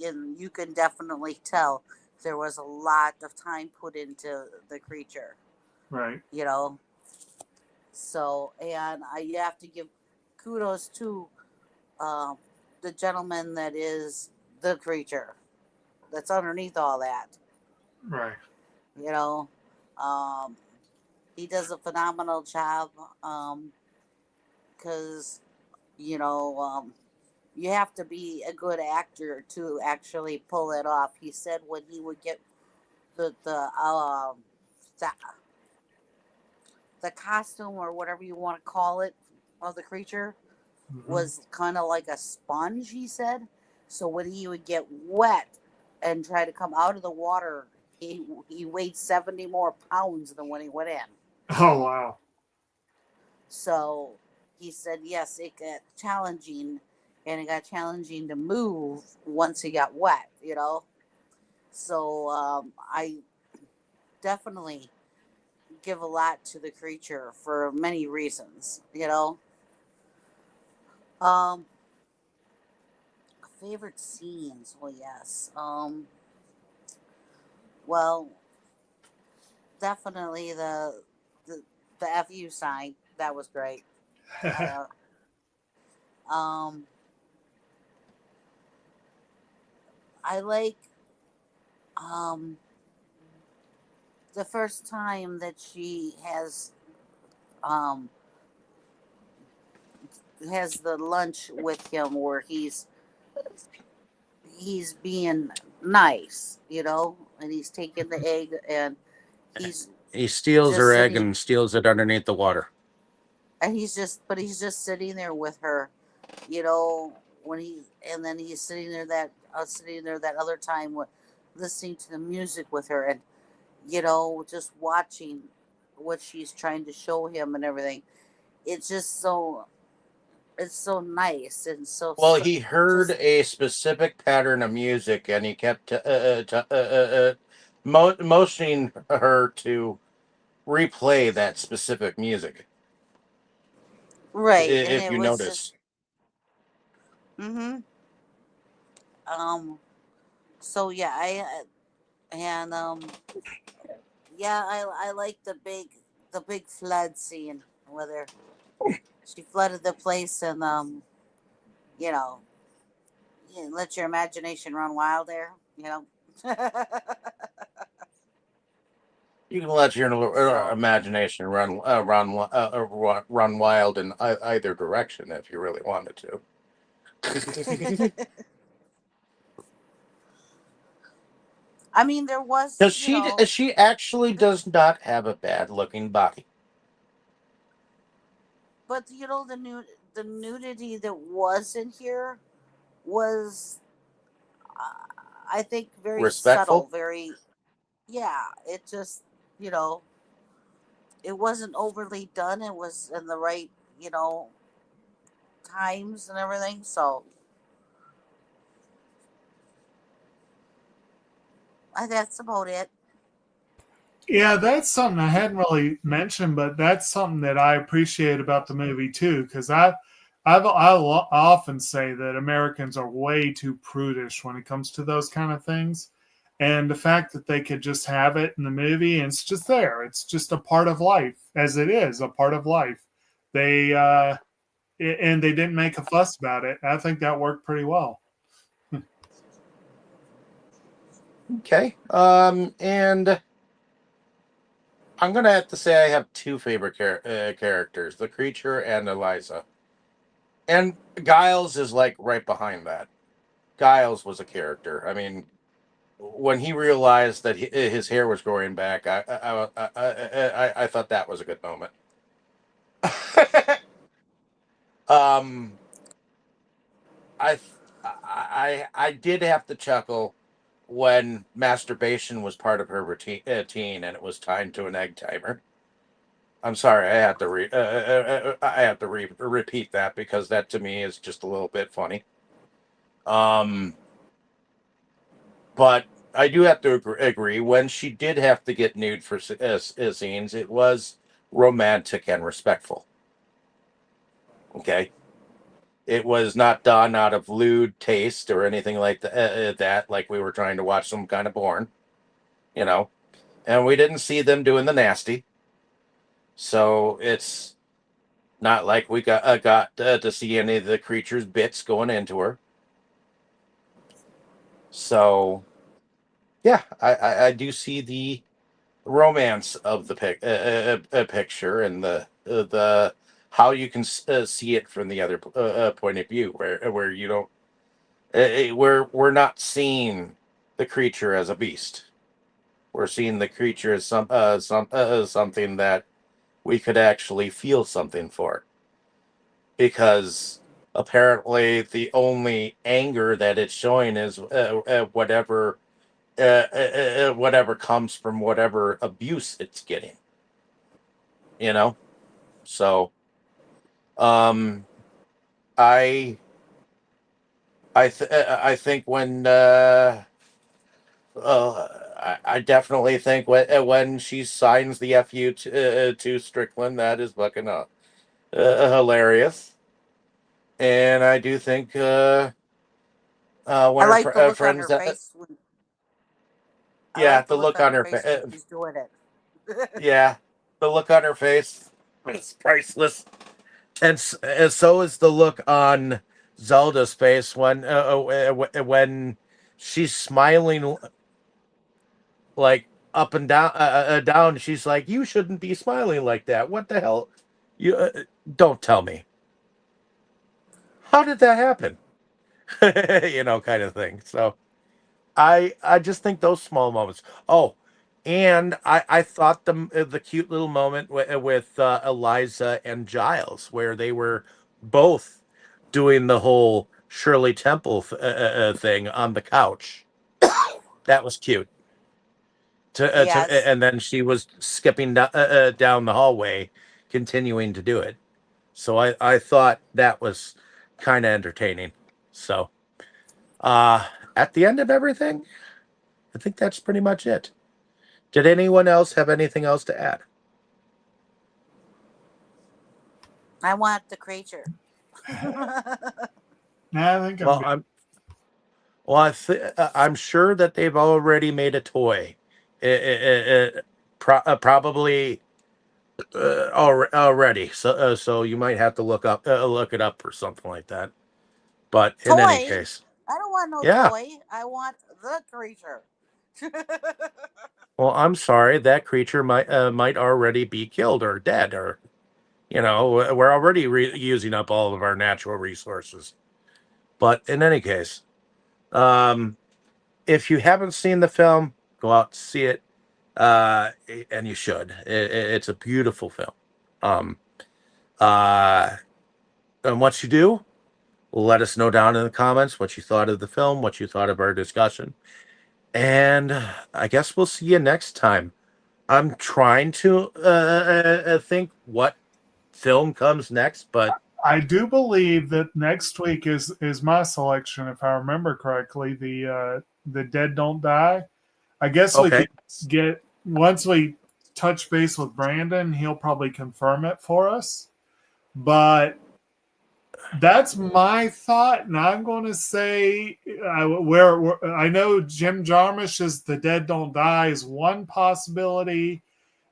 and you can definitely tell there was a lot of time put into the creature. Right. So, and you have to give kudos to the gentleman that is the creature that's underneath all that. Right. He does a phenomenal job because, you have to be a good actor to actually pull it off. He said when he would get the costume or whatever you want to call it of the creature was kind of like a sponge, he said. So when he would get wet and try to come out of the water, he weighed 70 more pounds than when he went in. Oh, wow. So he said, yes, it got challenging, and it got challenging to move once he got wet, So I definitely give a lot to the creature for many reasons, Favorite scenes? Well, yes. Well, definitely the FU sign. That was great. I like the first time that she has the lunch with him where he's being nice, and he's taking the egg and he steals her egg sitting, and steals it underneath the water. And he's just sitting there with her, and then he's sitting there that other time listening to the music with her, and just watching what she's trying to show him and everything. It's just it's so nice and so Well, he heard just a specific pattern of music, and he kept motioning her to replay that specific music. right, and If it you was notice, just mm-hmm. Um. So yeah, and yeah, I like the big flood scene whether she flooded the place and you know let your imagination run wild there. you can let your So imagination run wild in either direction if you really wanted to. I mean there was Because she actually does not have a bad looking body. but the nudity that was in here was I think very subtle, Respectful. very yeah. It just you know it wasn't overly done. It was in the right you know times and everything. So that's about it. Yeah, that's something I hadn't really mentioned, but that's something that I appreciate about the movie too, because I often say that Americans are way too prudish when it comes to those kind of things, and the fact that they could just have it in the movie and it's just there, it's just a part of life, as it is a part of life. They and they didn't make a fuss about it. I think that worked pretty well. Okay. And I'm gonna have to say I have two favorite characters: the creature and Eliza. And Giles is like right behind that. Giles was a character. I mean, when he realized that his hair was growing back, I thought that was a good moment. um, I, I did have to chuckle when masturbation was part of her routine, and it was tied to an egg timer. I'm sorry, I have to repeat that because that to me is just a little bit funny. Um, but I do have to agree when she did have to get nude for scenes, it was romantic and respectful. Okay, it was not done out of lewd taste or anything like that. Like we were trying to watch some kind of porn, you know. And we didn't see them doing the nasty, so it's not like we got to see any of the creature's bits going into her. So yeah, I do see the romance of the picture and the how you can see it from the other point of view, where you don't where we're not seeing the creature as a beast. We're seeing the creature as something that we could actually feel something for, because apparently the only anger that it's showing is whatever comes from whatever abuse it's getting, you know. So um i I think when I definitely think when she signs the fu to Strickland, that is fucking hilarious. And I do think I when her like the look on friends her face when I yeah, like the the look look on on her her face when face, she's doing it. yeah, the look on her face is priceless. And so is the look on Zelda's face when she's smiling like up and down. She's like, "You shouldn't be smiling like that. What the hell? You don't tell me. How did that happen?" Kind of thing. So I just think those small moments. Oh, and I thought the cute little moment with Eliza and Giles, where they were both doing the whole Shirley Temple thing on the couch. That was cute. Yes. and then she was skipping down the hallway, continuing to do it. So I thought that was kind of entertaining. So at the end of everything, I think that's pretty much it. Did anyone else have anything else to add? I want the creature. Nah, I think I'm Well, good. I'm sure that they've already made a toy. Probably already. So you might have to look it up or something like that. But in any Toy? case, I don't want no yeah. toy. I want the creature. Well, I'm sorry. That creature might already be killed or dead, or we're already using up all of our natural resources. But in any case, um, if you haven't seen the film, go out to see it, and you should. It's a beautiful film. Um, uh, and once you do, let us know down in the comments what you thought of the film, what you thought of our discussion, and I guess we'll see you next time. I'm trying to think what film comes next, but I do believe that next week is my selection, if I remember correctly. The Dead Don't Die. I guess we okay. could get once we touch base with Brandon, he'll probably confirm it for us. But that's my thought, and I'm going to say where I know Jim Jarmusch's "The Dead Don't Die" is one possibility.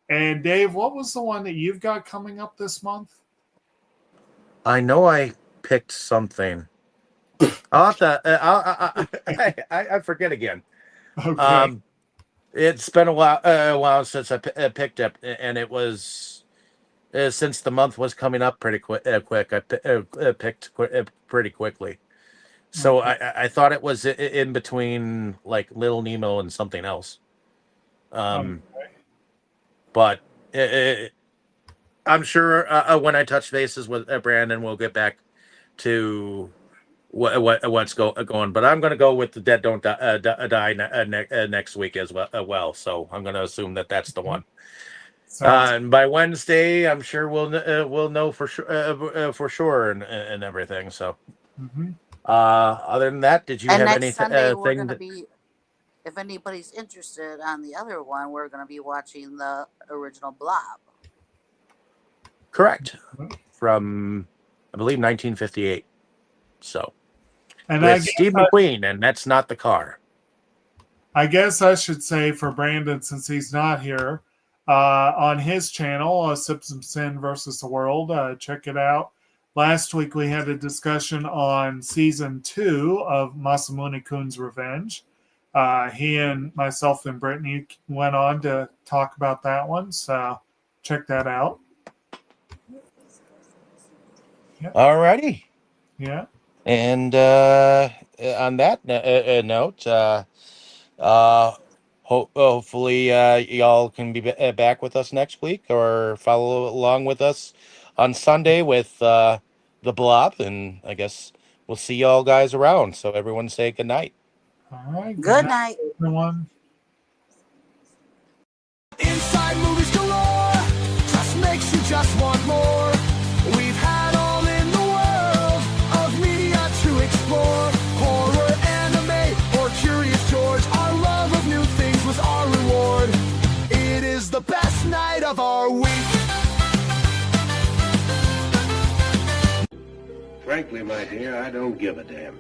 And Dave, what was the one that you've got coming up this month? I know I picked something. I'll have to. I forget again. Okay. It's been a while since I picked up, and it was since the month was coming up pretty quick. I picked pretty quickly. So Okay. I thought it was in between like Little Nemo and something else. Okay. But I'm sure when I touch bases with Brandon, we'll get back to what's going. But I'm going to go with the Dead Don't Die next week as well. So I'm going to assume that that's the one. Sounds And by Wednesday, I'm sure we'll know for sure and everything. So mhm. other than that, did you And have next any Sunday, we're thing going to that? be, if anybody's interested on the other one, we're going to be watching the original Blob. Correct. From, I believe, 1958. So, And with Steve McQueen, and that's not the car. I guess I should say for Brandon, since he's not here, on his channel, SeptumSin versus the World, check it out. Last week we had a discussion on season 2 of Masamune Kun's Revenge. He and myself and Brittany went on to talk about that one, so check that out. All righty. Yeah. And on that note, hopefully y'all can be back with us next week, or follow along with us on Sunday with the Blob. And I guess we'll see y'all guys around. So everyone say good night. All right. Good night. Everyone. Inside movies galore, just makes you just want more. We've had all in the world of media to explore. Horror, anime, or Curious George. Our love of new things was our reward. It is the best night of our week. Frankly, my dear, I don't give a damn.